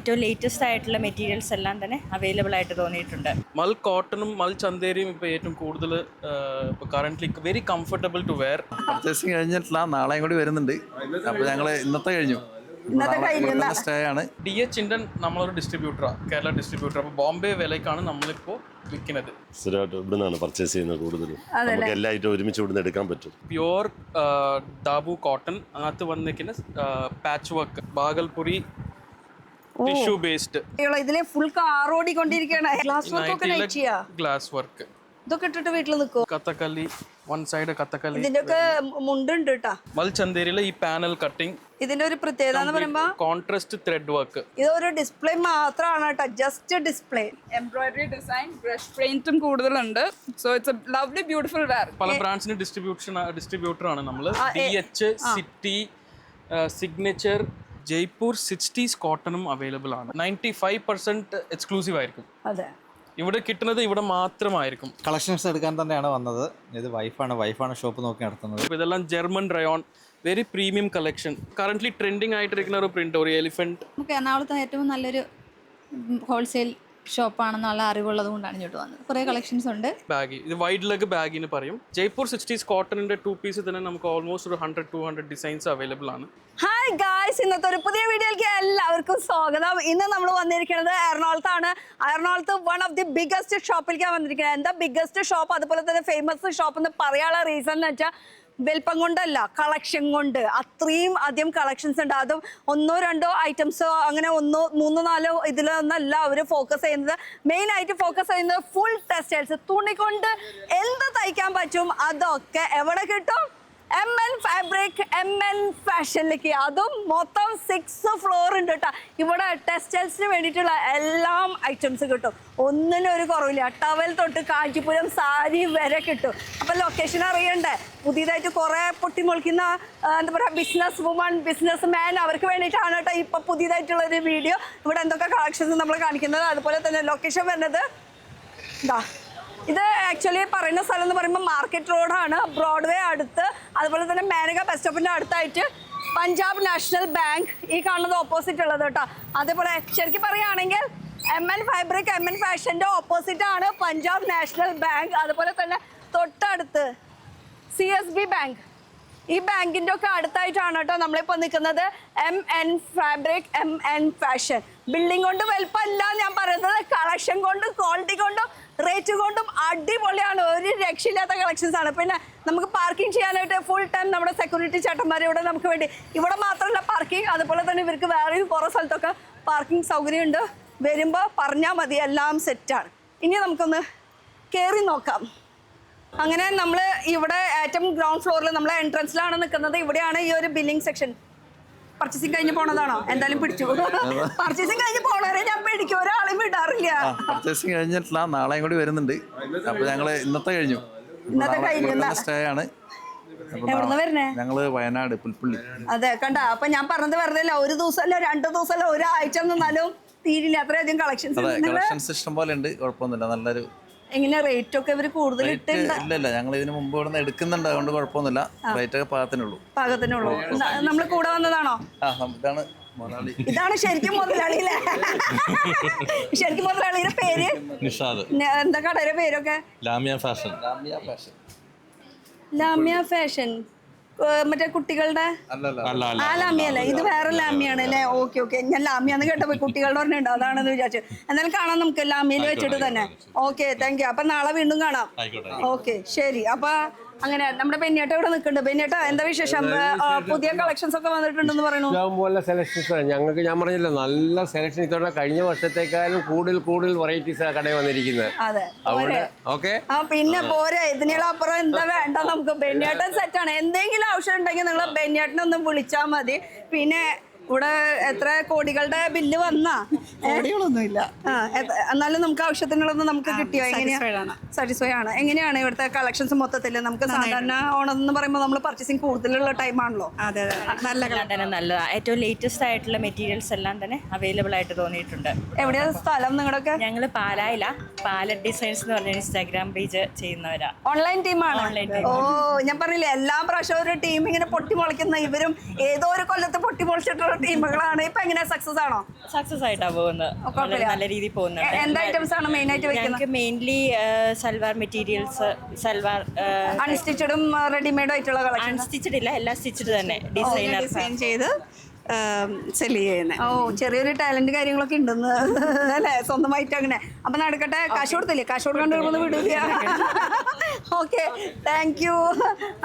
ഏറ്റവും ലേറ്റസ്റ്റ് ആയിട്ടുള്ള മെറ്റീരിയൽസ് എല്ലാം തന്നെ അവൈലബിൾ ആയിട്ട് തോന്നിയിട്ടുണ്ട്. മൽ കോട്ടണും മൽ ചന്തേരിയും ഇപ്പോൾ ഏറ്റവും കൂടുതൽ ഇപ്പോൾ currently very comfortable to wear. Purchasing കഴിഞ്ഞിട്ടില്ല, നാളെയും കൂടി വരുന്നുണ്ട്. അപ്പോൾ ഞങ്ങൾ ഇന്നത്തെ കഴിഞ്ഞു, സ്റ്റേ ആണ്. DH Indian നമ്മളൊരു ഡിസ്ട്രിബ്യൂട്ടറാണ്, കേരള ഡിസ്ട്രിബ്യൂട്ടർ. അപ്പോൾ ബോംബെ വിലയ്ക്കാണ് നമ്മളിപ്പോൾ വിൽക്കുന്നത്. സ്ഥിരമായിട്ട് ഇവിടെ നിന്നാണ് പർച്ചേസ് ചെയ്യുന്നത് കൂടുതലും. നമുക്ക് എല്ലാ ഐറ്റവും ഒരുമിച്ച് ഇവിടുന്ന് എടുക്കാൻ പറ്റും. പ്യുവർ ദാബു കോട്ടൺ, അതിനകത്ത് വന്നിരിക്കുന്ന പാച്ച് വർക്ക്, ബാഗൽപുരി ടിഷ്യൂ ബേസ്ഡ്. ഇതിലെ ഫുൾ കാർ ഓടിക്കൊണ്ടിരിക്കുകയാണ്. ഗ്ലാസ് വർക്ക് ഇതൊക്കെ ഇട്ടിട്ട് വീട്ടിൽ നിൽക്കും. Kathakali, one side Kathakali. ഇതിന്റെ ഒക്കെ മുണ്ടുണ്ട് കേട്ടോ. മൽചന്തേരിയിലെ ഈ പാനൽ കട്ടിങ്, ഇതിന്റെ ഒരു പ്രത്യേകത എന്ന് പറയുമ്പോ കോൺട്രാസ്റ്റ് ത്രെഡ് വർക്ക്. ഇതൊരു ഡിസ്പ്ലേ മാത്രമാണ് കേട്ടോ, just display. Embroidery design, brush പെയിന്റും കൂടുതലുണ്ട്. So it's a lovely beautiful wear. പല ബ്രാൻഡ്സിന് ഡിസ്ട്രിബ്യൂട്ടറാണ് നമ്മൾ. DH, city, signature, Jaipur 60s കോട്ടണും അവൈലബിൾ ആണ്. 95% എക്സ്ക്ലൂസീവ് ആയിരിക്കും. അതെ, ഇവിടെ കിട്ടുന്നത് ഇവിടെ മാത്രമായിരിക്കും. കളക്ഷൻസ് എടുക്കാൻ തന്നെയാണ് വന്നത്. ഇത് വൈഫാണ് ഷോപ്പ് നോക്കി നടത്തുന്നത്. ഇതെല്ലാം German rayon, very premium collection. Currently trending ആയിട്ടിരിക്കുന്ന ഒരു പ്രിന്റ്, ഒരു എലിഫന്റ്. നമുക്ക് എറണാകുളത്ത് ഏറ്റവും നല്ലൊരു ഹോൾസെയിൽ ഷോപ്പാണെന്നുള്ള അറിവുള്ളത് കൊണ്ടാണ് ഇങ്ങോട്ട് വന്നത്. കുറേ കളക്ഷൻസ് ഉണ്ട്. ബാഗി, ഇത് വൈഡ് ലെഗ് ബാഗിന് പറയും. ജയ്പൂർ 60s കോട്ടണിന്റെ 2 പീസ് തന്നെ നമുക്ക് ഓൾമോസ്റ്റ് ഒരു 100-200 ഡിസൈൻസ് അവൈലബിൾ ആണ്. ഹായ് ഗായ്സ്, ഇന്നത്തെ ഒരു പുതിയ വീഡിയോയിലേക്ക് എല്ലാവർക്കും സ്വാഗതം. ഇന്ന് നമ്മൾ വന്നിരിക്കുന്നത് എറണാകുളത്താണ്. എറണാകുളത്ത് വൺ ഓഫ് ദി ബിഗ്ഗസ്റ്റ് ഷോപ്പിലേക്കാണ് വന്നിരിക്കുന്നത്. എന്താ ബിഗ്ഗസ്റ്റ് ഷോപ്പ്, അതുപോലെ തന്നെ ഫേമസ് ഷോപ്പ് എന്ന് പറയാനുള്ള റീസൺ എന്ന് വെച്ചാൽ വലിപ്പം കൊണ്ടല്ല, കളക്ഷൻ കൊണ്ട്. അത്രയും അധികം കളക്ഷൻസ് ഉണ്ട്. അതും 1-2 ഐറ്റംസോ അങ്ങനെ 3-4 ഇതിലൊന്നല്ല അവർ ഫോക്കസ് ചെയ്യുന്നത്. മെയിൻ ആയിട്ട് ഫോക്കസ് ചെയ്യുന്നത് ഫുൾ ടെക്സ്റ്റൈൽസ്, തുണി കൊണ്ട് എന്ത് തയ്ക്കാൻ പറ്റും അതൊക്കെ എവിടെ കിട്ടും? MN fabric, MN ഫാഷനിലേക്ക്. അതും മൊത്തം 6 ഫ്ലോർ ഉണ്ട് കേട്ടോ. ഇവിടെ ടെക്സ്റ്റൈൽസിന് വേണ്ടിയിട്ടുള്ള എല്ലാം ഐറ്റംസ് കിട്ടും, ഒന്നിനും ഒരു കുറവില്ല. ടവൽ തൊട്ട് കാഞ്ചിപുരം സാരി വരെ കിട്ടും. അപ്പം ലൊക്കേഷൻ അറിയണ്ടേ? പുതിയതായിട്ട് കുറേ പൊട്ടിമുളിക്കുന്ന എന്താ പറയുക, ബിസിനസ് വുമൺ, ബിസിനസ് മാൻ, അവർക്ക് വേണ്ടിയിട്ടാണ് കേട്ടോ ഇപ്പം പുതിയതായിട്ടുള്ളൊരു വീഡിയോ. ഇവിടെ എന്തൊക്കെ കളക്ഷൻസ് നമ്മൾ കാണിക്കുന്നത്. അതുപോലെ തന്നെ ലൊക്കേഷൻ വരുന്നത് ഇതാ. ഇത് ആക്ച്വലി പറയുന്ന സ്ഥലം എന്ന് പറയുമ്പോൾ മാർക്കറ്റ് റോഡാണ്, ബ്രോഡ്വേ അടുത്ത്. അതുപോലെ തന്നെ മേനക ബസ് സ്റ്റോപ്പിൻ്റെ അടുത്തായിട്ട് പഞ്ചാബ് നാഷണൽ ബാങ്ക്, ഈ കാണുന്നത് ഓപ്പോസിറ്റ് ഉള്ളത് കേട്ടോ. അതേപോലെ ശരിക്കും പറയുകയാണെങ്കിൽ MN ഫാബ്രിക്, MN ഫാഷൻ്റെ ഓപ്പോസിറ്റാണ് പഞ്ചാബ് നാഷണൽ ബാങ്ക്. അതുപോലെ തന്നെ തൊട്ടടുത്ത് CSB ബാങ്ക്. ഈ ബാങ്കിൻ്റെ ഒക്കെ അടുത്തായിട്ടാണ് കേട്ടോ നമ്മളിപ്പോൾ നിൽക്കുന്നത്. MN fabric, MN fashion. Building കൊണ്ട് വലുപ്പമല്ല ഞാൻ പറയുന്നത്, കളക്ഷൻ കൊണ്ടും ക്വാളിറ്റി കൊണ്ടും റേറ്റ് കൊണ്ടും അടിപൊളിയാണ്. ഒരു രക്ഷയില്ലാത്ത കളക്ഷൻസ് ആണ്. പിന്നെ നമുക്ക് പാർക്കിംഗ് ചെയ്യാനായിട്ട് ഫുൾ ടൈം നമ്മുടെ സെക്യൂരിറ്റി ചേട്ടന്മാർ ഇവിടെ നമുക്ക് വേണ്ടി. ഇവിടെ മാത്രമല്ല പാർക്കിംഗ്, അതുപോലെ തന്നെ ഇവർക്ക് വേറെയും കുറേ സ്ഥലത്തൊക്കെ പാർക്കിംഗ് സൗകര്യമുണ്ട്. വരുമ്പോൾ പറഞ്ഞാൽ മതി, എല്ലാം സെറ്റാണ്. ഇനി നമുക്കൊന്ന് കയറി നോക്കാം. അങ്ങനെ നമ്മൾ ഇവിടെ ഏറ്റവും ഗ്രൗണ്ട് ഫ്ലോറിൽ നമ്മളെ എൻട്രൻസിലാണ് നിൽക്കുന്നത്. ഇവിടെയാണ് ഈ ഒരു ബില്ലിംഗ് സെക്ഷൻ. പർച്ചേസിങ് കഴിഞ്ഞ് പോണതാണോ? എന്തായാലും പിടിച്ചു. പർച്ചേസിങ് കഴിഞ്ഞ് പോണവരെ ഞാൻ പിടിക്കും, ഒരാളെയും വിടാറില്ല. പർച്ചേസിങ് കഴിഞ്ഞിട്ടില്ല, നാളെയും കൂടി വരുന്നുണ്ട്. അപ്പോൾ ഞങ്ങൾ ഇന്നത്തെ കഴിഞ്ഞു, സ്റ്റേ ആണ്. എവിടുന്ന് വരണേ? ഞങ്ങള് വയനാട് പുൽപ്പള്ളി. അതെ, കണ്ട. അപ്പൊ ഞാൻ പറഞ്ഞത് വെറുതെ അല്ല, ഒരു ദിവസമല്ല 2 ദിവസമല്ല, ഒരാഴ്ച നിന്നാലും തീരില്ല, അത്രയധികം കളക്ഷൻസ് ഇഷ്ടം പോലെ ഉണ്ട്, കുഴപ്പമൊന്നുമില്ല. നല്ലൊരു എങ്ങനെ റേറ്റ് ഒക്കെ ഇവര് കൂടുതൽ ഇല്ല, ഞങ്ങൾ ഇതിന് മുമ്പ് ഇവിടെ നിന്ന് എടുക്കുന്നുണ്ട്, അതുകൊണ്ട് കുഴപ്പമൊന്നുമില്ല. റേറ്റ് ഒക്കെ പാകത്തിനുള്ളൂ. നമ്മൾ കൂടെ വന്നതാണോ? ഇതാണ് മുതലാളി. ഇതാണ് ശരിക്കും മുതലാളി അല്ലേ? ശരിക്കും മുതലാളിയുടെ പേര് നിഷാദ്. എന്താ കടയുടെ പേരൊക്കെ? ലാമിയ ഫാഷൻ. ലാമിയ ഫാഷൻ മറ്റേ കുട്ടികളുടെ ലാമിയ അല്ലേ? ഇത് വേറെ ലാമിയാണ് അല്ലേ? ഓക്കെ. ഞാൻ ലാമിയാന്ന് കേട്ടപ്പോ കുട്ടികളുടെ പറഞ്ഞുണ്ടോ, അതാണെന്ന് വിചാരിച്ചു. എന്നാലും കാണാം നമുക്ക് ലാമിയയിൽ വെച്ചിട്ട് തന്നെ. Okay, thank you. അപ്പൊ നാളെ വീണ്ടും കാണാം. ഓക്കെ, ശരി. അപ്പൊ അങ്ങനെ നമ്മുടെ ബെന്നിയേട്ട ഇവിടെ നിൽക്കുന്നുണ്ട്. ബെന്നിയേട്ട, എന്താ വിശേഷം? പുതിയ കളക്ഷൻസ് ഒക്കെ വന്നിട്ടുണ്ടെന്ന് പറയുന്നു. ഇഷ്ടംപോലെ സെലക്ഷൻസ് ഞങ്ങൾക്ക്. ഞാൻ പറഞ്ഞില്ല, നല്ല സെലക്ഷൻ. ഇത്തവണ കഴിഞ്ഞ വർഷത്തേക്കാളും കൂടുതൽ വെറൈറ്റീസ് കടയിൽ വന്നിരിക്കുന്നത്. അതെ, ഓക്കെ. പിന്നെ പോരെ, ഇതിനപ്പുറം എന്താ വേണ്ട നമുക്ക്. ബെന്നിയേട്ടൻ സെറ്റാണ്. എന്തെങ്കിലും ആവശ്യം ഉണ്ടെങ്കിൽ നിങ്ങൾ ബെന്നിയേട്ടനൊന്ന് വിളിച്ചാൽ മതി. പിന്നെ ഇവിടെ എത്ര കോടികളുടെ ബില്ല് വന്നാ കോടികളൊന്നുമില്ല. എന്നാലും നമുക്ക് ആവശ്യത്തിനുള്ളത് നമുക്ക് കിട്ടിയോ? എങ്ങനെയാണ്? സാറ്റിസ്ഫൈ ആണ്. എങ്ങനെയാണ് ഇവിടുത്തെ കളക്ഷൻസ് മൊത്തത്തിൽ? നമുക്ക് സാധാരണ ഓണം എന്ന് പറയുമ്പോൾ നമ്മൾ പർച്ചേസിങ് കൂടുതലുള്ള ടൈമാണല്ലോ. അതെ എല്ലാം തന്നെ നല്ലതാണ്. ഏറ്റവും ലേറ്റസ്റ്റ് ആയിട്ടുള്ള മെറ്റീരിയൽസ് എല്ലാം തന്നെ അവൈലബിൾ ആയിട്ട് തോന്നിയിട്ടുണ്ട്. എവിടെയാ സ്ഥലം നിങ്ങളുടെയൊക്കെ? ഞങ്ങൾ പാലറ്റ് ഡിസൈൻസ് എന്ന് പറഞ്ഞ ഇൻസ്റ്റാഗ്രാം പേജ് ചെയ്യുന്നവരാ. ഓൺലൈൻ ടീമാണ്. ഓ, ഞാൻ പറഞ്ഞില്ലേ എല്ലാ പ്രാവശ്യവും ഒരു ടീം ഇങ്ങനെ പൊട്ടിമുളയ്ക്കുന്ന ഇവരും ഏതോ ഒരു കൊല്ലത്ത് പൊട്ടിമുളച്ചിട്ടുള്ള ടീമുകളാണ്. ഇപ്പൊ എങ്ങനെ സക്സസ് ആണോ? സക്സസ് ആയിട്ടാ പോകുന്നത്. വളരെ നല്ല രീതിയിൽ പോകുന്നുണ്ട്. എന്താ ഐറ്റംസ് ആണ് മെയിൻ ആയിട്ട് വെക്കുന്നത്? ഞങ്ങൾക്ക് മെയിൻലി സൽവാർ മെറ്റീരിയൽസ്, സൽവാർ അൺസ്റ്റിച്ചഡും റെഡിമെയ്ഡും ആയിട്ടുള്ള കളക്ഷൻ. അൺസ്റ്റിച്ചഡ് ഇല്ല, എല്ലാം സ്റ്റിച്ചഡ് തന്നെ. ഡിസൈനർ ഡിസൈൻ ചെയ്ത് സെല് ചെയ്യുന്നത്. ഓ, ചെറിയൊരു ടാലന്റ് കാര്യങ്ങളൊക്കെ ഉണ്ടെന്ന് അല്ലേ? സ്വന്തമായിട്ട് അങ്ങനെ. അപ്പൊ നടക്കട്ടെ. കാശ് കൊടുത്തില്ലേ? കാശ് കൊടുക്കാണ്ട് വിടില്ല. Okay, thank you.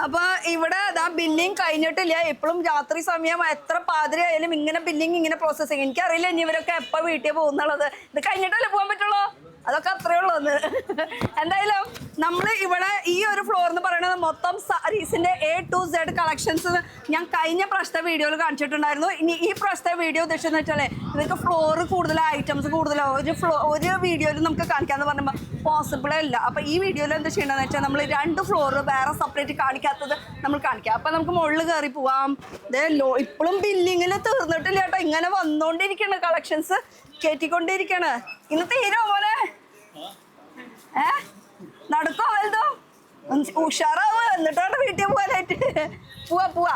അപ്പൊ ഇവിടെ ബില്ലിങ് കഴിഞ്ഞിട്ടില്ല. എപ്പോഴും രാത്രി സമയം എത്ര പാതിരി ആയാലും ഇങ്ങനെ ബില്ലിങ്, ഇങ്ങനെ പ്രോസസ്സിങ്. എനിക്കറിയില്ല ഇനി ഇവരൊക്കെ എപ്പോ വീട്ടിൽ പോകുന്നുള്ളത്. ഇത് കഴിഞ്ഞിട്ടല്ലേ പോകാൻ പറ്റുള്ളൂ. അതൊക്കെ അത്രേ ഉള്ളൂ. എന്തായാലും നമ്മൾ ഇവിടെ ഈ ഒരു ഫ്ലോർ എന്ന് പറയുന്നത് മൊത്തം സാരീസിന്റെ A to Z കളക്ഷൻസ് ഞാൻ കഴിഞ്ഞ പ്രാവശ്യത്തെ വീഡിയോയിൽ കാണിച്ചിട്ടുണ്ടായിരുന്നു. ഇനി ഈ പ്രാവശ്യത്തെ വീഡിയോ ഉദ്ദേശിച്ചെന്ന് വെച്ചാലേ ഇവർക്ക് ഫ്ലോർ കൂടുതൽ, ഐറ്റംസ് കൂടുതലോ ഒരു വീഡിയോയിൽ നമുക്ക് കാണിക്കാന്ന് പറയുമ്പോൾ പോസിബിളേ ഇല്ല. അപ്പൊ ഈ വീഡിയോയിൽ എന്താ ചെയ്യണമെന്ന് വെച്ചാൽ നമ്മൾ 2 ഫ്ലോർ വേറെ സെപ്പറേറ്റ് കാണിക്കാത്തത് നമ്മൾ കാണിക്കാം. അപ്പൊ നമുക്ക് മുകളിൽ കയറി പോവാം. ഇപ്പോഴും ബില്ലിങ്ങിൽ തീർന്നിട്ടില്ല കേട്ടോ. ഇങ്ങനെ വന്നോണ്ടിരിക്കണ കളക്ഷൻസ്, കേറ്റിക്കൊണ്ടിരിക്കണ്. ഇന്ന് തീരോ പോലെ നടക്കോ വലുതോ? ഉഷാറാവ്. എന്നിട്ടാണ് വീട്ടിൽ പോകാനായിട്ട്. പോവാ.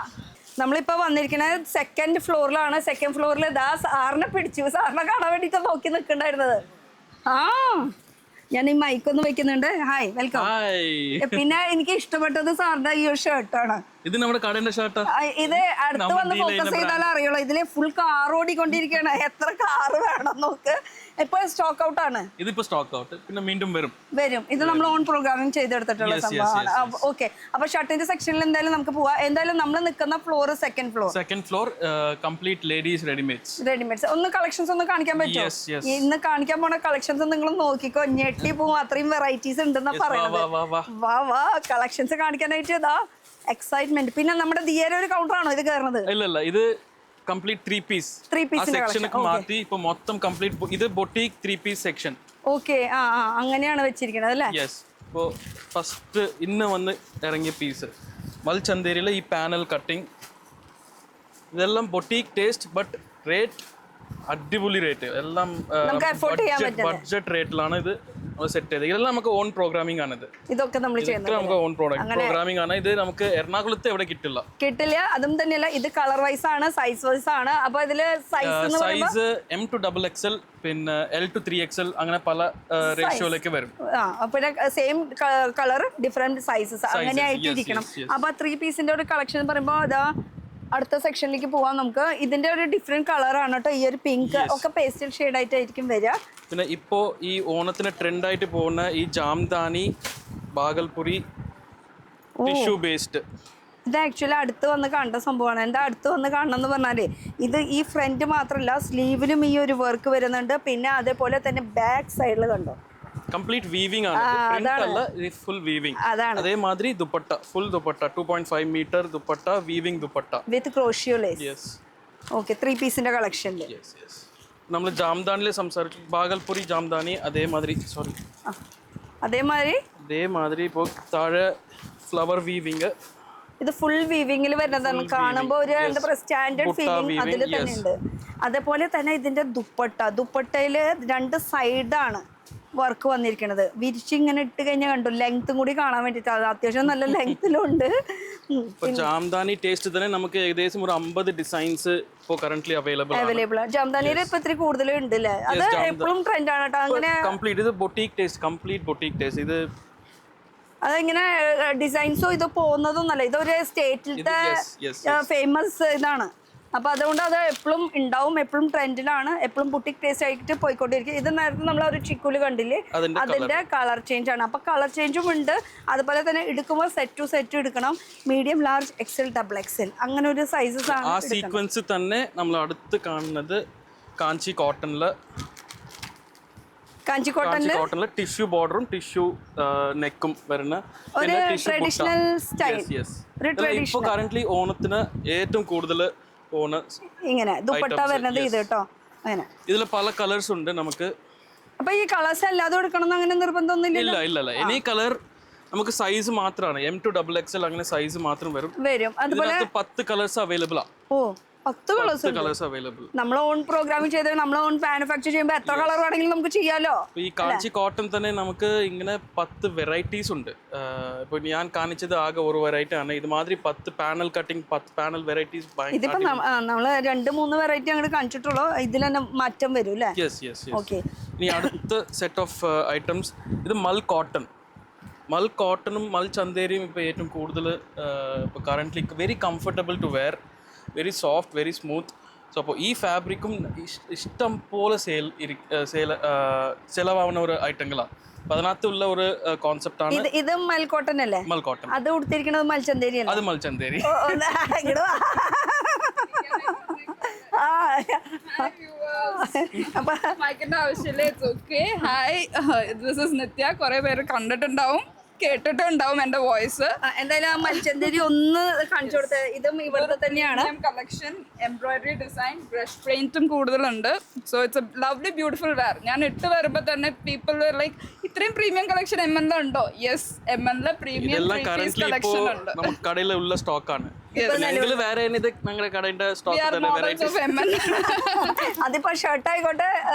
നമ്മളിപ്പോ വന്നിരിക്കുന്നത് സെക്കൻഡ് ഫ്ലോറിലാണ്. സെക്കൻഡ് ഫ്ലോറിൽ സാറിനെ പിടിച്ചു. സാറിനെ കാണാൻ വേണ്ടിട്ട് നോക്കി നിൽക്കണ്ടായിരുന്നത്. ഞാൻ ഈ മൈക്കൊന്ന് വെക്കുന്നുണ്ട്. Hi, welcome. പിന്നെ എനിക്ക് ഇഷ്ടപ്പെട്ടത് സാറിന്റെ ഈ ഒരു ഷർട്ടാണ്. ഇത് നമ്മുടെ കടയുടെ ഷർട്ടാ. ഇത് അടുത്ത് വന്ന് ഫോക്കസ് ചെയ്താലേ അറിയുള്ളൂ. ഇതില് ഫുൾ കാർ ഓടിക്കൊണ്ടിരിക്കുകയാണ്. എത്ര കാർ വേണം നോക്ക്. ഇപ്പൊ സ്റ്റോക്ക് ഔട്ട് ആണ്. ഇതിപ്പോ സ്റ്റോക്ക് ഔട്ട്, പിന്നെ വീണ്ടും വരും. ഇത് നമ്മൾ ഓൺ പ്രോഗ്രാമിംഗ് ചെയ്തെടുത്തിട്ടുള്ള സംഭവമാണ്. ഓക്കെ, അപ്പൊ ഷർട്ടിന്റെ സെക്ഷനിൽ എന്തായാലും നമുക്ക് പോവാം. എന്തായാലും നമ്മൾ നിൽക്കുന്ന floor second floor complete ladies readymades. ഒന്ന് കളക്ഷൻസ് ഒന്ന് കാണിക്കാൻ പറ്റുമോ? ഇന്ന് കാണിക്കാൻ പോണ കളക്ഷൻസ് നിങ്ങൾ നോക്കിക്കോ. ഞെട്ടി പോവും. അത്രയും വെറൈറ്റീസ് ഉണ്ടെന്നാ പറയുന്നത്. വാ കളക്ഷൻസ് കാണിക്കാനായിട്ട് ഇതാ എക്സൈറ്റ്മെന്റ്. പിന്നെ നമ്മുടെ ദിയയുടെ ഒരു കൗണ്ടർ ആണോ ഇത് കയറുന്നത്? ഇല്ല, ഇത് കംപ്ലീറ്റ് 3 പീസ് സെക്ഷനൊക്കെ മാറ്റി ഇപ്പൊ മൊത്തം കംപ്ലീറ്റ്. ഇത് ബൊട്ടീക് 3 പീസ് സെക്ഷൻ. ഓക്കെ, അങ്ങനെയാണ് വെച്ചിരിക്കുന്നത് അല്ലേ? യെസ്. ഇപ്പോൾ ഫസ്റ്റ് ഇന്ന് വന്ന് ഇറങ്ങിയ പീസ് മൽചന്തേരിയിലെ ഈ പാനൽ കട്ടിങ്. ഇതെല്ലാം ബൊട്ടീക് ടേസ്റ്റ്, ബട്ട് റേറ്റ് അടിപൊളി റേറ്റ്. എല്ലാം ബഡ്ജറ്റ് റേറ്റിലാണ് ഇത് സെറ്റ് ചെയ്തത്. ഇതെല്ലാം നമുക്ക് ഓൺ പ്രോഗ്രാമിംഗ് ആണ്. ഇതൊക്കെ നമ്മൾ നമുക്ക് ഓൺ പ്രോഗ്രാമിംഗ് ആണ്. ഇത് നമുക്ക് എറണാകുളത്ത് എവിടെ കിട്ടില്ല. അതും തന്നെയല്ല, ഇത് കളർ വൈസ് ആണ്, സൈസ് വൈസ് ആണ്. അപ്പൊ ഇതില് സൈസ് M to XXL, പിന്നെ L to 3XL, അങ്ങനെ പല റേഷ്യോയിലേക്ക് വരും. പിന്നെ സെയിം കളർ ഡിഫറെന്റ് സൈസസ് അങ്ങനെ ആയിട്ടിരിക്കണം. അപ്പൊ 3 പീസിന്റെ ഒരു കളക്ഷൻ പറയുമ്പോ അതാ അടുത്ത സെക്ഷനിലേക്ക് പോവാം നമുക്ക്. ഇതിന്റെ ഒരു ഡിഫറെന്റ് കളറാണ് കേട്ടോ. ഈ ഒരു പിങ്ക് ഒക്കെ പേസ്റ്റൽ ഷെയ്ഡ് ആയിട്ടായിരിക്കും വരിക. പിന്നെ ഇപ്പോ ഈ ഓണത്തിന് ട്രെൻഡ് ആയിട്ട് പോകുന്ന ഈ ജാംദാനി, ബാഗൽപുരി ടിഷ്യൂ ബേസ്ഡ്. ഇത് ആക്ച്വലി അടുത്ത് വന്ന് കണ്ട സംഭവമാണ്. എന്താ അടുത്ത് വന്ന് കാണണം എന്ന് പറഞ്ഞാലേ, ഇത് ഈ ഫ്രണ്ട് മാത്രമല്ല സ്ലീവിലും ഈ ഒരു വർക്ക് വരുന്നുണ്ട്. പിന്നെ അതേപോലെ തന്നെ ബാക്ക് സൈഡിൽ കണ്ടോ കംപ്ലീറ്റ് വീവിംഗ് ആണ്. പ്രിന്റ് അല്ല, ഇത് ഫുൾ വീവിംഗ്. അതേമാതിരി dupatta, full dupatta 2.5 metre dupatta, weaving dupatta with crochet lace. Yes. Okay, 3 പീസിന്റെ കളക്ഷനിൽ. യെസ്. നമ്മൾ ജാംദാനിലെ സംസാരിച്ചു. ബാഗൽപുരി ജാംദാനി അതേമാതിരി ഇപ്പോൾ താഴെ ഫ്ലവർ വീവിംഗ്. ഇത് ഫുൾ വീവിംഗിൽ വരുന്നതാണ്. കാണുമ്പോൾ ഒരു എന്താ പറയുക സ്റ്റാൻഡേർഡ് ഫീലിംഗ് അതിൽ തന്നെ ഉണ്ട്. അതേപോലെ തന്നെ ഇതിന്റെ ദുപ്പട്ടയില് 2 സൈഡാണ് വർക്ക് വന്നിരിക്കുന്നത്. വിരിച്ചിങ്ങനെ ഇട്ട് കഴിഞ്ഞാൽ കണ്ടു ലെങ്ത്തും കൂടി കാണാൻ വേണ്ടിട്ട്. അത് അത്യാവശ്യം നല്ല ലെങ്ത്തിലുണ്ട്. ജാംദാനി ടേസ്റ്റ് തന്നെ നമുക്ക് ഏകദേശം ഒരു 50 ഡിസൈൻസ് ഇപ്പോൾ കറന്റ്ലി അവൈലബിൾ ആണ്. ജാംദാനിയിൽ ഇപ്പൊ ഇത്തിരി കൂടുതൽ ഉണ്ട് അല്ലേ? അത് എപ്പോഴും ട്രെൻഡ് ആണ് കേട്ടോ. അങ്ങനെ കംപ്ലീറ്റ് ഇത് boutique taste, complete boutique taste. ഇത് അതെങ്ങനെ ഡിസൈൻസോ ഇതോ പോകുന്നതൊന്നല്ല. ഇതൊരു സ്റ്റേറ്റിലത്തെ ഫേമസ് ഇതാണ്. അപ്പൊ അതുകൊണ്ട് അത് എപ്പോഴും ഉണ്ടാവും, എപ്പോഴും ട്രെൻഡിലാണ്, എപ്പോഴും ബുട്ടിക് ടേസ്റ്റ് ആയിട്ട് പോയിക്കൊണ്ടിരിക്കും. ഇത് നേരത്തെ നമ്മൾ ഒരു ചിക്കുല് കണ്ടില്ലേ, അതിന്റെ കളർ ചേഞ്ച് ആണ്. അപ്പൊ കളർ ചേഞ്ചും ഉണ്ട്. അതുപോലെ തന്നെ എടുക്കുമ്പോൾ സെറ്റ് ടു സെറ്റ് എടുക്കണം. മീഡിയം, ലാർജ്, XL, XXL അങ്ങനെ ഒരു സൈസസ് ആണ്. ആ സീക്വൻസ് തന്നെ നമ്മൾ അടുത്ത് കാണുന്നത് കാഞ്ചി കോട്ടണില് ടിഷ്യൂ ബോർഡറും ടിഷ്യൂ നെക്കും വരുന്ന ട്രഡീഷണൽ സ്റ്റൈൽ. ഇപ്പൊ കറന്റ്ലി ഓണത്തിന് ഏറ്റവും കൂടുതൽ ഇങ്ങനെ ദുപ്പട്ട വരുന്നത് ഇത് കേട്ടോ. അങ്ങനെ. ഇതിൽ പല കളേഴ്സ് ഉണ്ട് നമുക്ക്. അപ്പൊ ഈ കളേഴ്സ് അല്ലാതെ എടുക്കണം അങ്ങനെ നിർബന്ധമൊന്നുമില്ല? ഇല്ല എനി കളർ നമുക്ക് സൈസ് മാത്രമാണ് M2XXL അങ്ങനെ സൈസ് മാത്രം വരും. അതുപോലെ 10 കളേഴ്സ് അവൈലബിൾ ആണ്. ഓ 10 കളേഴ്സ് അവൈലബിൾ. നമ്മൾ ഓൺ പ്രോഗ്രാമിംഗ് ചെയ്ത് നമ്മൾ ഓൺ മാനുഫാക്ചർ ചെയ്യുമ്പോൾ എത്ര കളർ വേണമെങ്കിലും നമുക്ക് ചെയ്യാലോ. ഈ കാഞ്ചി കോട്ടൺ തന്നെ നമുക്ക് ഇങ്ങനെ 10 വെറൈറ്റീസ് ഉണ്ട്. ഇപ്പൊ ഞാൻ കാണിച്ചത് ആകെ ഒരു വെറൈറ്റി ആണ്. ഇതുമാതിരി 10 പാനൽ കട്ടിങ് 10 പാനൽ വെറൈറ്റീസ്. ഇതിപ്പോ നമ്മള് 2-3 വെറൈറ്റി അങ്ങോട്ട് കാണിച്ചിട്ടുള്ളൂ. ഇതിൽ തന്നെ മാറ്റം വരും അല്ലേ? ഓക്കെ. ഇനി അടുത്ത സെറ്റ് ഓഫ് ഐറ്റംസ് ഇത് മൽ കോട്ടണും മൽ ചന്തേരിയും ഇപ്പോൾ ഏറ്റവും കൂടുതൽ ഇപ്പോൾ currently very comfortable to wear, very soft, very smooth. So അപ്പോൾ ഈ ഫാബ്രിക്കും ഇഷ്ടം പോലെ ചിലവാവുന്ന ഒരു ഐറ്റങ്ങളാണ്. അപ്പോൾ അതിനകത്തുള്ള ഒരു കോൺസെപ്റ്റാണ് ഇത് മൽ കോട്ടൺ അല്ലേ? മൽ കോട്ടൺ. അത് ഉടുത്തിരിക്കുന്നത് മൽ ചന്തേരി അല്ലേ? അത് മൽ ചന്തേരി. മൈക്കിന്റെ ആവശ്യമില്ല. It's okay. Hi, this is Nithya. കുറെ പേര് കണ്ടിട്ടുണ്ടാവും, കേട്ടിട്ടുണ്ടാവും എന്റെ വോയിസ്. എന്തായാലും ആ മൽച്ചന്തേരി ഒന്ന് കാണിച്ചു കൊടുത്തത്. ഇതും ഇവിടുത്തെ തന്നെയാണ് കളക്ഷൻ. എംബ്രോയിഡറി ഡിസൈൻ, ബ്രഷ് പെയിന്റും കൂടുതലുണ്ട്. So it's a lovely beautiful wear. ഞാൻ ഇട്ട് വരുമ്പോൾ തന്നെ പീപ്പിൾ ലൈക്ക് ഇത്രയും പ്രീമിയം കളക്ഷൻ MN ഉണ്ടോ? യെസ്, MN പ്രീമിയം കളക്ഷൻ ഉണ്ട്. നമുക്ക് കടയിലുള്ള സ്റ്റോക്കാണ്. വേറെ ഞങ്ങളുടെ കടയുടെ അതിപ്പോ ഷർട്ട് ആയിക്കോട്ടെ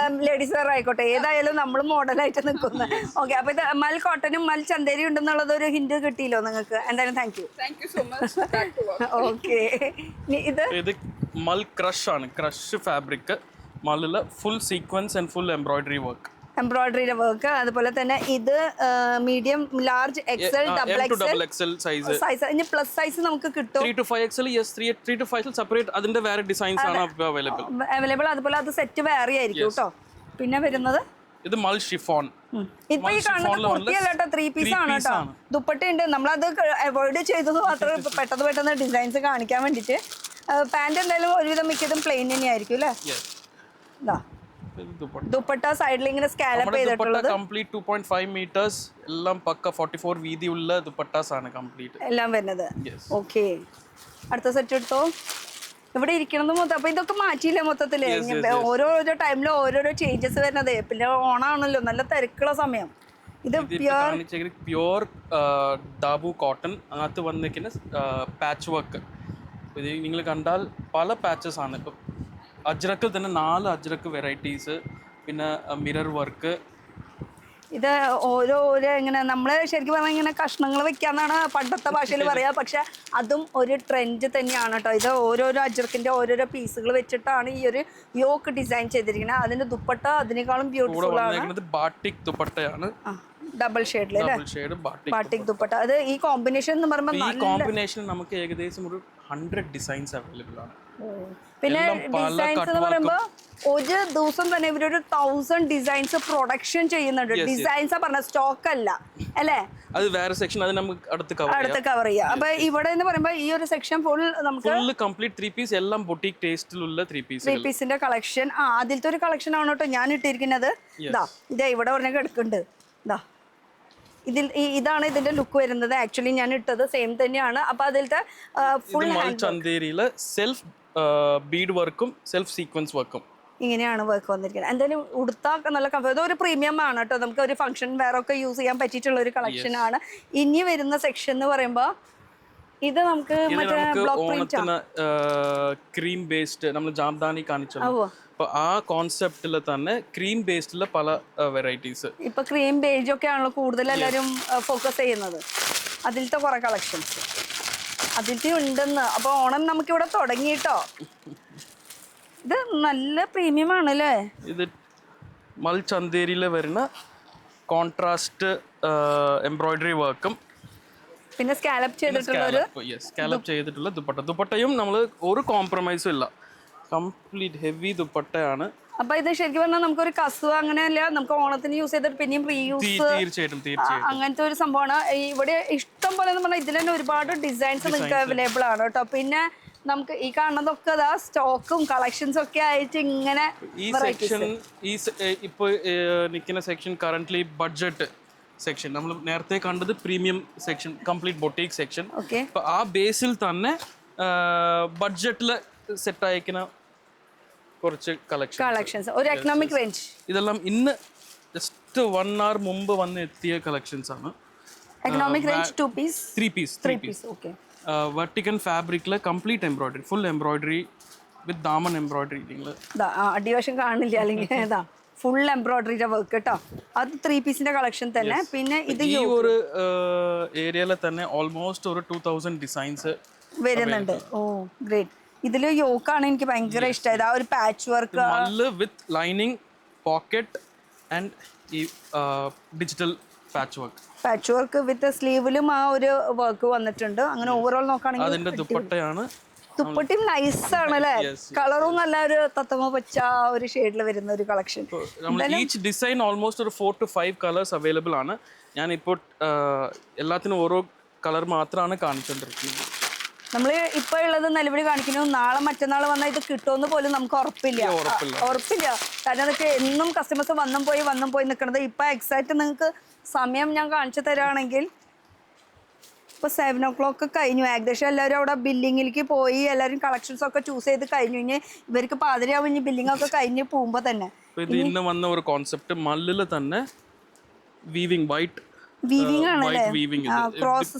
ലേഡീസ് വെയർ ആയിക്കോട്ടെ ഏതായാലും നമ്മൾ മോഡലായിട്ട് നിൽക്കുന്നത്. ഓക്കെ. അപ്പൊ ഇത് മൽ കോട്ടനും മൽ ചന്തേരി ഉണ്ടെന്നുള്ളത് ഒരു ഹിന്റ് കിട്ടിയല്ലോ നിങ്ങൾക്ക്. എന്തായാലും thank you so much. Okay. ഇത് മൽ ക്രഷ് ആണ്. Crush fabric. മല്ലില് full sequence and full embroidery work. എംബ്രോയിഡറിയുടെ വർക്ക്. അതുപോലെ തന്നെ ഇത് medium, large, XL, XXL size. ഇനി പ്ലസ് സൈസ് നമുക്ക് കിട്ടും. 3 to 5XL. Yes, 3 to 5XL separate. അതിന്റെ വേറെ ഡിസൈൻസ് ആണ് അവൈലബിൾ. അതുപോലെ അത് സെറ്റ് വേറെ ആയിരിക്കും കേട്ടോ. പിന്നെ വരുന്നത് ഇത് മൽ ഷിഫോൺ. ഇപ്പൊ ഈ കാണുന്നത് കുർത്തിയല്ല കേട്ടോ, 3 പീസ് ആണ് കേട്ടോ. ദുപ്പട്ടയുണ്ട്. നമ്മളത് അവോയ്ഡ് ചെയ്തത് മാത്രം പെട്ടെന്ന് ഡിസൈൻസ് കാണിക്കാൻ വേണ്ടിട്ട്. പാന്റ് എന്തായാലും ഒരുവിധം മിക്കതും പ്ലെയിൻ തന്നെയായിരിക്കും അല്ലേ? ഇതാ ദുപ്പട്ട സൈഡിൽ ഇങ്ങനെ സ്കാലപ്പ് ചെയ്തിട്ടുള്ളത്. Complete 2.5 metres. എല്ലാം പക്ക 44 വീതിയുള്ള ദുപ്പട്ടാസ് ആണ് കംപ്ലീറ്റ് എല്ലാം വരുന്നത്. ഓക്കെ. അടുത്ത സെറ്റ് എടുത്തോ. ഇവിടെ ഇരിക്കണത് മൊത്തം. അപ്പൊ ഇതൊക്കെ മാറ്റിയില്ലേ മൊത്തത്തില്? ഓരോരോ ടൈമിലും ഓരോരോ ചേഞ്ചസ് വരുന്നത്. പിന്നെ ഓണാണല്ലോ, നല്ല തിരക്കുള്ള സമയം. ഇത് പ്യുവർ ഡാബു കോട്ടൺ. അതിനകത്ത് വന്നിരിക്കുന്ന പാച്ച് വർക്ക്. ഇത് നിങ്ങൾ കണ്ടാൽ പല പാച്ചസ് ആണ്. ഇപ്പം അജ്രക്കിൽ തന്നെ 4 അജ്രക്ക് വെറൈറ്റീസ്. പിന്നെ മിറർ വർക്ക്. ഇത് ഓരോ ഇങ്ങനെ നമ്മൾ ശരിക്കും പറഞ്ഞാൽ ഇങ്ങനെ കഷ്ണങ്ങൾ വെക്കാന്നാണ് പണ്ടത്തെ ഭാഷയിൽ പറയാ. പക്ഷെ അതും ഒരു ട്രെൻഡ് തന്നെയാണ് കേട്ടോ. ഇത് ഓരോരോ അജ്രക്കിന്റെ ഓരോരോ പീസുകൾ വെച്ചിട്ടാണ് ഈ ഒരു യോക്ക് ഡിസൈൻ ചെയ്തിരിക്കുന്നത്. അതിന്റെ ദുപ്പട്ട അതിനേക്കാളും ബ്യൂട്ടിഫുൾ ആണ്. ബാട്ടിക് ദുപ്പട്ടയാണ്. ഡബിൾ ഷെയ്ഡിൽ അല്ലേ? ബാട്ടിക് ദുപ്പട്ട. അത് ഈ കോമ്പിനേഷൻ എന്ന് പറയുമ്പോൾ ഈ കോമ്പിനേഷൻ നമുക്ക് ഏകദേശം ഒരു 100 ഡിസൈൻസ് അവൈലബിൾ ആണ്. പിന്നെ ഡിസൈൻസ് എന്ന് പറയുമ്പോൾ ഒരു ദിവസം തന്നെ ഇവരൊരു 1000 ഡിസൈൻസ് പ്രൊഡക്ഷൻ ചെയ്യുന്നുണ്ട്. ഡിസൈൻസ് പറഞ്ഞ സ്റ്റോക്ക് അല്ല അല്ലേ? അത് വേറെ സെക്ഷൻ. അത് നമുക്ക് അടുത്ത് കവർ ചെയ്യാം. അപ്പൊ ഇവിടെ എന്ന് പറയുമ്പോൾ ഈ ഒരു സെക്ഷൻ ഫുൾ നമുക്ക് കംപ്ലീറ്റ് 3 പീസ് എല്ലാം ബൊട്ടീക് ടേസ്റ്റിലുള്ള 3 പീസിന്റെ കളക്ഷൻ. അതിലത്തെ ഒരു കളക്ഷൻ ആണ് കേട്ടോ ഞാൻ ഇട്ടിരിക്കുന്നത്. ഇതാ ഇവിടെ പറഞ്ഞ എടുക്കുന്നുണ്ട്. ഇതാണ് ഇതിന്റെ ലുക്ക് വരുന്നത്. ആക്ച്വലി ഞാൻ ഇട്ടത് സെയിം തന്നെയാണ്. അപ്പൊ അതിലത്തെ ഫുൾ ചന്തേരിയിലെ സെൽഫ് ബീഡ് വർക്കും സെൽഫ് സീക്വൻസ് വർക്കും ഇങ്ങനെയാണ് വർക്ക് വന്നിരിക്കുന്നത്. എന്തായാലും ഉടുത്താൽ നല്ല കംഫർട്ട്. ഒരു പ്രീമിയം ആണ് കേട്ടോ. നമുക്ക് ഒരു ഫംഗ്ഷൻ വേറെ ഒക്കെ യൂസ് ചെയ്യാൻ പറ്റിയിട്ടുള്ള ഒരു കളക്ഷൻ ആണ്. ഇനി വരുന്ന സെക്ഷൻ എന്ന് പറയുമ്പോൾ ഇത് നമുക്ക് മറ്റേ ബ്ലോക്ക് പ്രിന്റ് ക്രീം ബേസ്ഡ് നമ്മൾ ജാംദാനി കാണിച്ചല്ലോ. അപ്പൊ ആ കോൺസെപ്റ്റിൽ തന്നെ ക്രീം ബേസ്ഡിലെ പല വെറൈറ്റീസ്. ഇപ്പൊ ക്രീം ബേജ് ഒക്കെ ആണല്ലോ കൂടുതൽ എല്ലാവരും ഫോക്കസ് ചെയ്യുന്നത്. അതിലത്തെ കുറെ കളക്ഷൻസ് അതിലത്തെ ഉണ്ടെന്ന്. അപ്പൊ ഓണം നമുക്കിവിടെ തുടങ്ങിട്ടോ. ഇത് നല്ല പ്രീമിയം ആണല്ലേ? ഇത് മൽ ചന്തേരിയിൽ വരുന്ന കോൺട്രാസ്റ്റ് എംബ്രോയിഡറി വർക്കും പിന്നെ സ്കാലപ്പ് ചെയ്തിട്ടുള്ള ദുപ്പട്ടയും നമ്മൾ ഒരു കോംപ്രമൈസും ഇല്ല. കംപ്ലീറ്റ് ഹെവി ദുപ്പട്ടയാണ്. അപ്പൊ ഇത് ശരിക്കും പറഞ്ഞാൽ നമുക്കൊരു കസു അങ്ങനെയല്ല, നമുക്ക് ഓണത്തിന് യൂസ് ചെയ്തിട്ട് പിന്നെയും റീയൂസ് തീർച്ചയായിട്ടും അങ്ങനത്തെ ഒരു സംഭവമാണ്. ഇവിടെ ഇഷ്ടം പോലെ എന്ന് പറഞ്ഞാൽ ഇതിൽ തന്നെ ഒരുപാട് ഡിസൈൻസ് നിങ്ങൾക്ക് അവൈലബിൾ ആണ് കേട്ടോ. പിന്നെ നമുക്ക് ഈ കാണുന്നതൊക്കെ സ്റ്റോക്കും കളക്ഷൻസും ഒക്കെ ആയിട്ട് ഇങ്ങനെ ഈ സെക്ഷൻ ഇപ്പോൾ നിൽക്കുന്ന സെക്ഷൻ കറന്റ്ലി ബഡ്ജറ്റ് സെക്ഷൻ. നമ്മൾ നേരത്തെ കണ്ടത് premium section, complete boutique section. അപ്പോൾ ആ ബേസിൽ തന്നെ ബഡ്ജറ്റിൽ സെറ്റ് അയക്കുന്ന കുറച്ച് കളക്ഷൻസ് ഒരു എക്കണോമിക് റേഞ്ച്. ഇതെല്ലാം ഇന്ന് ജസ്റ്റ് 1 hour മുമ്പ് വന്ന് എത്തിയ കളക്ഷൻസ് ആണ്. Economic range 2 piece 3 piece okay. വെർട്ടിക്കൻ ഫാബ്രിക്കിൽ complete embroidery, full embroidery with daman embroidery. നിങ്ങൾ അടിവശം കാണില്ല അല്ലെങ്കിൽ ഏതാ ഫുൾ എംബ്രോയിഡറിയുടെ വർക്ക് കേട്ടോ. അത് 3 പീസിന്റെ കളക്ഷൻ തന്നെ. പിന്നെ ഇത് ഈ ഒരു ഏരിയയിൽ തന്നെ ഓൾമോസ്റ്റ് ഒരു 2000 ഡിസൈൻസ് വരുന്നുണ്ട്. ഓ ഗ്രേറ്റ്. ഇതില് യോക്കാണ് എനിക്ക് ഭയങ്കര ഇഷ്ടമായത്. ആ ഒരു patch work with lining, pocket and ഈ ഡിജിറ്റൽ പാച്ച് വർക്ക് വിത്ത് സ്ലീവിലും ആ ഒരു വർക്ക് വന്നിട്ടുണ്ട്. അങ്ങനെ ഓവറോൾ നോക്കുകയാണെങ്കിൽ അതിന്റെ ദുപ്പട്ടയാണ്. ദുപ്പട്ടയും നൈസാണ് അല്ലേ? കളറും നല്ല ഒരു തത്തമ പച്ച ഒരു ഷെയ്ഡിൽ വരുന്ന ഒരു കളക്ഷൻ. ഈച്ച് ഡിസൈൻ ഓൾമോസ്റ്റ് ഒരു 4 to 5 കളേഴ്സ് അവൈലബിൾ ആണ്. ഞാനിപ്പോൾ എല്ലാത്തിനും ഓരോ കളർ മാത്രമാണ് കാണിച്ചുകൊണ്ടിരിക്കുന്നത്. നമ്മൾ ഇപ്പോൾ ഉള്ളത് നിലവിൽ കാണിക്കുന്നു. നാളെ മറ്റന്നാൾ വന്നാൽ ഇത് കിട്ടുമെന്ന് പോലും നമുക്ക് ഉറപ്പില്ല. കാരണം അതൊക്കെ എന്നും കസ്റ്റമേഴ്സ് വന്നും പോയി നിൽക്കുന്നത്. ഇപ്പം എക്സാക്റ്റ് നിങ്ങൾക്ക് സമയം ഞാൻ കാണിച്ചു തരാണെങ്കിൽ ഇപ്പോൾ 7 o'clock കഴിഞ്ഞു. ഏകദേശം എല്ലാവരും അവിടെ ബില്ലിങ്ങിലേക്ക് പോയി. എല്ലാവരും കളക്ഷൻസ് ഒക്കെ ചൂസ് ചെയ്ത് കഴിഞ്ഞു. ഇനി ഇവർക്ക് പാതിരയാവും ഇനി ബില്ലിംഗ് ഒക്കെ കഴിഞ്ഞ് പോകുമ്പോൾ തന്നെ. ഇത് ഇന്ന് വന്ന ഒരു കോൺസെപ്റ്റ് മല്ലില് തന്നെ വീവിംഗ്, വൈറ്റ് വീവിംഗ്.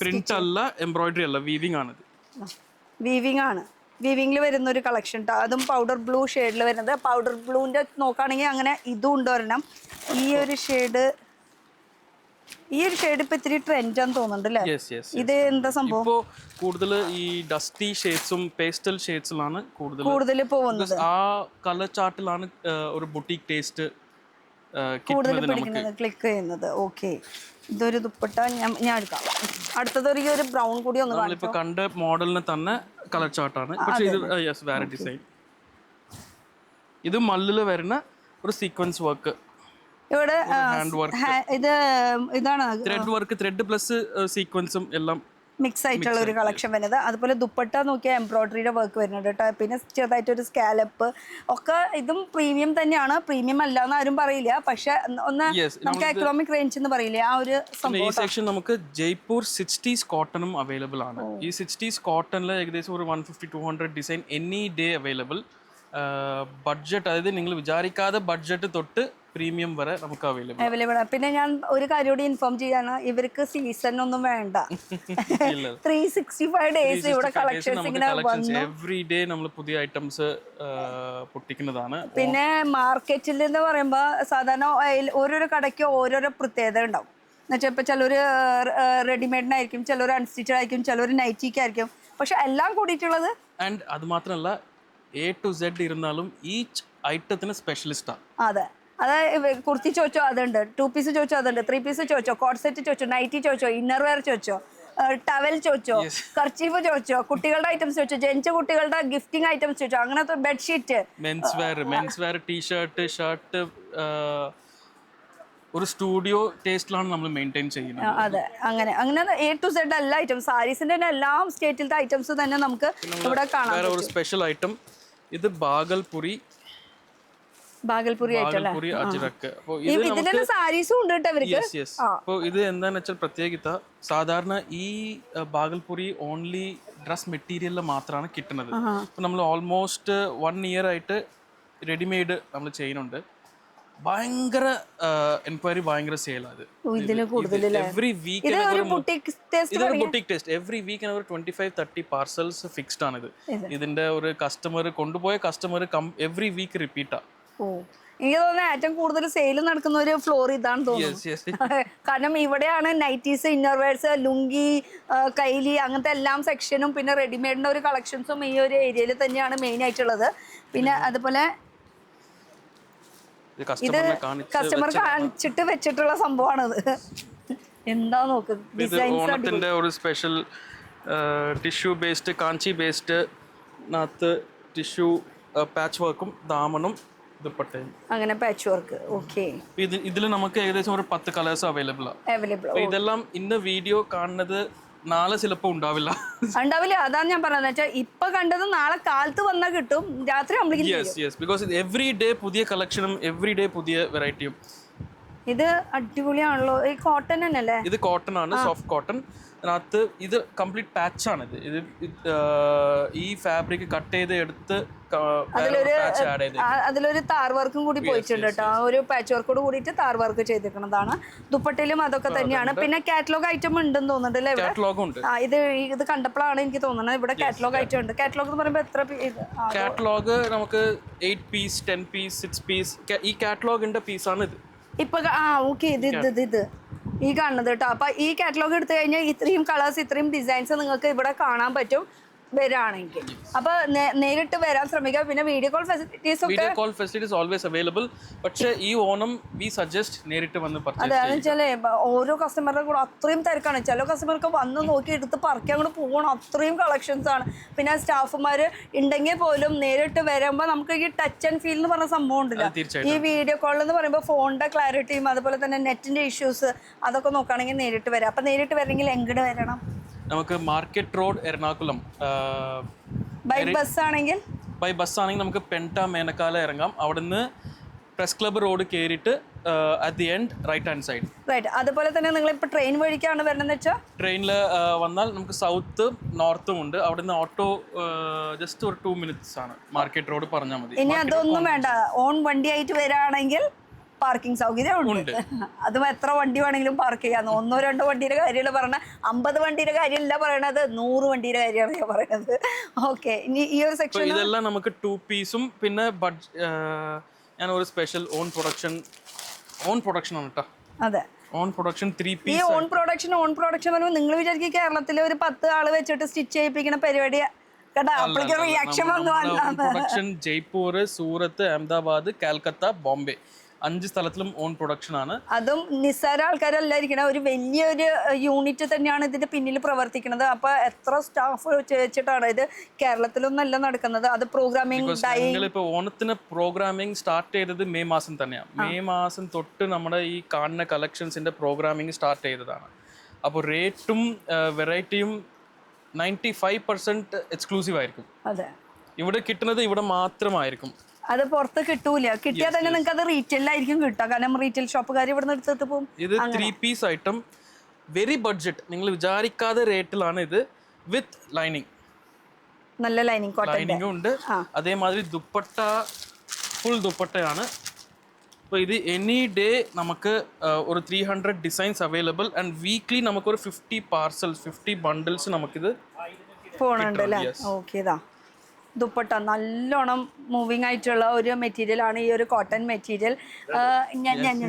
പ്രിന്റ് അല്ല, എംബ്രോയിഡറി അല്ല, വീവിംഗ് ആണിത്. വീവിംഗിൽ വരുന്ന ഒരു കളക്ഷൻ. അതും പൗഡർ ബ്ലൂ ഷെയ്ഡിൽ വരുന്നത്. പൗഡർ ബ്ലൂവിൻ്റെ നോക്കുകയാണെങ്കിൽ അങ്ങനെ ഇതും ഉണ്ട് ഒരെണ്ണം. ഈ ഒരു ഷെയ്ഡ് ഇപ്പൊ ഇത്തിരി ട്രെൻഡാന്ന് തോന്നുന്നുണ്ട് അല്ലേ? ഇത് എന്താ സംഭവം? ഇപ്പോ കൂടുതൽ ഈ ഡസ്റ്റി ഷെയ്ഡ്സും പേസ്റ്റൽ ഷെയ്ഡ്സിലാണ് കൂടുതൽ പോകുന്നത്. ആ കളർ ചാർട്ടിലാണ് ഒരു ബുട്ടീക്ക് ടേസ്റ്റ് കൂടുതൽ പിടിക്കുന്നത്, ക്ലിക്ക് ചെയ്യുന്നത്. ഓക്കെ, ഇതൊരു ദുപ്പട്ട ഞാൻ എടുക്കാം. അടുത്തത് ഒരു ബ്രൗൺ കൂടി ഒന്ന് നമ്മളിപ്പോ കണ്ട മോഡലിന് തന്നെ കളർ ചാർട്ടാണ്. പക്ഷേ ഇത് വേറെ ഡിസൈൻ. ഇത് മല്ലില് വരുന്ന ഒരു സീക്വൻസ് വർക്ക്. ഇവിടെ ഇത് ഇതാണ് ത്രെഡ് വർക്ക്, ത്രെഡ് പ്ലസ് സീക്വൻസും എല്ലാം മിക്സ് ആയിട്ടുള്ള ഒരു കളക്ഷൻ വരുന്നത്. അതുപോലെ ദുപ്പട്ട നോക്കിയാൽ എംബ്രോയിഡറിയുടെ വർക്ക് വരുന്നുണ്ട് കേട്ടോ. പിന്നെ ചെറുതായിട്ടൊരു സ്കാലപ്പ് ഒക്കെ. ഇതും പ്രീമിയം തന്നെയാണ്. പ്രീമിയം അല്ല എന്ന് ആരും പറയില്ല. പക്ഷെ ഒന്ന് നമുക്ക് എക്കണോമിക് റേഞ്ച് എന്ന് പറയില്ലേ, ആ ഒരു ഈ സെക്ഷൻ നമുക്ക് ജയ്പൂർ 60s കോട്ടണും അവൈലബിൾ ആണ്. ഈ 60s കോട്ടണിൽ ഏകദേശം ഒരു 150-200 design any day available. Budget, അതായത് നിങ്ങൾ വിചാരിക്കാതെ ബഡ്ജറ്റ് തൊട്ട് പ്രീമിയം വരെ നമുക്ക് അവൈലബിൾ ആണ്. പിന്നെ ഞാൻ ഒരു കാര്യം കൂടി ഇൻഫോം ചെയ്യാണ്, ഇവർക്ക് സീസൺ ഒന്നും വേണ്ട. 365 ഡേയ്സ് ഇവിടെ കളക്ഷൻസ് ഇങ്ങനെ വന്നു. എവറി ഡേ നമ്മൾ പുതിയ ഐറ്റംസ് പൊട്ടിക്കുന്നതാണ്. പിന്നെ മാർക്കറ്റിൽ എന്ന് പറയുമ്പോൾ സാധാരണ ഓരോരോ കടയ്ക്ക് ഓരോരോ പ്രത്യേകത ഉണ്ടാവും. എന്നുവെച്ചാൽ ഇപ്പോൾ ചിലർ റെഡിമെയ്ഡിനായിരിക്കും, ചിലർ അൺസ്റ്റിച്ചഡ് ആയിരിക്കും, ചിലർ നൈറ്റിക്കായിരിക്കും. പക്ഷെ എല്ലാം കൂടിയിട്ടുള്ളത്. ആൻഡ് അത് മാത്രമല്ല, A to Z ഇരുന്നാലും ഈച്ച് ഐറ്റത്തിന് സ്പെഷ്യലിസ്റ്റാണ്. അതെ, അതായത് കുർത്തി ചോദിച്ചോ അതുണ്ട്, 2 പീസ് ചോദിച്ചോ അതുണ്ട്, 3 പീസ് ചോദിച്ചോ, കോട്ട് സെറ്റ് ചോദിച്ചോ, നൈറ്റി ചോദിച്ചോ, ഇന്നർ വെയർ ചോദിച്ചോ, ടവൽ ചോദിച്ചോ, കർച്ചീഫ് ചോദിച്ചോ, കുട്ടികളുടെ ഐറ്റംസ് ചോദിച്ചോ, ജെൻസ് കുട്ടികളുടെ ഗിഫ്റ്റിംഗ് ഐറ്റംസ് ചോദിച്ചോ, അങ്ങനത്തെ bedsheet, men's wear T shirt, shirt, ഒരു സ്റ്റുഡിയോ ടേസ്റ്റിലാണ് നമ്മൾ മെയിൻറ്റെയിൻ ചെയ്യുന്നത്. അതെ, അങ്ങനെ A to Z എല്ലാ ഐറ്റംസ്, സാരീസിന്റെ എല്ലാ സ്റ്റേറ്റിലത്തെ ഐറ്റംസ് തന്നെ നമുക്ക് ഇവിടെ കാണാം. വേറെ ഒരു സ്പെഷ്യൽ ഐറ്റം, ഇത് ബാഗൽപുരി അജ്രക്ക്. ഇതിന്റെ സാരീസും ഉണ്ട് കേട്ടോ ഇവർക്ക്. അപ്പോൾ ഇത് എന്താണെന്ന് വെച്ചാൽ പ്രത്യേകത, സാധാരണ ഈ ബാഗൽപുരി ഓൺലി ഡ്രസ് മെറ്റീരിയലിൽ മാത്രമാണ് കിട്ടുന്നത്. അപ്പോൾ നമ്മൾ ഓൾമോസ്റ്റ് 1 year ആയിട്ട് റെഡിമെയ്ഡ് നമ്മൾ ചെയ്യുന്നുണ്ട്. ഭയങ്കര എൻക്വയറി, ഭയങ്കര സെയിലാണ്. എവറി വീക്ക് ഇതൊരു boutique taste. Every week 25-30 parcels fixed ആണിത്. ഇതിന്റെ ഒരു കൊണ്ടുപോയ കസ്റ്റമർ എവറി വീക്ക് റിപ്പീറ്റാ. എനിക്ക് തോന്നുന്നു ഏറ്റവും കൂടുതൽ സെയിൽ നടക്കുന്ന ഒരു ഫ്ലോർ ഇതാണ് തോന്നുന്നു. കാരണം ഇവിടെയാണ് നൈറ്റീസ്, ഇന്നർ വെയർസ്, ലുങ്കി, കൈലി, അങ്ങനത്തെ എല്ലാം സെക്ഷനും പിന്നെ റെഡിമെയ്ഡിന്റെ ഒരു കളക്ഷൻസും ഈ ഒരു ഏരിയയിൽ തന്നെയാണ് മെയിൻ ആയിട്ടുള്ളത്. പിന്നെ അതുപോലെ ഇത് കസ്റ്റമർ കാണിച്ചിട്ട് വെച്ചിട്ടുള്ള സംഭവമാണത്. എന്താ നോക്ക്, ഓണത്തിന്റെ ഒരു സ്പെഷ്യൽ ടിഷ്യൂ ബേസ്ഡ്, കാഞ്ചി ബേസ്ഡ് നാത്ത് ടിഷ്യൂ പാച്ച് വർക്കും ദാമനും ദുപ്പട്ടയും, അങ്ങനെ പാച്ച് വർക്ക്. ഓക്കെ, ഇതിൽ നമുക്ക് ഏകദേശം ഒരു 10 കളേഴ്സ് അവൈലബിൾ ആണ്. ഇതെല്ലാം ഇന്ന് വീഡിയോ കാണുന്നത് നാളെ ചിലപ്പോൾ ഉണ്ടാവില്ല. അതാണ് ഞാൻ പറഞ്ഞത്. വെച്ചാൽ ഇപ്പൊ കണ്ടത് നാളെ കാലത്ത് വന്നാൽ കിട്ടും, രാത്രി ബിക്കോസ് എവറി ഡേ പുതിയ കളക്ഷനും എവറി ഡേ പുതിയ വെറൈറ്റിയും. ഇത് അടിപൊളിയാണല്ലോ. ഈ കോട്ടൺ തന്നെയല്ലേ? ഇത് കോട്ടൺ ആണ്, സോഫ്റ്റ് കോട്ടൺ. അതിനകത്ത് ഇത് കംപ്ലീറ്റ് പാച്ചാണ്. ഇത് ഈ ഫാബ്രിക് കട്ട് ചെയ്ത് എടുത്ത് അതിലൊരു താർ വർക്കും കൂടി പോയിട്ടുണ്ട് കേട്ടോ. ഒരു പാച്ച് വർക്കോട് കൂടിയിട്ട് താർ വർക്ക് ചെയ്തിരിക്കുന്നതാണ്. ദുപ്പട്ടയിലും അതൊക്കെ തന്നെയാണ്. പിന്നെ കാറ്റലോഗ് ഐറ്റം ഉണ്ടെന്ന് തോന്നുന്നുണ്ടല്ലേ ഇവിടെ? ഇത് കണ്ടപ്പോഴാണ് എനിക്ക് തോന്നുന്നത് ഇവിടെ കാറ്റലോഗ് ഐറ്റം ഉണ്ട്. കാറ്റലോഗ് എന്ന് പറയുമ്പോൾ എത്ര കാറ്റലോഗ് നമുക്ക് 8 പീസ് 10 പീസ് 6 പീസ് ഈ കാറ്റലോഗിന്റെ പീസാണ് ഇത് ഇപ്പൊ. ഓക്കെ, ഇത് ഈ കാണുന്നത് കേട്ടോ. അപ്പൊ ഈ കാറ്റലോഗ് എടുത്തു കഴിഞ്ഞാൽ ഇത്രയും കളേഴ്സ് ഇത്രയും ഡിസൈൻസ് നിങ്ങൾക്ക് ഇവിടെ കാണാൻ പറ്റും വരാണെങ്കിൽ. അപ്പൊ നേരിട്ട് വരാൻ ശ്രമിക്കുക. പിന്നെ video call facilities always available. പക്ഷേ ഈ ഓണം വി സജസ്റ്റ് നേരിട്ട് വന്ന് പർച്ചേസ്. അതെന്ന് വെച്ചാലേ ഓരോ കസ്റ്റമറുടെ കൂടെ അത്രയും തിരക്കാണ്. ചില കസ്റ്റമർക്ക് വന്ന് നോക്കി എടുത്ത് പറിക്കാൻ കൂടെ പോകണം, അത്രയും കളക്ഷൻസ് ആണ്. പിന്നെ സ്റ്റാഫുമാർ ഉണ്ടെങ്കിൽ പോലും നേരിട്ട് വരുമ്പോൾ നമുക്ക് ഈ ടച്ച് ആൻഡ് ഫീൽ എന്ന് പറഞ്ഞ സംഭവം ഉണ്ടല്ലോ. ഈ വീഡിയോ കോൾ എന്ന് പറയുമ്പോൾ ഫോണിന്റെ ക്ലാരിറ്റിയും അതുപോലെ തന്നെ നെറ്റിന്റെ ഇഷ്യൂസ് അതൊക്കെ നോക്കുകയാണെങ്കിൽ നേരിട്ട് വരാം. അപ്പൊ നേരിട്ട് വരണമെങ്കിൽ എങ്ങോട്ട് വരണം? നമുക്ക് market road Ernakulam. By bus ആണെങ്കിൽ നമുക്ക് പെൻറ്റ മേനക്കാല ഇറങ്ങാം. അവിടുന്ന് പ്രസ് ക്ലബ്ബ് റോഡ് കയറിയിട്ട് at the end right hand side. Right. അതുപോലെ തന്നെ നിങ്ങൾ ഇപ്പോൾ ട്രെയിൻ വഴിക്കാണ് വരുന്നതെന്ന് വെച്ചാൽ ട്രെയിനിൽ വന്നാൽ നമുക്ക് സൗത്തും നോർത്തും ഉണ്ട്. അവിടുന്ന് ഓട്ടോ ജസ്റ്റ് ഒരു 2 minutes ആണ്. മാർക്കറ്റ് റോഡ് പറഞ്ഞാൽ മതി. ഇനി അതൊന്നും വേണ്ട, ഓൺ വണ്ടിയായിട്ട് വരികയാണെങ്കിൽ പാർക്കിംഗ് സൗകര്യം ഉണ്ട്. അതും എത്ര വണ്ടി വേണമെങ്കിലും പാർക്ക് ചെയ്യാം. 1-2 വണ്ടിയുടെ കാര്യമല്ല പറയണത്, 50 വണ്ടിയുടെ കാര്യമല്ല പറയണത്, 100 വണ്ടിയുടെ കാര്യമാണ് ഞാൻ പറയുന്നത്. ഓക്കെ, ഇനി ഈ ഒരു സെക്ഷൻ ഇതെല്ലാം നമുക്ക് 2 പീസും പിന്നെ ഞാൻ ഒരു സ്പെഷ്യൽ ഓൺ പ്രൊഡക്ഷൻ ആണ് കേട്ടോ. അതെ, ഓൺ പ്രൊഡക്ഷൻ 3 പീസ്. ഈ ഓൺ പ്രൊഡക്ഷൻ പറയുമ്പോൾ നിങ്ങൾ വിചാരിക്കും കേരളത്തിലെ ഒരു 10 ആള് വെച്ചിട്ട് സ്റ്റിച്ച് ചെയ്യിപ്പിക്കുന്ന പരിപാടി റിയാക്ഷൻ പ്രൊഡക്ഷൻ ജയ്പൂർ, സൂറത്ത്, അഹമ്മദാബാദ്, കാൽക്കത്ത, ബോംബെ 5 സ്ഥലത്തിലും ഓൺ പ്രൊഡക്ഷൻ ആണ്. അതും നിസ്സാര ആൾക്കാരല്ലായിരിക്കണം, ഒരു വലിയൊരു യൂണിറ്റ് തന്നെയാണ് ഇതിന്റെ പിന്നിൽ പ്രവർത്തിക്കുന്നത്. അപ്പൊ എത്ര സ്റ്റാഫ് വെച്ചിട്ടാണ് ഇത് കേരളത്തിലൊന്നല്ല നടക്കുന്നത്. അത് പ്രോഗ്രാമിംഗ് ഇപ്പൊ ഓണത്തിന് പ്രോഗ്രാമിംഗ് സ്റ്റാർട്ട് ചെയ്തത് മെയ് മാസം തന്നെയാണ്. മെയ് മാസം തൊട്ട് നമ്മുടെ ഈ കാണുന്ന കളക്ഷൻസിന്റെ പ്രോഗ്രാമിംഗ് സ്റ്റാർട്ട് ചെയ്തതാണ്. അപ്പോൾ റേറ്റും വെറൈറ്റിയും 95% എക്സ്ക്ലൂസീവ് ആയിരിക്കും. അതെ, ഇവിടെ കിട്ടുന്നത് ഇവിടെ മാത്രമായിരിക്കും. അത് പുറത്ത് കിട്ടൂല. കിട്ടിയാൽ തന്നെ നിങ്ങൾക്ക് അത് റീറ്റെയിലായിരിക്കും കിട്ടുക. കാരണം റീറ്റെയിൽ ഷോപ്പുകാർ ഇവിടെ നിന്ന് എടുത്തിട്ട് പോകും. ഇത് 3 പീസ് ഐറ്റം, വെരി ബഡ്ജറ്റ്, നിങ്ങൾ വിചാരിക്കാതെ റേറ്റിലാണ് ഇത്. വിത്ത് ലൈനിങ്, നല്ല ലൈനിങ് ഉണ്ട്. അതേമാതിരി ദുപ്പട്ട ഫുൾ ദുപ്പട്ടയാണ്. അപ്പോൾ ഇത് എനി ഡേ നമുക്ക് ഒരു 300 ഡിസൈൻസ് അവൈലബിൾ. ആൻഡ് വീക്ക്ലി നമുക്കൊരു 50 പാർസൽസ് 50 ബണ്ടിൽസ് നമുക്കിത് പോകുന്നുണ്ട് അല്ലേ? ഓക്കെ, ഇതാ ദുപ്പട്ട നല്ലോണം മൂവിങ് ആയിട്ടുള്ള ഒരു മെറ്റീരിയൽ ആണ് ഈ ഒരു കോട്ടൺ മെറ്റീരിയൽ.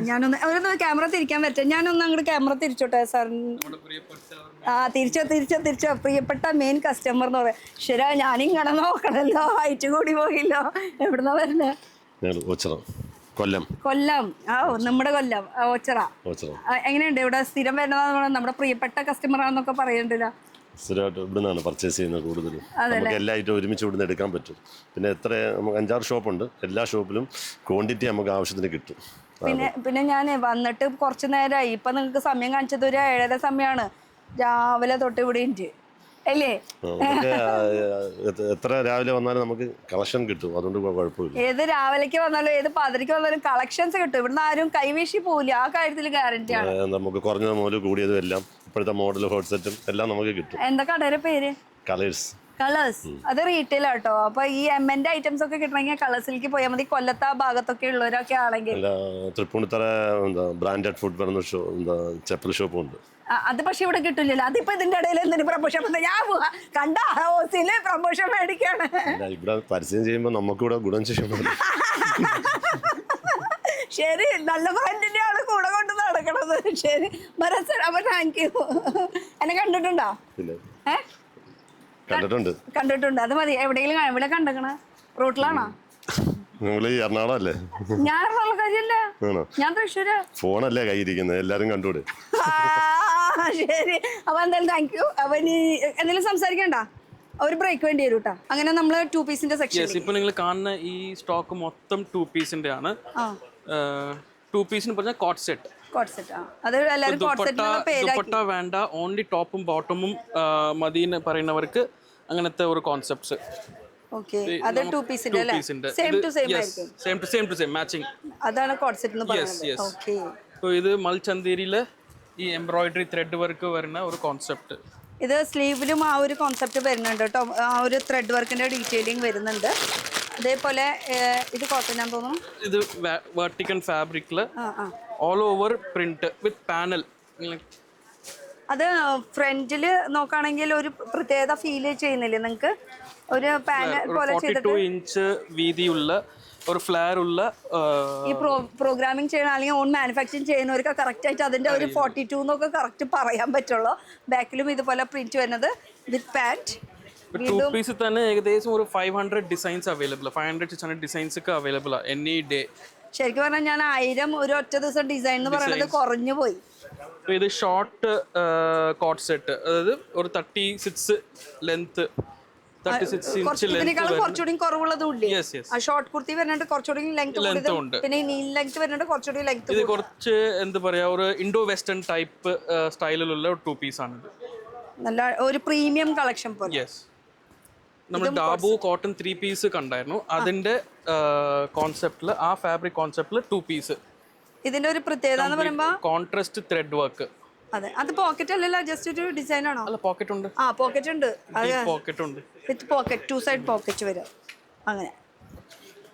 ഞാനൊന്ന് ക്യാമറ തിരിക്കാൻ പറ്റും? ഞാനൊന്ന് അങ്ങോട്ട് ക്യാമറ തിരിച്ചോട്ടെ സാർ. തിരിച്ചോ പ്രിയപ്പെട്ട മെയിൻ കസ്റ്റമർ എന്ന് പറയാം. ശരി, ഞാനിങ്ങനെ നോക്കണല്ലോ, ഹൈറ്റ് കൂടി പോയില്ലോ. എവിടുന്നാ വരുന്നത്? കൊല്ലം. നമ്മുടെ കൊല്ലം ഓച്ചറ. എങ്ങനെയുണ്ട് ഇവിടെ സ്ഥിരം വരുന്നതാണ്? നമ്മുടെ പ്രിയപ്പെട്ട കസ്റ്റമർ ആണെന്നൊക്കെ പറയുന്നുണ്ടല്ലോ. സ്ഥിരമായിട്ട് ഇവിടെ നിന്നാണ് പർച്ചേസ് ചെയ്യുന്നത് കൂടുതലും. നമുക്ക് എല്ലാ ഐറ്റം ഒരുമിച്ച് ഇവിടുന്ന് എടുക്കാൻ പറ്റും. പിന്നെ നമുക്ക് 5-6 ഷോപ്പുണ്ട്. എല്ലാ ഷോപ്പിലും ക്വാണ്ടിറ്റി നമുക്ക് ആവശ്യത്തിന് കിട്ടും. പിന്നെ ഞാൻ വന്നിട്ട് കുറച്ച് നേരമായി. ഇപ്പം നിങ്ങൾക്ക് സമയം കാണിച്ചത് ഒരു 7:30 സമയമാണ്. രാവിലെ തൊട്ട് ഇവിടെ ഉണ്ട് അല്ലേ? എത്ര രാവിലെ വന്നാലും നമുക്ക് കളക്ഷൻ കിട്ടും. അതുകൊണ്ട് കുഴപ്പമില്ല. ഏത് രാവിലേക്ക് വന്നാലും ഏത് 10:30 വന്നാലും കളക്ഷൻസ് കിട്ടും. ഇവിടുന്ന് ആരും കൈവീശി പോവില്ല. ആ കാര്യത്തിൽ ഗ്യാരണ്ടി ആണ്. നമുക്ക് കുറഞ്ഞത് മുതൽ കൂടിയതും എല്ലാം ഇപ്പോഴത്തെ മോഡൽ ഹോട്ട് സെറ്റും എല്ലാം നമുക്ക് കിട്ടും. എന്താ കടയുടെ പേര്? കളേഴ്സ്. അത് റീറ്റെയിൽ ആട്ടോ. അപ്പൊ ഈ എംഎന്റെ ഐറ്റംസ് ഒക്കെ കിട്ടണമെങ്കിൽ കളേഴ്സിലേക്ക് പോയാൽ മതി. കൊല്ലത്ത് ആ ഭാഗത്തൊക്കെ ഉള്ളവരൊക്കെ ആണെങ്കിൽ. തൃപ്പൂണിത്തറ ബ്രാൻഡഡ് ഫുഡ് പറഞ്ഞ ചെപ്പൽ ഷോപ്പും ഉണ്ട്. അത് പക്ഷെ ഇവിടെ കിട്ടില്ലല്ലോ. അതിപ്പോ ഇതിന്റെ ഇടയിൽ എന്തിനു പ്രമോഷൻ? ഞാൻ കണ്ട ഹൗസില് പ്രമോഷൻ മേടിക്കാണ്. ഇവിടെ പരസ്യം ചെയ്യുമ്പോ നമുക്കിവിടെ ഗുണം ചെയ്യണം. ശരി, നല്ല ഫ്രണ്ടിന്റെ ആള് കൂടെ കൊണ്ട് നടക്കണത്. ശരി ഭരത് സർ, അപ്പൊ താങ്ക് യു. എന്നെ കണ്ടിട്ടുണ്ടോ? കണ്ടിട്ടുണ്ട്. അത് മതി. എവിടെയെങ്കിലും എവിടെ കണ്ടേക്കണ? റോട്ടിലാണോ? എറണാകുളം അല്ലേ? ഞാൻ എറണാകുളക്കാരിയല്ല, ഞാൻ തൃശ്ശൂര്. ഫോണല്ലേ കയ്യിരിക്കുന്നത്, എല്ലാരും കണ്ടുകൂടെ? ശരി, അപ്പൊ എന്തായാലും താങ്ക് യു. അപ്പൊ ഇനി എന്തെങ്കിലും സംസാരിക്കണ്ട, ഒരു ബ്രേക്ക് വേണ്ടി വരും കേട്ടോ. അങ്ങനെ നമ്മള് 2 പീസിന്റെ സെക്ഷൻ. ഇപ്പൊ നിങ്ങൾ കാണുന്ന ഈ സ്റ്റോക്ക് മൊത്തം 2 പീസിന്റെ ആണ്. 2 പീസിന് പറഞ്ഞ കോട്ട് സെറ്റ്. ദുപ്പട്ട വേണ്ട, ഓൺലി ടോപ്പും ബോട്ടമും മതിന്ന് പറയുന്നവർക്ക് അങ്ങനത്തെ ഒരു കോൺസെപ്റ്റ്സ്. അത് 2 പീസിന്റെ മാച്ചിങ്. അതാണ് കോട്ട് സെറ്റ് എന്ന് പറയുന്നത്. ഇപ്പോൾ ഇത് മൽചന്തേരിയിൽ ഈ എംബ്രോയിഡറി ത്രെഡ് വർക്ക് വരുന്ന ഒരു കോൺസെപ്റ്റ്. ഇത് സ്ലീവിലും ആ ഒരു കോൺസെപ്റ്റ് വരുന്നുണ്ട് കേട്ടോ. ആ ഒരു ത്രെഡ് വർക്കിന്റെ ഡീറ്റെയിലിംഗ് വരുന്നുണ്ട്. അതേപോലെ ഇത് കോട്ടൺ ആണെന്ന് തോന്നുന്നു. ഇത് വെർട്ടിക്കൽ ഫാബ്രിക്കിൽ ഓൾ ഓവർ പ്രിന്റ് വിത്ത് പാനൽ. അത് ഫ്രണ്ടിൽ നോക്കുകയാണെങ്കിൽ ഒരു പ്രത്യേകത ഫീൽ ചെയ്യുന്നില്ലേ നിങ്ങൾക്ക്? ഒരു പാനൽ പോലെ 42 ഇഞ്ച് വീതിയുള്ള ഒരു ഫ്ലെയർ ഉള്ള ഈ പ്രോഗ്രാമിംഗ് ചെയ്യണം അല്ലെങ്കിൽ ഓൺ മാനുഫാക്ചറിങ് ചെയ്യുന്നവർക്ക് കറക്റ്റ് ആയിട്ട് അതിന്റെ ഒരു 42 എന്നൊക്കെ കറക്റ്റ് പറയാൻ പറ്റുള്ളൂ. ബാക്കിലും ഇതുപോലെ പ്രിന്റ് വരുന്നത് വിത്ത് പാന്റ്. ടു പീസ് തന്നെ ഏകദേശം ഒരു 500 ഡിസൈൻസ് അവൈലബിൾ, 500-600 ഡിസൈൻസ് ഒക്കെ അവൈലബിൾ ആണ് എനി ഡേ. ശരിക്കും പറഞ്ഞാൽ ഞാൻ 1000 ഒരു ഒറ്റ ദിവസം ഡിസൈൻ എന്ന് പറയുന്നത് കുറഞ്ഞു പോയി. ഇത് ഷോർട്ട് കോട്ട് സെറ്റ്, അതായത് ഒരു 36 ലെങ്ത്, 36 ഇഞ്ച് ലെങ്ത് കുറച്ചുകൂടി കുറവുള്ളതും ഇല്ലേ? ഷോർട്ട് കുർത്തി വരുന്നുണ്ട് കുറച്ചുകൂടി ലെങ്ത് ഉണ്ട്. പിന്നെ നീ ലെങ്ത് വരുന്നുണ്ട് കുറച്ചുകൂടി ലെങ്ത്. ഇത് കുറച്ച് എന്താ പറയാ ഒരു ഇൻഡോ വെസ്റ്റേൺ ടൈപ്പ് സ്റ്റൈലിലുള്ള ഒരു 2 പീസ് ആണിത്. നല്ല ഒരു പ്രീമിയം കളക്ഷൻ പോലെ. യെസ്, നമ്മൾ ഡാബു കോട്ടൺ 3 പീസ് കണ്ടായിരുന്നു. അതിന്റെ കോൺസെപ്റ്റില്, ആ ഫാബ്രിക് കോൺസെപ്റ്റില് 2 പീസ്. ഇതിന്റെ ഒരു പ്രത്യേകത എന്ന് പറയുമ്പോൾ കോൺട്രാസ്റ്റ് ത്രെഡ് വർക്ക്. അതെ, അത് പോക്കറ്റ് അല്ലല്ലോ, ജസ്റ്റ് ഒരു ഡിസൈൻ ആണോ? അല്ല, പോക്കറ്റ് ഉണ്ട്. ആ, പോക്കറ്റ് ഉണ്ട്. പോക്കറ്റ് ഉണ്ട് വിത്ത് പോക്കറ്റ്, 2 സൈഡ് പോക്കറ്റ് വരും. അങ്ങനെ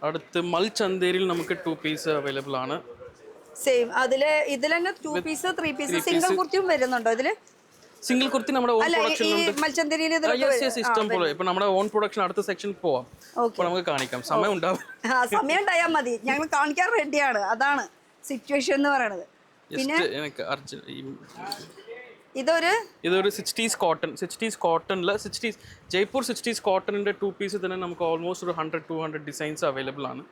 അടുത്ത് മൽചന്തേരിയിൽ നമുക്ക് 2 പീസ് അവൈലബിൾ ആണ്. സെയിം ഇതിൽ തന്നെ 2 പീസ് 3 പീസ് സിംഗിൾ കുർത്തിയും വരുന്നുണ്ടോ ഇതില്? സിംഗിൾ കുർത്തി നമ്മുടെ ഓൺ പ്രൊഡക്ഷൻ ഉണ്ട്. മൽചന്തേരിയിൽ ഇഷ്ടം പോലെ. ഇപ്പൊ നമ്മുടെ ഓൺ പ്രൊഡക്ഷൻ അടുത്ത സെക്ഷനിൽ പോവാം, അപ്പോൾ നമുക്ക് കാണിക്കാം. സമയം ഉണ്ടാവും. സമയം ഉണ്ടായാൽ മതി, ഞങ്ങൾ കാണിക്കാൻ റെഡിയാണ്. അതാണ് സിറ്റുവേഷൻ എന്ന് പറയുന്നത്. പിന്നെ ഇതൊരു 60s കോട്ടൺ, 60s കോട്ടണില് 60s ജയ്പൂർ 60s കോട്ടണിന്റെ 2 പീസ് തന്നെ നമുക്ക് ഓൾമോസ്റ്റ് ഒരു 100-200 ഡിസൈൻസ് അവൈലബിൾ ആണ്.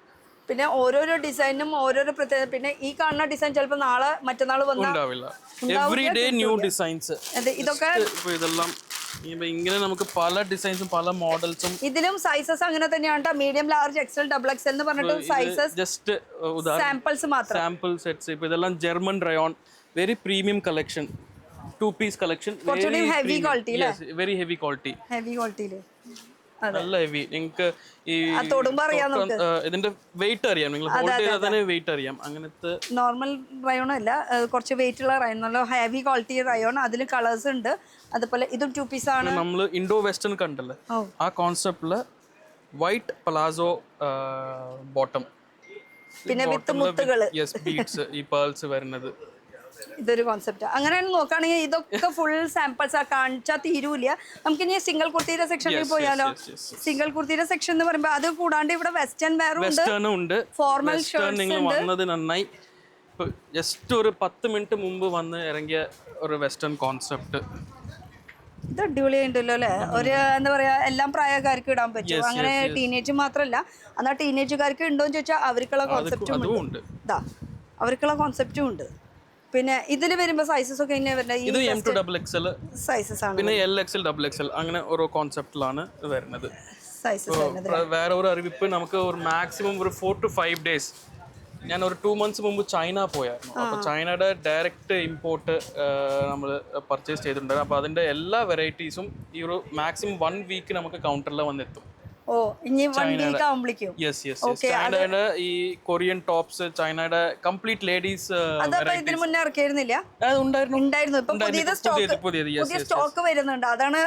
പിന്നെ ഓരോരോ ഡിസൈനും ഓരോരോ പ്രത്യേകത. പിന്നെ ഈ കാണുന്ന ഡിസൈൻ ചിലപ്പോൾ നാളെ മറ്റന്നാൾ ഉണ്ടാവില്ല. Every day new designs. ഇതൊക്കെ ഇതെല്ലാം ഇങ്ങനെ നമുക്ക് പല ഡിസൈൻസും പല മോഡൽസും. ഇതിലും സൈസസ് അങ്ങനെ തന്നെയാണ്. Medium, large, XL, double XL എന്ന് പറഞ്ഞിട്ട് സൈസസ് ജസ്റ്റ് സാമ്പിൾസ് മാത്രം. Sample sets. ഇപ്പൊ ഇതെല്ലാം German rayon, very premium collection, 2 piece collection. Heavy quality, very heavy quality. Heavy ക്വാളിറ്റിയിൽ നല്ല ഹെവി. നിങ്ങൾക്ക് ഈ ഇതിന്റെ വെയിറ്റ് അറിയാം, നിങ്ങൾ ഹോൾഡ് ചെയ്താൽ തന്നെ വെയിറ്റ് അറിയാം. അങ്ങനത്തെ നോർമൽ റയോൺ അല്ല, കുറച്ച് വെയിറ്റ് ഉള്ള റയോൺ, നല്ല ഹെവി ക്വാളിറ്റി റയോൺ. അതിൽ കളേഴ്സ് ഉണ്ട്. അതുപോലെ ഇതും 2 പീസ് ആണ്. നമ്മൾ ഇൻഡോ വെസ്റ്റേൺ കണ്ടല്ലേ, ആ കോൺസെപ്റ്റില് വൈറ്റ് പലാസോ ബോട്ടം, പിന്നെ വിത്ത് മുത്തുകള്, ബീഡ്സ്, ഈ പേൾസ് വരുന്നത്. ഇതൊരു കോൺസെപ്റ്റ്. അങ്ങനെയാണ് നോക്കുകയാണെങ്കിൽ ഇതൊക്കെ ഫുൾ സാമ്പിൾസ് ആ, കാണിച്ചാൽ തീരൂല. നമുക്ക് ഇനി സിംഗിൾ കുർത്തിയുടെ സെക്ഷനിൽ പോയാലോ? സിംഗിൾ കുർത്തിയുടെ സെക്ഷൻ എന്ന് പറയുമ്പോൾ അത് കൂടാണ്ട് ഇവിടെ വെസ്റ്റേൺ വെയറും ഉണ്ട്, ഫോർമൽ ഷർട്ട്സ് ഉണ്ട്. വന്നത് നന്നായി. ജസ്റ്റ് ഒരു 10 മിനിറ്റ് മുമ്പ് വന്ന് ഇറങ്ങിയ ഒരു വെസ്റ്റേൺ കോൺസെപ്റ്റ്. ഇത് അടിപൊളിയുണ്ടല്ലോ അല്ലേ? ഒരു എന്താ പറയാ, എല്ലാം പ്രായക്കാർക്ക് ഇടാൻ പറ്റും. അങ്ങനെ ടീനേജ് മാത്രമല്ല, എന്നാൽ ടീനേജുകാർക്ക് ഉണ്ടോന്ന് ചോദിച്ചാൽ അവർക്കുള്ള കോൺസെപ്റ്റും ഉണ്ട്. ഇതാ, അവർക്കുള്ള കോൺസെപ്റ്റും ഉണ്ട്. പിന്നെ ഇതിൽ വരുമ്പോൾ സൈസസ് ഒക്കെ ഇത് M to XXL സൈസസ് ആണ്. പിന്നെ LXL, XXL അങ്ങനെ ഓരോ കോൺസെപ്റ്റിലാണ് വരുന്നത്. സൈസസ് വേറെ ഒരു അറിവിപ്പ്, നമുക്ക് ഒരു മാക്സിമം ഒരു 4 to 5 days. ഞാൻ ഒരു 2 months മുമ്പ് ചൈന പോയായിരുന്നു. അപ്പോൾ ചൈനയുടെ ഡയറക്റ്റ് ഇമ്പോർട്ട് നമ്മൾ പർച്ചേസ് ചെയ്തിട്ടുണ്ടായിരുന്നു. അപ്പോൾ അതിൻ്റെ എല്ലാ വെറൈറ്റീസും ഈ ഒരു മാക്സിമം 1 വീക്ക് നമുക്ക് കൗണ്ടറിൽ വന്നെത്തും. ഓ, ഇനി 1 വീക്ക് ആവുമ്പോഴേക്കും. ചൈനയുടെ ഈ കൊറിയൻ ടോപ്സ്, ചൈനയുടെ കംപ്ലീറ്റ് ലേഡീസ് ഇതിന് മുന്നേ ഇറക്കിയിരുന്നില്ല? ഉണ്ടായിരുന്നു. ഇപ്പൊ പുതിയ സ്റ്റോക്ക് വരുന്നുണ്ട്. അതാണ്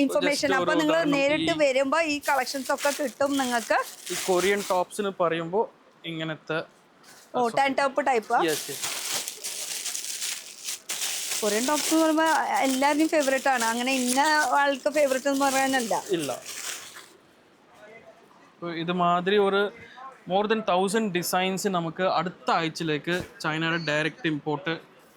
ഇൻഫർമേഷൻ. അപ്പൊ നിങ്ങൾ നേരിട്ട് വരുമ്പോ ഈ കളക്ഷൻസ് ഒക്കെ കിട്ടും നിങ്ങൾക്ക്. ഈ കൊറിയൻ ടോപ്സിന് പറയുമ്പോൾ ഇങ്ങനത്തെ tan top type. Korean tops എന്ന് പറയുമ്പോൾ എല്ലാവരുടെയും ഫേവറേറ്റ് ആണ്. അങ്ങനെ ഇന്ന ആൾക്ക് ഫേവറേറ്റ് എന്ന് പറയാനല്ല. ഇല്ല, ഇത് മാതിരി ഒരു മോർ ദൻ 1000 ഡിസൈൻസ് നമുക്ക് അടുത്ത ആഴ്ചയിലേക്ക് ചൈനയുടെ ഡയറക്റ്റ് ഇമ്പോർട്ട്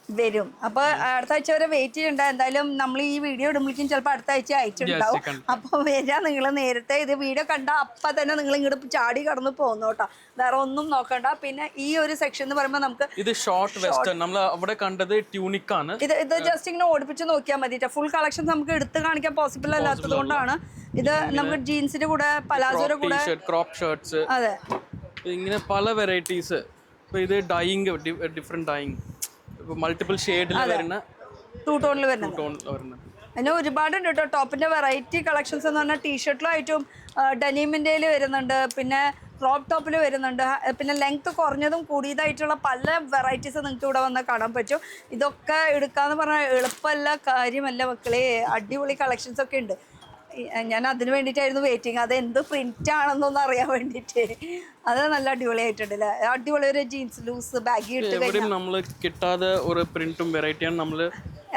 വരും. അപ്പൊ അടുത്ത ആഴ്ച വരെ വെയിറ്റ് ചെയ്യണ്ട. എന്തായാലും നമ്മൾ ഈ വീഡിയോ ഇടുമ്പോഴേക്കും ചിലപ്പോൾ അടുത്ത ആഴ്ച അയച്ചിട്ടുണ്ടാവും. അപ്പൊ വരിക, നിങ്ങൾ നേരത്തെ ഇത് വീഡിയോ കണ്ട അപ്പൊ തന്നെ നിങ്ങൾ ഇങ്ങോട്ട് ചാടി കടന്ന് പോകുന്നു കേട്ടോ. വേറെ ഒന്നും നോക്കണ്ട. പിന്നെ ഈ ഒരു സെക്ഷൻ എന്ന് പറയുമ്പോൾ നമുക്ക് ഇത് ഷോർട്ട് വെസ്റ്റേൺ, നമ്മൾ അവിടെ കണ്ടത് ട്യൂണിക് ആണ്. ഇത് ജസ്റ്റ് ഇങ്ങനെ ഓടിപ്പിച്ച് നോക്കിയാൽ മതി. ഫുൾ കളക്ഷൻ നമുക്ക് എടുത്ത് കാണിക്കാൻ പോസിബിൾ അല്ലാത്തത് കൊണ്ടാണ്. ഇത് നമുക്ക് ജീൻസിന്റെ കൂടെ, പലാസോയുടെ കൂടെ, ക്രോപ്പ് ഷർട്ട്സ്, അതെ, ഇങ്ങനെ പല വെറൈറ്റീസ്. ഇപ്പൊ ഇത് ഡൈയിങ്, ഡിഫറെന്റ് ഡൈയിങ്, മൾട്ടിപ്പിൾ ഷെയ്ഡിൽ വരുന്ന, 2 ടോണിൽ വരുന്നത്. പിന്നെ ഒരുപാട് ഉണ്ട് കേട്ടോ. ടോപ്പിന്റെ വെറൈറ്റി കളക്ഷൻസ് എന്ന് പറഞ്ഞാൽ ടീഷർട്ടിലായിട്ടും ഡെനിമിൻ്റെ വരുന്നുണ്ട്. പിന്നെ ക്രോപ്പ് ടോപ്പിൽ വരുന്നുണ്ട്. പിന്നെ ലെങ്ത് കുറഞ്ഞതും കൂടിയതായിട്ടുള്ള പല വെറൈറ്റീസ് നിങ്ങൾക്ക് ഇവിടെ വന്നാൽ കാണാൻ പറ്റും. ഇതൊക്കെ എടുക്കാന്ന് പറഞ്ഞാൽ എളുപ്പമല്ല, കാര്യമല്ല മക്കളെ. അടിപൊളി കളക്ഷൻസ് ഒക്കെ ഉണ്ട്. ഞാൻ അതിന് വേണ്ടിയിട്ടായിരുന്നു വെയിറ്റിംഗ്, അത് എന്ത് പ്രിന്റ് ആണെന്നൊന്ന് അറിയാൻ വേണ്ടിയിട്ട്. അത് നല്ല അടിപൊളിയായിട്ടുണ്ട് അല്ലേ? അടിപൊളി ഒരു ജീൻസ് ലൂസ് ബാഗി ഇട്ട് എവിടെയും നമ്മൾ കിട്ടാതെ ഒരു പ്രിന്റും വെറൈറ്റിയാണ് നമ്മൾ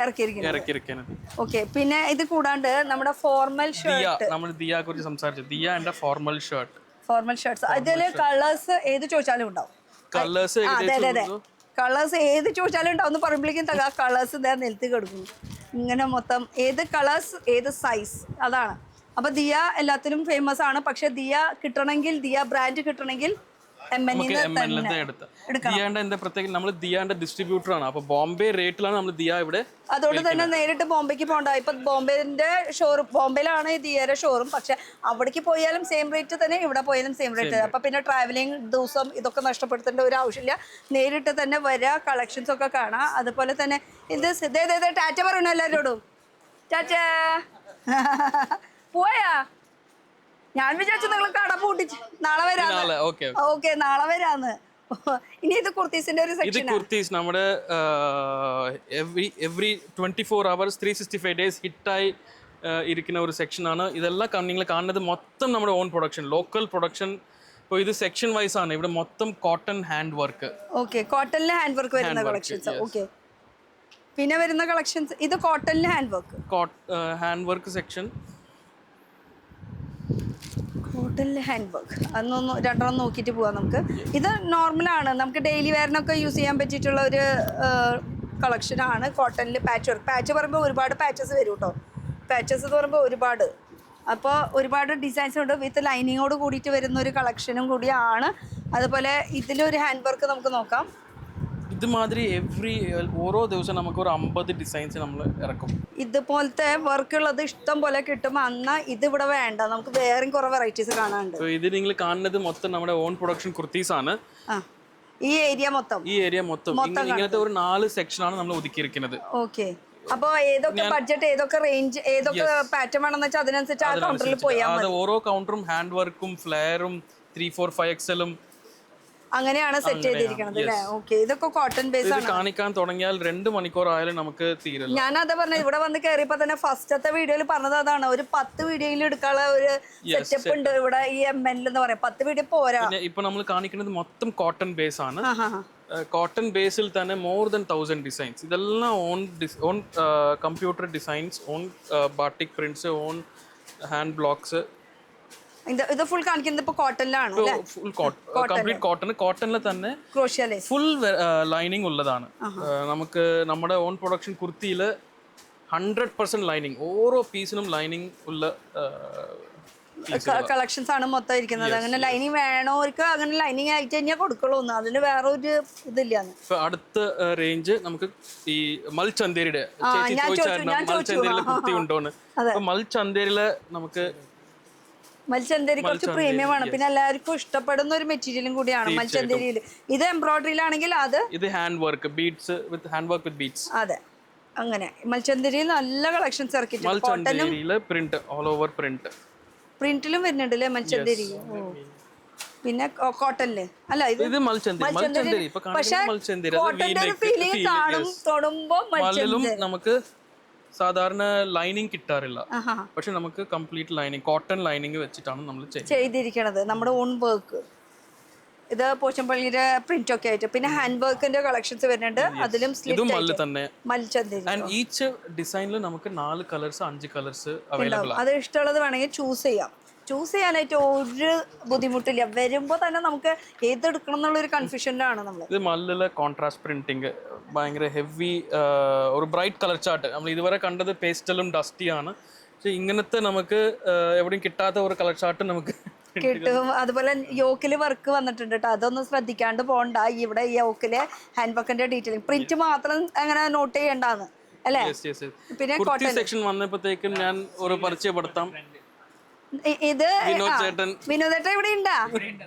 ഇറക്കിയിരിക്കുന്നത്. ഓക്കെ, പിന്നെ ഇത് കൂടാണ്ട് നമ്മുടെ ഫോർമൽ ഷർട്ട്, നമ്മൾ ദിയ കുറിച്ച് സംസാരിച്ചു. ദിയ എന്റെ ഫോർമൽ ഷർട്ട്സ് അതില് കളേഴ്സ് ഏത് ചോദിച്ചാലും ഉണ്ടാവും. കളേഴ്സ് കളേഴ്സ് ഏത് ചോദിച്ചാലും ഉണ്ടാവും പറയുമ്പോഴേക്കും കളേഴ്സ് ഇതാ നിലത്ത് കിടക്കുന്നു. ഇങ്ങനെ മൊത്തം ഏത് കളേഴ്സ് ഏത് സൈസ്, അതാണ്. അപ്പൊ ദിയ എല്ലാത്തിനും ഫേമസ് ആണ്. പക്ഷെ ദിയ കിട്ടണമെങ്കിൽ, ദിയ ബ്രാൻഡ് കിട്ടണമെങ്കിൽ നമ്മൾ ദിയാന്റെ ഡിസ്ട്രിബ്യൂട്ടർ ആണ്. അപ്പൊ ബോംബെ റേറ്റിലാണ് നമ്മൾ ദിയ ഇവിടെ. അതുകൊണ്ട് തന്നെ നേരിട്ട് ബോംബെക്ക് പോകണ്ട. ഇപ്പൊ ബോംബെന്റെ ഷോറൂം, ബോംബെയിലാണ് ഈ ദിയയുടെ ഷോറൂം. പക്ഷെ അവിടേക്ക് പോയാലും സെയിം റേറ്റ് തന്നെ, ഇവിടെ പോയാലും സെയിം റേറ്റ്. അപ്പൊ പിന്നെ ട്രാവലിംഗ് ദിവസം ഇതൊക്കെ നഷ്ടപ്പെടുത്തേണ്ട ഒരു ആവശ്യമില്ല. നേരിട്ട് തന്നെ വരിക, കളക്ഷൻസ് ഒക്കെ കാണാം. അതുപോലെ തന്നെ ഇത് ടാറ്റ പറയണ എല്ലാവരോടും. ടാറ്റ പോയാ? ഞാൻ വിചാരിച്ചു നിങ്ങൾ കട പൂട്ടിച്ച് നാളെ വരാന്ന്. ഓക്കെ, നാളെ വരാന്ന്. ഇനി ഇത് കുർത്തീസിന്റെ ഒരു സെക്ഷൻ. ഇത് കുർത്തീസ് നമ്മുടെ എവറി 24 hours 365 days ഹിറ്റായി ഇരിക്കുന്ന ഒരു സെക്ഷനാണ്. ഇതെല്ലാം നിങ്ങൾ കാണുന്നത് മൊത്തം നമ്മുടെ ഓൺ പ്രൊഡക്ഷൻ, ലോക്കൽ പ്രൊഡക്ഷൻ. ഇപ്പോൾ ഇത് സെക്ഷൻ വൈസ് ആണ്. ഇവിടെ മൊത്തം കോട്ടൺ ഹാൻഡ് വർക്ക്. ഓക്കെ, കോട്ടണിൽ ഹാൻഡ് വർക്ക് വരുന്ന കളക്ഷൻസ്. ഓക്കെ, പിന്നെ വരുന്ന കളക്ഷൻസ് ഇത് കോട്ടണിൽ ഹാൻഡ് വർക്ക് സെക്ഷൻ. കോട്ടണിൽ ഹാൻഡ് വർക്ക് അതൊന്ന് രണ്ടെണ്ണം നോക്കിയിട്ട് പോവാം നമുക്ക്. ഇത് നോർമലാണ്, നമുക്ക് ഡെയിലി വെയറിനൊക്കെ യൂസ് ചെയ്യാൻ പറ്റിയിട്ടുള്ള ഒരു കളക്ഷനാണ്. കോട്ടണിൽ പാച്ച് വർക്ക്. പാച്ച് പറയുമ്പോൾ ഒരുപാട് പാച്ചസ് വരും കേട്ടോ. പാച്ചസ് എന്ന് പറയുമ്പോൾ ഒരുപാട്. അപ്പോൾ ഒരുപാട് ഡിസൈൻസ് ഉണ്ട്. വിത്ത് ലൈനിങ്ങോട് കൂടിയിട്ട് വരുന്ന ഒരു കളക്ഷനും കൂടിയാണ്. അതുപോലെ ഇതിലൊരു ഹാൻഡ് വർക്ക് നമുക്ക് നോക്കാം. ഇതുമാതിരി ഓരോ ദിവസം നമുക്ക് ഒരു 50 ഡിസൈൻസ് നമ്മൾ ഇറക്കും. ഇതുപോലത്തെ വർക്ക് ഉള്ളത് ഇഷ്ടം പോലെ കിട്ടും. അന്ന് ഇത് ഇവിടെ വേണ്ട, നമുക്ക് വേറെയും കുറെ വെറൈറ്റീസ് കാണാനുണ്ട്. ഇത് നിങ്ങൾ കാണുന്നത് മൊത്തം നമ്മുടെ ഓൺ പ്രൊഡക്ഷൻ കുർത്തീസ് ആണ്. ഈ ഏരിയ മൊത്തം ഇങ്ങനത്തെ ഒരു 4 സെക്ഷനാണ് നമ്മൾ ഒതുക്കിയിരിക്കുന്നത്. ഓക്കെ, അപ്പൊ ഏതൊക്കെ ബഡ്ജറ്റ്, ഏതൊക്കെ റേഞ്ച്, ഏതൊക്കെ പാറ്റേൺ വേണമെന്ന് വെച്ചാൽ അതിനനുസരിച്ച് ആ കൗണ്ടറിൽ പോയാൽ മതി. ഓരോ കൗണ്ടറും ഹാൻഡ് വർക്കും ഫ്ലെയറും 3, 4, 5 XL അങ്ങനെയാണ് സെറ്റ് ചെയ്തിരിക്കുന്നത് അല്ലേ? ഓക്കെ, ഇതൊക്കെ കോട്ടൺ ബേസ് ആണ്. കാണിക്കാൻ തുടങ്ങിയാൽ 2 മണിക്കൂർ ആയാലും നമുക്ക് തീരില്ല. ഞാനതാ പറഞ്ഞത്, ഇവിടെ വന്ന് കയറിയപ്പോ തന്നെ ഫസ്റ്റത്തെ വീഡിയോയിൽ പറഞ്ഞത് അതാണ്. ഒരു 10 വീഡിയോയിൽ എടുക്കാനുള്ള ഒരു സെറ്റപ്പ് ഉണ്ട് ഇവിടെ ഈ MN എന്ന് പറയാം. 10 വീഡിയോ പോരാ. ഇപ്പൊ നമ്മൾ കാണിക്കുന്നത് മൊത്തം കോട്ടൺ ബേസ് ആണ്. കോട്ടൺ ബേസിൽ തന്നെ മോർ ദൻ 1000 ഡിസൈൻസ്. ഇതെല്ലാം on computer designs, on batik prints, on hand blocks. ഇത് ഫുൾ കാണിക്കുന്നത് ഇപ്പൊ കോട്ടണിലാണ്. Full complete cotton. കോട്ടണിൽ തന്നെ ഫുൾ ലൈനിങ് ഉള്ളതാണ്. നമുക്ക് നമ്മുടെ ഓൺ പ്രൊഡക്ഷൻ കുർത്തിയില് 100% ലൈനിങ്, ഓരോ പീസിനും ലൈനിങ് ഉള്ള കളക്ഷൻസ് ആണ് മൊത്തം ഇരിക്കുന്നത്. അങ്ങനെ ലൈനിങ് വേണവർക്ക് അങ്ങനെ ലൈനിങ് ആയിട്ട് കഴിഞ്ഞാൽ കൊടുക്കുള്ളൂ. അതിന് വേറെ ഒരു ഇതില്ല. അടുത്ത റേഞ്ച് നമുക്ക് ഈ മൽ ചന്തേരിയുടെ മൽ ചന്തേരിയിലെ കുർത്തി ഉണ്ടോന്ന്. മൽ ചന്തേരിയില് നമുക്ക് മൽച്ചന്തേരി കുറച്ച് പ്രീമിയം ആണ്. പിന്നെ എല്ലാവർക്കും ഇഷ്ടപ്പെടുന്ന ഒരു മെറ്റീരിയലും കൂടിയാണ് മൽച്ചന്തേരിയിൽ. ഇത് എംബ്രോയിഡറിയിലാണെങ്കിൽ അത് hand work beads with hand work with beads. അതെ, അങ്ങനെ മൽച്ചന്തേരിയിൽ നല്ല കളക്ഷൻസ് ഇറക്കിയിട്ടുണ്ട്. പ്രിന്റ് ഓൾ ഓവർ പ്രിന്റിലും വരുന്നുണ്ട് അല്ലേ മൽച്ചന്തേരി? പിന്നെ കോട്ടണില് അല്ല, ഇത് മൽച്ചന്തേരി. പക്ഷെ കോട്ടന്റെ ഒരു ഫീലിംഗ് കാണും തൊടുമ്പോ മൽച്ചന്തേരി. നമുക്ക് സാധാരണ ലൈനിങ് കിട്ടാറില്ല, പക്ഷെ നമുക്ക് കംപ്ലീറ്റ് ലൈനിങ്, കോട്ടൺ ലൈനിങ് വെച്ചിട്ടാണ് നമ്മൾ ചെയ്തിരിക്കുന്നത്. നമ്മുടെ ഓൺ വർക്ക്. ഇത് പോച്ചമ്പള്ളിയുടെ പ്രിന്റ് ഒക്കെ ആയിട്ട്. പിന്നെ ഹാൻഡ് വർക്കിന്റെ കളക്ഷൻസ് വരുന്നുണ്ട്. അതിലും ഈച്ച് ഡിസൈനിൽ നമുക്ക് 4 കളേഴ്സ് 5 കളേഴ്സ് അവൈലബിൾ ആണ്. അത് ഇഷ്ടമുള്ളത് വേണമെങ്കിൽ ചൂസ് ചെയ്യാം. ചൂസ് ചെയ്യാനായിട്ട് ഒരു ബുദ്ധിമുട്ടില്ല. വരുമ്പോൾ തന്നെ നമുക്ക് ഏതെടുക്കണം എന്നുള്ളൊരു കൺഫ്യൂഷനിലാണ് നമ്മൾ. ഇത് മല്ലിലെ കോൺട്രാസ്റ്റ് പ്രിന്റിങ്, ഭയങ്കര ഹെവി ഒരു ബ്രൈറ്റ് കളർ ചാർട്ട്. നമ്മൾ ഇതുവരെ കണ്ടത് പേസ്റ്റലും ഡസ്റ്റിയാണ്. പക്ഷെ ഇങ്ങനത്തെ നമുക്ക് എവിടെയും കിട്ടാത്ത ഒരു കളർ ചാർട്ട് നമുക്ക് കിട്ടും. അതുപോലെ യോക്കില് വർക്ക് വന്നിട്ടുണ്ട് കേട്ടോ. അതൊന്നും ശ്രദ്ധിക്കാണ്ട് പോകണ്ട. ഇവിടെ യോക്കിലെ ഹാൻഡ് വർക്കിന്റെ ഡീറ്റെയിലിംഗ് പ്രിന്റ് മാത്രം അങ്ങനെ നോട്ട് ചെയ്യണ്ടാന്ന് അല്ലേ? പിന്നെ സെക്ഷൻ വന്നപ്പോഴത്തേക്കും ഞാൻ ഒരു പരിചയപ്പെടുത്താം. ഇത് വിനോദേട്ടൻ ഇവിടെ ഉണ്ടാ?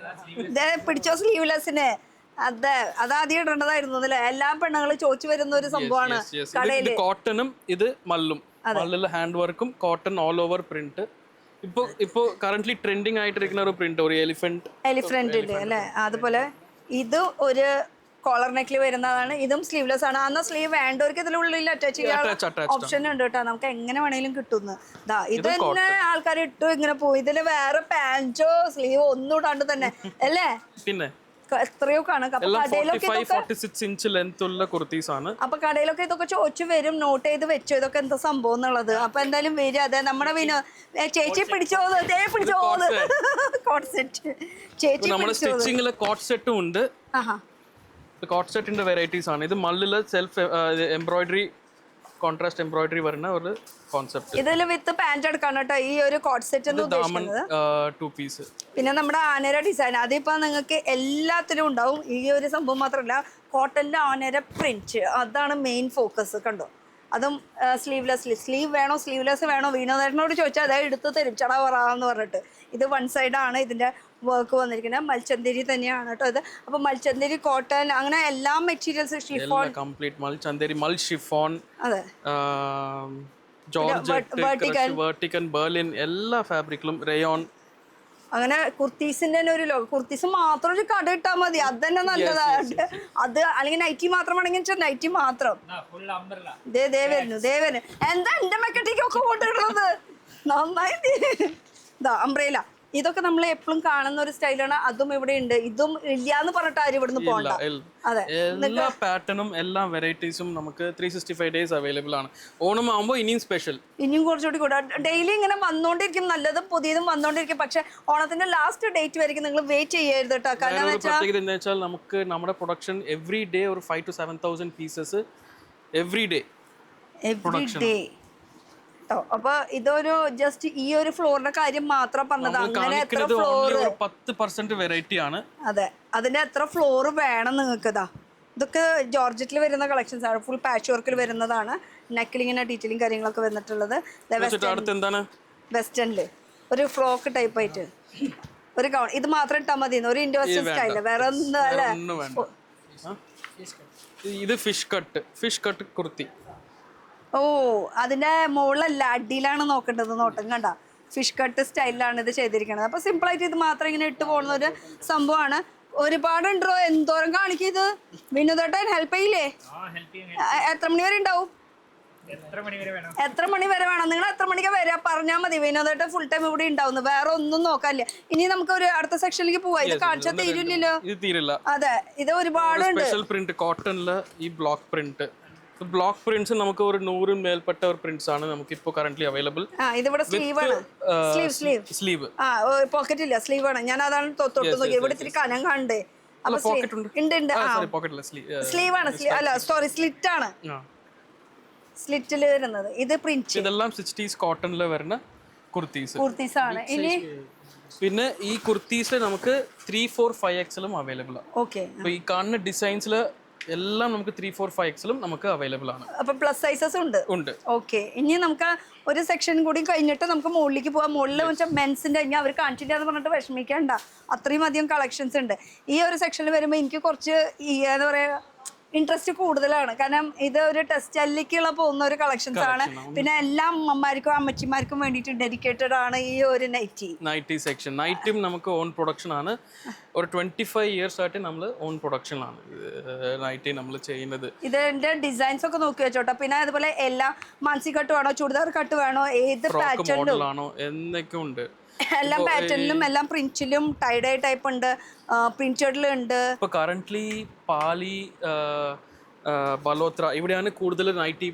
ഇത് പിടിച്ചോ സ്ലീവ്ലെസ്സിന്. അതാദ്യം ഇടേണ്ടതായിരുന്നു അല്ലേ? എല്ലാ പെണ്ണുങ്ങളും ചോദിച്ചു വരുന്ന ഒരു സംഭവമാണ് കടയില്. കോട്ടണും ഇത് മല്ലും, മല്ലിലെ ഹാൻഡ് വർക്കും, കോട്ടൺ ഓൾ ഓവർ പ്രിന്റ്. ഇപ്പോൾ കറന്റ് ട്രെൻഡിങ് ആയിട്ടിരിക്കുന്ന ഒരു പ്രിന്റ്, ഒരു എലിഫന്റ് അല്ലേ? അതുപോലെ ഇത് ഒരു കോളർ നെക്കിൽ വരുന്നതാണ്. ഇതും സ്ലീവ്ലെസ് ആണ്. അന്ന് സ്ലീവ് വേണ്ടവർക്ക് ഇതിനുള്ളിൽ അറ്റാച്ച് ചെയ്യാൻ ഓപ്ഷൻ ഉണ്ട് കേട്ടോ. നമുക്ക് എങ്ങനെ വേണമെങ്കിലും കിട്ടുന്നു. ഇത് തന്നെ ആൾക്കാർ ഇട്ടു ഇങ്ങനെ പോയി. ഇതില് വേറെ പാൻറ്റോ സ്ലീവോ ഒന്നും ഇടാണ്ട് തന്നെ അല്ലേ? പിന്നെ എത്രയോ കാണാം. അപ്പൊ കടയിലൊക്കെ ഇതൊക്കെ ചോദിച്ചു വരും, നോട്ട് ചെയ്ത് വെച്ചോ ഇതൊക്കെ എന്താ സംഭവം എന്നുള്ളത്. അപ്പൊ എന്തായാലും വരും. അതെ, നമ്മുടെ ചേച്ചി പിടിച്ചോ കോട്ട് സെറ്റ്. ചേച്ചി നമ്മുടെ സ്റ്റിച്ചിങ്ങിലെ കോട്ട് സെറ്റും ഉണ്ട്. കോട്ട് സെറ്റിന്റെ വെറൈറ്റീസ് ആണ് ഇത്. മള്ളില് സെൽഫ് എംബ്രോയിഡറി, കോൺട്രാസ്റ്റ് എംബ്രോയിഡറി വരുന്ന ഒരു കോൺസെപ്റ്റ്. ഇതിൽ വിത്ത് പാന്റ് എടുക്കാണ് കേട്ടോ ഈ ഒരു കോട്ട് സെറ്റ് എന്ന് ഉദ്ദേശിക്കുന്നത്. 2 പീസ്. പിന്നെ നമ്മുടെ ആനര ഡിസൈൻ അതിപ്പോ നിങ്ങൾക്ക് എല്ലാത്തിലും ഉണ്ടാവും. ഈ ഒരു സംഭവം മാത്രമല്ല, കോട്ടന്റെ ആനര പ്രിന്റ് അതാണ് മെയിൻ ഫോക്കസ്. കണ്ടോ? അതും സ്ലീവ് വേണോ സ്ലീവ്ലെസ് വേണോ വീണോനോട് ചോദിച്ചാൽ അതായത് എടുത്ത് തരും, ചട വറാന്ന് പറഞ്ഞിട്ട്. ഇത് 1 സൈഡാണ് ഇതിന്റെ വർക്ക് വന്നിരിക്കുന്നത്. മൽച്ചന്തേരി തന്നെയാണ് കേട്ടോ ഇത്. അപ്പൊ മൽച്ചന്തേരി, കോട്ടൺ, അങ്ങനെ എല്ലാ മെറ്റീരിയൽസ്, ഷിഫോൺ കംപ്ലീറ്റ് മൽച്ചന്തേരി, മൽ ഷിഫോൺ, അതെ, ജോർജറ്റ്, വെർട്ടിക്കൻ, ബെർലിൻ, എല്ലാ ഫാബ്രിക്കിലും, റയോൺ, അങ്ങനെ കുർത്തീസിന്റെ തന്നെ ഒരു കുർത്തീസ് മാത്രം ഒരു കട ഇട്ടാൽ മതി. അത് തന്നെ നല്ലതാണ്. അത് അല്ലെങ്കിൽ നൈറ്റി മാത്രം വേണമെങ്കിൽ നൈറ്റി മാത്രം. ദേവന് എന്താ എന്റെ മെക്കറ്റിക്കൊക്കെ കൊണ്ടിടുന്നത് നന്നായി. അംബ്രേല ഇതൊക്കെ നമ്മൾ എപ്പോഴും കാണുന്ന ഒരു സ്റ്റൈലാണ്. അതും ഇവിടെ ഉണ്ട്. ഇതും ഇല്ലാന്ന് പറഞ്ഞിട്ട് ആരും ഇവിടുന്ന് പോകണ്ട. അതെ, എല്ലാ പാറ്റേണും എല്ലാ വെറൈറ്റീസും നമുക്ക് 365 ഡേയ്സ് അവൈലബിൾ ആണ്. ഓണം ആകുമ്പോൾ ഇനിയും സ്പെഷ്യൽ, ഇനിയും കുറച്ചുകൂടി കൂടെ ഡെയിലി ഇങ്ങനെ വന്നുകൊണ്ടിരിക്കും, നല്ലതും പുതിയതും വന്നുകൊണ്ടിരിക്കും. പക്ഷെ ഓണത്തിന്റെ ലാസ്റ്റ് ഡേറ്റ് വരെയും നിങ്ങൾ വെയിറ്റ് ചെയ്യരുത് കേട്ടോ. കാരണം എന്താ വെച്ചാൽ നമുക്ക് നമ്മുടെ പ്രൊഡക്ഷൻ എവറി ഡേ ഒരു 5,000 to 7,000 പീസസ് എവറി ഡേ. അപ്പൊ ഇതൊരു ജസ്റ്റ് ഈ ഒരു ഫ്ലോറിന്റെ കാര്യം മാത്രം പറഞ്ഞത്. അങ്ങനെ എത്ര ഫ്ലോർ? 10% വെറൈറ്റി ആണ്. അതെ, അതിന്റെ എത്ര ഫ്ലോർ വേണം നിങ്ങൾക്ക്? ഇതൊക്കെ ജോർജറ്റിൽ വരുന്ന കളക്ഷൻസ് ആണ്. ഫുൾ പാച്ച് വർക്കിൽ വരുന്നതാണ്. നെക്കിൽ ഇങ്ങനെ ഡീറ്റെയിലും കാര്യങ്ങളൊക്കെ വന്നിട്ടുള്ളത്. വെസ്റ്റേണില് ഒരു ഫ്രോക്ക് ടൈപ്പ് ആയിട്ട് ഒരു ഗൗൺ. ഇത് മാത്രം ഇട്ടാൽ മതി, ഒരു ഇന്ത്യ വെസ്റ്റേൺ സ്റ്റൈല്. വേറെ ഒന്നും അല്ലേ? ഇത് ഫിഷ് കട്ട് കുർത്തി. ഓ, അതിന്റെ മുകളിലല്ല, അടിയിലാണ് നോക്കേണ്ടത്. നോട്ടം കണ്ട, ഫിഷ് കട്ട് സ്റ്റൈലിലാണ് ഇത് ചെയ്തിരിക്കുന്നത്. അപ്പൊ സിമ്പിൾ ആയിട്ട് ഇത് മാത്രം ഇങ്ങനെ ഇട്ട് പോകുന്ന ഒരു സംഭവമാണ്. ഒരുപാടുണ്ടോ? എന്തോരം കാണിക്കത്? വിനോദേട്ടൻ ഹെൽപ്പ് ചെയ്യില്ലേ? എത്ര മണി വരെ ഉണ്ടാവും? എത്ര മണി വരെ വേണം? നിങ്ങൾ എത്ര മണിക്ക് വരിക പറഞ്ഞാൽ മതി. വിനോദേട്ടൻ ഫുൾ ടൈം ഇവിടെ ഉണ്ടാവുന്നു. വേറെ ഒന്നും നോക്കാനില്ല. ഇനി നമുക്ക് ഒരു അടുത്ത സെക്ഷനിലേക്ക് പോവാം. ഇത് കാണിച്ചാൽ തീരില്ലല്ലോ. അതെ, ഇത് ഒരുപാടുണ്ട്. സ്പെഷ്യൽ പ്രിന്റ് കോട്ടണില് ഈ ബ്ലോക്ക് പ്രിന്റ്. ബ്ലോക്ക് പ്രിന്റ്സ് നമുക്ക് ഒരു 100 മേൽപ്പെട്ട ഒരു പ്രിന്റ്സ് ആണ് നമുക്ക് ഇപ്പോൾ കറന്റ്ലി അവൈലബിൾ. ഇതിവിടെ സ്ലീവ് ആണ്. സ്ലീവ് പോക്കറ്റ് ഇല്ല, സ്ലീവ് ആണ്. ഞാൻ അതാണ് തൊട്ട് നോക്കി. ഇവിടെ ഇത്തിരി കനം കണ്ടേ. സ്ലീവ് ആണ്. അല്ല സോറി, സ്ലിറ്റ് ആണ്. സ്ലിറ്റിൽ വരുന്നത് ഇത് പ്രിന്റ്. ഇതെല്ലാം 60s കോട്ടണില് വരുന്ന കുർത്തീസ് ആണ്. ഇനി പിന്നെ ഈ കുർത്തീസ് നമുക്ക് 3, 4, 5XL അവൈലബിൾ ആണ്. ഓക്കെ, അപ്പൊ ഈ കാണുന്ന ഡിസൈൻസില് എല്ലാം നമുക്ക് 3, 4, 5XL നമുക്ക് അവൈലബിൾ ആണ്. അപ്പൊ പ്ലസ് സൈസസ് ഉണ്ട്. ഓക്കെ, ഇനി നമുക്ക് ഒരു സെക്ഷൻ കൂടി കഴിഞ്ഞിട്ട് നമുക്ക് മുകളിലേക്ക് പോവാം. മുകളിൽ വെച്ചാൽ മെൻസിന്റെ ഇനി അവർ കാണിച്ചില്ല എന്ന് പറഞ്ഞിട്ട് വിഷമിക്കണ്ട, അത്രയും അധികം കളക്ഷൻസ് ഉണ്ട്. ഈ ഒരു സെക്ഷനിൽ വരുമ്പോൾ എനിക്ക് കുറച്ച് എന്താ പറയാ ഇൻട്രസ്റ്റ് കൂടുതലാണ്. കാരണം ഇത് ഒരു ടെക്സ്റ്റൈലിലേക്കുള്ള പോകുന്ന ഒരു കളക്ഷൻസ് ആണ്. പിന്നെ എല്ലാ അമ്മമാർക്കും അമ്മച്ചിമാർക്കും വേണ്ടിയിട്ട് ഡെഡിക്കേറ്റഡ് ആണ് ഈ ഒരു നൈറ്റി സെക്ഷൻ. നൈറ്റും നമുക്ക് ഓൺ പ്രൊഡക്ഷൻ ആണ്. ഒരു 25 years ആയിട്ട് നമ്മൾ ഓൺ പ്രൊഡക്ഷനിലാണ് നൈറ്റി നമ്മൾ ചെയ്യുന്നത്. ഇതിന്റെ ഡിസൈൻസ് ഒക്കെ നോക്കി വെച്ചോട്ടെ. പിന്നെ അതുപോലെ എല്ലാ മാൻസി കട്ട് വേണോ, ചുടിദാർ കട്ട് വേണോ, ഏത് പാറ്റേണിലാണോ എന്നൊക്കെ ഉണ്ട്. എല്ലാ പാറ്റേണിലും എല്ലാം പ്രിന്റിലും ടൈഡൈ ടൈപ്പ് ഉണ്ട്, പ്രിന്റഡിലുണ്ട്. ഇപ്പൊ കറന്റ്ലി പാലി, ബലോത്ര ഇവിടെയാണ് കൂടുതൽ നൈറ്റി.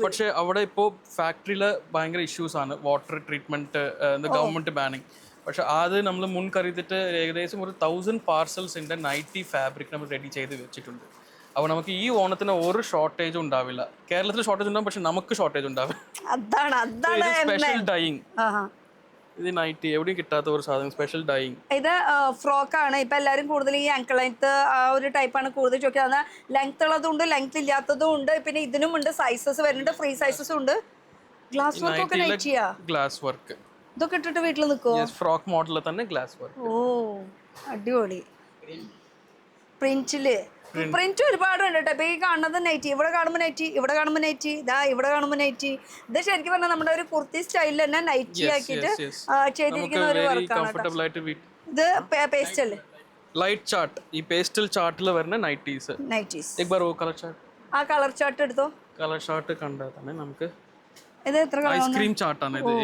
പക്ഷെ അവിടെ ഇപ്പോൾ ഫാക്ടറിയിൽ ഭയങ്കര ഇഷ്യൂസ് ആണ്. Water treatment, government banning. പക്ഷെ അത് നമ്മൾ മുൻകരുതിട്ട് ഏകദേശം ഒരു 1000 പാർസൽസിന്റെ നൈറ്റി ഫാബ്രിക് നമ്മൾ റെഡി ചെയ്ത് വെച്ചിട്ടുണ്ട്. അപ്പോൾ നമുക്ക് ഈ ഓണത്തിന് ഒരു ഷോർട്ടേജും ഉണ്ടാവില്ല. കേരളത്തിൽ ഷോർട്ടേജ് ഉണ്ടാവും, പക്ഷെ നമുക്ക് ഷോർട്ടേജ് ഉണ്ടാവില്ല. Special dying. ഇത് നൈറ്റി എവിടെയും കിട്ടാത്ത ഒരു സാധനം, സ്പെഷ്യൽ ഡൈയിങ്. ഇത് ഫ്രോക്ക് ആണ്. ഇപ്പൊ എല്ലാവരും കൂടുതൽ ഈ ആങ്കിൾ ലെങ്ത് ആ ഒരു ടൈപ്പാണ് കൂടുതൽ ചോദിക്കുന്നത്. ലെങ്ത് ഉള്ളതും ഉണ്ട്, ലെങ്ത് ഇല്ലാത്തതും ഉണ്ട്. പിന്നെ ഇതിനും ഉണ്ട് സൈസസ് വരുന്നുണ്ട്, ഫ്രീ സൈസസും ഉണ്ട്. ഗ്ലാസ് വർക്ക് ഒക്കെ നൈറ്റിയാ. ഗ്ലാസ് വർക്ക് ഇതൊക്കെ ഇട്ടിട്ട് വീട്ടിൽ നിൽക്കുമോ? ഫ്രോക്ക് മോഡലിൽ തന്നെ ഗ്ലാസ് വർക്ക്. ഓ, അടിപൊളി. പ്രിന്റില് പ്രിന്റ് ഒരുപാടുണ്ട് കേട്ടോ. ഇപ്പൊ ഈ കാണുന്നത് നൈറ്റി, ഇവിടെ കാണുമ്പോൾ നൈറ്റി, ഇവിടെ കാണുമ്പോൾ നൈറ്റി, ഇതാ ഇവിടെ കാണുമ്പോൾ നൈറ്റി. ഇത് ശരിക്കും പറഞ്ഞാൽ നമ്മുടെ ഒരു കുർത്തി സ്റ്റൈലിൽ തന്നെ നൈറ്റി ആക്കിയിട്ട് ചെയ്തിരിക്കുന്ന ഒരു വർക്കാണ്. ഇത് പേസ്റ്റ് അല്ലേ? ലൈറ്റ് ചാർട്ട്, ഈ പേസ്റ്റൽ ചാർട്ടിൽ വരുന്ന നൈറ്റീസ്. ആ കളർ ചാർട്ട് എടുത്തോ. കളർ ചാർട്ട് കണ്ടാൽ തന്നെ നമുക്ക് ഇത് എത്ര ഐസ്ക്രീം ചാർട്ടാണ് ഇത്.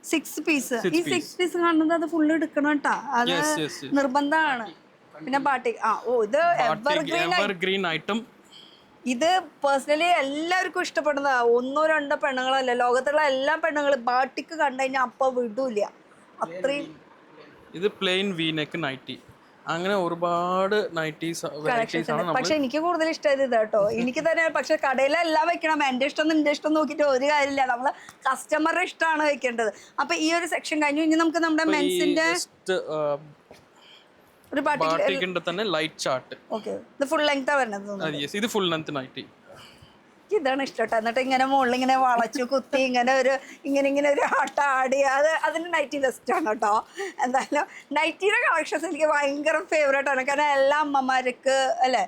6 പീസ്. ഈ 6 പീസ് കാണുന്നത് അത് ഫുള്ള് എടുക്കണം കേട്ടാ, അത് നിർബന്ധമാണ്. പിന്നെ ബാട്ടിക്, ഇത് എവർഗ്രീൻ ഐറ്റം. ഇത് പേഴ്സണലി എല്ലാവർക്കും ഇഷ്ടപ്പെടുന്നതാ. 1-2 പെണ്ണുങ്ങളല്ല, ലോകത്തുള്ള എല്ലാ പെണ്ണുങ്ങളും ബാട്ടിക്ക് കണ്ടു കഴിഞ്ഞാൽ അപ്പൊ വിടൂല, അത്രയും. ഇത് പ്ലെയിൻ വി നെക്ക് നൈറ്റി, അങ്ങനെ ഒരുപാട് നൈറ്റീസ് വെറൈറ്റീസ് ആണ്. പക്ഷെ എനിക്ക് കൂടുതൽ ഇഷ്ടമായത് ഇത് കേട്ടോ. എനിക്ക് തന്നെ, പക്ഷെ കടയിലെല്ലാം വെക്കണം. എന്റെ ഇഷ്ടം നിന്റെ ഇഷ്ടം നോക്കിയിട്ട് ഒരു കാര്യമില്ല, നമ്മള് കസ്റ്റമറുടെ ഇഷ്ടമാണ് വെക്കേണ്ടത്. അപ്പൊ ഈ ഒരു സെക്ഷൻ കഴിഞ്ഞു. ഇനി നമുക്ക് നമ്മുടെ മെൻസിന്റെ ഒരു ബാട്ടിക്കിന്റെ തന്നെ ലൈറ്റ് ചാർട്ട്. ഓക്കെ, ഇത് ഫുൾ ലെങ്താ വരുന്നത്. ഇത് ഫുൾ ലെങ്ത് നൈറ്റി. ഇതാണ് ഇഷ്ടട്ടോ. എന്നിട്ട് ഇങ്ങനെ മുകളിൽ ഇങ്ങനെ വളച്ചു കുത്തി ഇങ്ങനെ ഒരു ആട്ട ആടി, അതിന് നൈറ്റി ബെസ്റ്റ് ആണ് കേട്ടോ. എന്തായാലും നൈറ്റിയുടെ കളക്ഷൻസ് എനിക്ക് ഭയങ്കര ഫേവറേറ്റ് ആണ്. കാരണം എല്ലാ അമ്മമാർക്ക് അല്ലെ,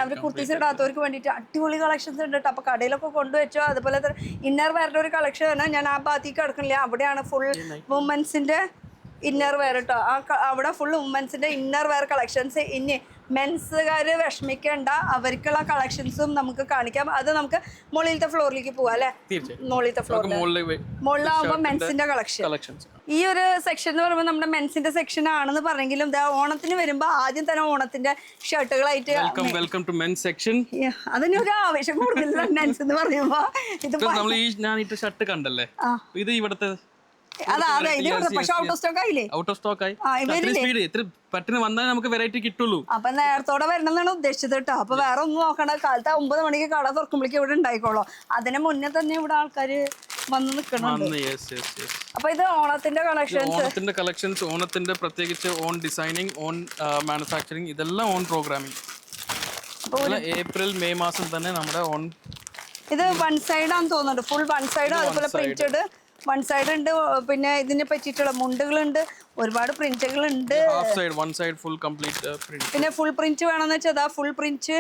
അവര് കുർത്തീസ് ഇടാത്തവർക്ക് വേണ്ടിയിട്ട് അടിപൊളി കളക്ഷൻസ് ഉണ്ട് കേട്ടോ. അപ്പൊ കടയിലൊക്കെ കൊണ്ടുവച്ചോ. അതുപോലെ തന്നെ ഇന്നർ വെയറിന്റെ ഒരു കളക്ഷൻ ആണ്. ഞാൻ ആ ഭാഗത്തേക്ക് കിടക്കുന്നില്ല, അവിടെയാണ് ഫുൾ വുമൻസിന്റെ ഇന്നർ വെയർ കേട്ടോ. അവിടെ ഫുൾ വുമൻസിന്റെ ഇന്നർ വെയർ കളക്ഷൻസ്. ഇനി മെൻസുകാർ വിഷമിക്കേണ്ട, അവർക്കുള്ള കളക്ഷൻസും നമുക്ക് കാണിക്കാം. അത് നമുക്ക് മുകളിലത്തെ ഫ്ലോറിലേക്ക് പോവാം അല്ലെ? മുകളിലത്തെ മുകളിലാവുമ്പോൾ മെൻസിന്റെ കളക്ഷൻ. ഈ ഒരു സെക്ഷൻ എന്ന് പറയുമ്പോൾ നമ്മുടെ മെൻസിന്റെ സെക്ഷൻ ആണെന്ന് പറഞ്ഞെങ്കിലും ഓണത്തിന് വരുമ്പോ ആദ്യം തന്നെ ഓണത്തിന്റെ ഷർട്ടുകളായിട്ട് അതിന് ഒരു ആവേശം കൂടുതൽ മെൻസ് എന്ന് പറയുമ്പോ. ഇത് ഷർട്ട് കണ്ടല്ലേ, ഇത് ഇവിടുത്തെ അതെ, പക്ഷെ ഔട്ട് ഓഫ് സ്റ്റോക്ക് ആയില്ലേ? പെട്ടെന്ന് വന്നാൽ നമുക്ക് വെറൈറ്റി കിട്ടുള്ളൂ. അപ്പൊ നേരത്തോടെ വരണമെന്നാണ് ഉദ്ദേശിച്ചത് കേട്ടോ. അപ്പൊ വേറെ ഒന്നും നോക്കണ്ട, കാലത്ത് 9 മണിക്ക് കട തുറക്കുമ്പോഴേക്കും ഇവിടെ ഉണ്ടായിക്കോളൂ. അതിന് മുന്നേ തന്നെ ഇവിടെ ആൾക്കാര് വന്ന് നിൽക്കണുണ്ട്. അപ്പൊ ഇത് ഓണത്തിന്റെ കളക്ഷൻസ്, ഓണത്തിന്റെ പ്രത്യേകിച്ച് ഓൺ ഡിസൈനിങ്, ഓൺ മാനുഫാക്ചറിങ്, ഇതെല്ലാം ഓൺ പ്രോഗ്രാമിംഗ്. ഏപ്രിൽ മെയ് മാസം തന്നെ നമ്മുടെ ഓൺ. ഇത് 1 സൈഡാന്ന് തോന്നുന്നുണ്ട്, ഫുൾ 1 സൈഡ്. അതുപോലെ പ്രിന്റഡ് 1 സൈഡ് ഉണ്ട്. പിന്നെ ഇതിനെ പറ്റിയിട്ടുള്ള മുണ്ടുകളുണ്ട്, ഒരുപാട് പ്രിന്റുകളുണ്ട്. പിന്നെ ഫുൾ പ്രിന്റ് വേണമെന്ന് വെച്ചാൽ ഫുൾ പ്രിന്റ്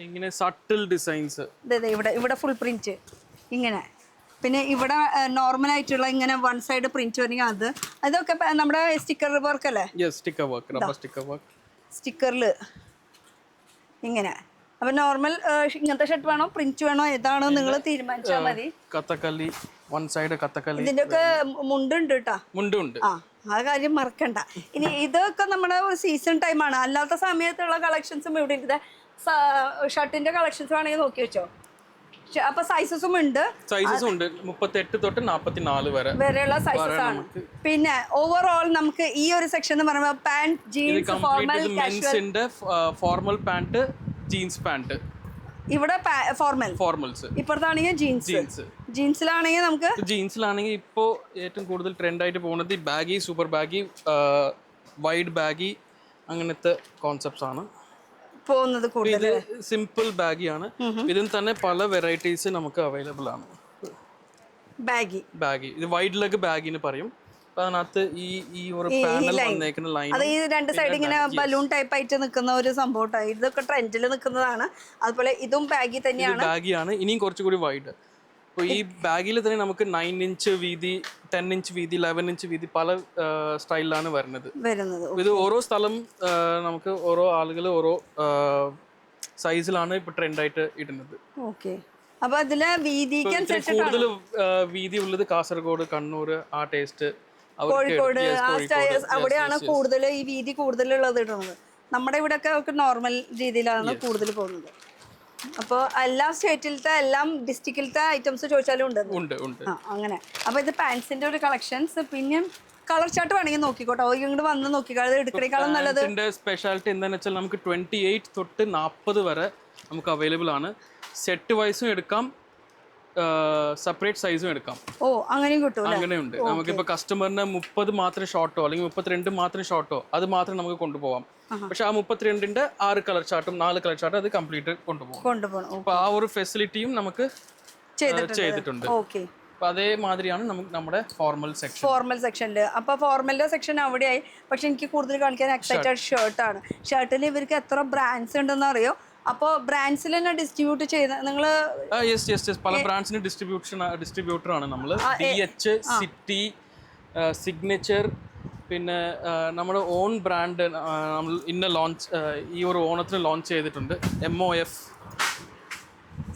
ഇങ്ങനെ സട്ടിൽ ഡിസൈൻസ്. ഇവിടെ ഫുൾ പ്രിന്റ് ഇങ്ങനെ. പിന്നെ ഇവിടെ നോർമൽ ആയിട്ടുള്ള ഇങ്ങനെ 1 സൈഡ് പ്രിന്റ് വരണമെങ്കിൽ അതൊക്കെ നമ്മുടെ സ്റ്റിക്കർ വർക്ക് അല്ലേ? സ്റ്റിക്കറിൽ ഇങ്ങനെ. അപ്പൊ നോർമൽ ഇങ്ങനത്തെ ഷർട്ട് വേണോ, പ്രിന്റ് വേണോ, ഏതാണോ നിങ്ങൾ തീരുമാനിച്ചാൽ മതി. കഥകളി 1 സൈഡ് കഥകളി. ഇതിന്റെ ഒക്കെ മുണ്ടുണ്ട് കേട്ടോ. മുണ്ടുണ്ട്, ആ കാര്യം മറക്കണ്ട. ഇനി ഇതൊക്കെ നമ്മുടെ സീസൺ ടൈമാണ്. അല്ലാത്ത സമയത്തുള്ള കളക്ഷൻസും ഇവിടെ ഉണ്ട്. ഷർട്ടിന്റെ കളക്ഷൻസ് വേണമെങ്കിൽ നോക്കി വെച്ചോ. അപ്പൊ സൈസസും ഉണ്ട്. 38 തൊട്ട് 44 വരെയുള്ള സൈസസ് ആണ്. പിന്നെ ഓവറോൾ നമുക്ക് ഈ ഒരു സെക്ഷൻ എന്ന് പറയുമ്പോൾ pant, jeans, formal pant, jeans pant. ഇവിടെ ഫോർമൽസ്. ഇപ്പുറത്താണെങ്കിൽ ജീൻസിലാണെങ്കിൽ നമുക്ക് ഇപ്പോൾ ഏറ്റവും കൂടുതൽ ട്രെൻഡ് ആയിട്ട് പോകുന്നത് baggy, super baggy, wide baggy, അങ്ങനത്തെ കോൺസെപ്റ്റ്സ് ആണ് പോകുന്നത്. ഇത് സിമ്പിൾ ബാഗി ആണ്. ഇതിൽ തന്നെ പല വെറൈറ്റീസ് നമുക്ക് അവൈലബിൾ ആണ്. ബാഗി ഇത് വൈഡ് ലെഗ് ബാഗിന് പറയും. അതിനകത്ത് ഈ ഒരു പാനൽ വന്നേക്കുന്ന ലൈൻ, അത് ഈ 2 സൈഡ് ഇങ്ങനെ ബലൂൺ ടൈപ്പ് ആയിട്ട് നിൽക്കുന്ന ഒരു സംഭവം. ഇതൊക്കെ ട്രെൻഡിൽ നിൽക്കുന്നതാണ്. അതുപോലെ ഇതും ബാഗി തന്നെയാണ്. ബാഗിയാണ്, ഇനിയും കുറച്ചുകൂടി വൈഡ്. അപ്പോൾ ഈ ബാഗിൽ തന്നെ നമുക്ക് 9 ഇഞ്ച് വീതി, 10 ഇഞ്ച് വീതി, 11 ഇഞ്ച് വീതി, പല സ്റ്റൈലിലാണ് വരുന്നത്. ഇത് ഓരോ സ്ഥലം നമുക്ക് ഓരോ ആളുകൾ ഓരോ സൈസിലാണ് ഇപ്പൊ ട്രെൻഡായിട്ട് ഇടുന്നത്. അപ്പൊ അതില് കൂടുതൽ വീതി ഉള്ളത് കാസർഗോഡ്, കണ്ണൂർ, ആ ടേസ്റ്റ്, കോഴിക്കോട്, അവിടെയാണ് കൂടുതൽ ഈ വീതി കൂടുതലുള്ളത് ഇടുന്നത്. നമ്മുടെ ഇവിടെ ഒക്കെ നോർമൽ രീതിയിലാണ് കൂടുതൽ പോകുന്നത്. അപ്പോൾ എല്ലാ സ്റ്റേറ്റിലത്തെ എല്ലാം ഡിസ്ട്രിക്റ്റിലത്തെ ഐറ്റംസ് ചോദിച്ചാലും ഉണ്ട്. അങ്ങനെ. അപ്പൊ ഇത് പാൻസിന്റെ ഒരു കളക്ഷൻസ്. പിന്നെ കളർ ചാർട്ട് വേണമെങ്കിൽ നോക്കിക്കോട്ടോ, ഇങ്ങോട്ട് വന്ന് നോക്കിക്കോ. അത് എടുക്കണേക്കാളും നല്ലത്. സ്പെഷ്യാലിറ്റി എന്താണെന്ന് വെച്ചാൽ നമുക്ക് 28 തൊട്ട് 40 വരെ നമുക്ക് അവൈലബിൾ ആണ്. സെറ്റ് വൈസും എടുക്കാം, സെപ്പറേറ്റ് സൈസും എടുക്കാം. അങ്ങനെയും കിട്ടും. അങ്ങനെയുണ്ട്. നമുക്കിപ്പോൾ കസ്റ്റമറിന് 30 മാത്രം ഷോർട്ടോ അല്ലെങ്കിൽ 32 മാത്രം ഷോർട്ടോ അത് മാത്രം നമുക്ക് കൊണ്ടുപോകാം. പക്ഷെ ആ 32ന്റെ 6 കളർ ചാർട്ടും 4 കളർ ചാർട്ടും അത് കംപ്ലീറ്റ് കൊണ്ടുപോകും. അപ്പൊ ആ ഒരു ഫെസിലിറ്റിയും നമുക്ക് ചെയ്തിട്ടുണ്ട്. അപ്പോൾ അതേമാതിരിയാണ് നമുക്ക് നമ്മുടെ ഫോർമൽ സെക്ഷൻ. ഫോർമൽ സെക്ഷനിൽ അപ്പോൾ ഫോർമലിൻ്റെ സെക്ഷൻ അവിടെയായി. പക്ഷെ എനിക്ക് കൂടുതൽ കാണിക്കാൻ എക്സൈറ്റഡ് ഷർട്ടാണ്. ഷർട്ടിൽ ഇവർക്ക് എത്ര ബ്രാൻഡ്സ് ഉണ്ടെന്ന് അറിയോ? അപ്പോൾ ബ്രാൻഡ്സിൽ തന്നെ ഡിസ്ട്രിബ്യൂട്ട് ചെയ്യുന്ന നിങ്ങൾ? യെസ് പല ബ്രാൻഡ്സിന് ഡിസ്ട്രിബ്യൂട്ടറാണ് നമ്മൾ. DH, സിറ്റി, സിഗ്നേച്ചർ, പിന്നെ നമ്മുടെ ഓൺ ബ്രാൻഡ് നമ്മൾ ഈ ഒരു ഓണത്തിന് ലോഞ്ച് ചെയ്തിട്ടുണ്ട്. MOF.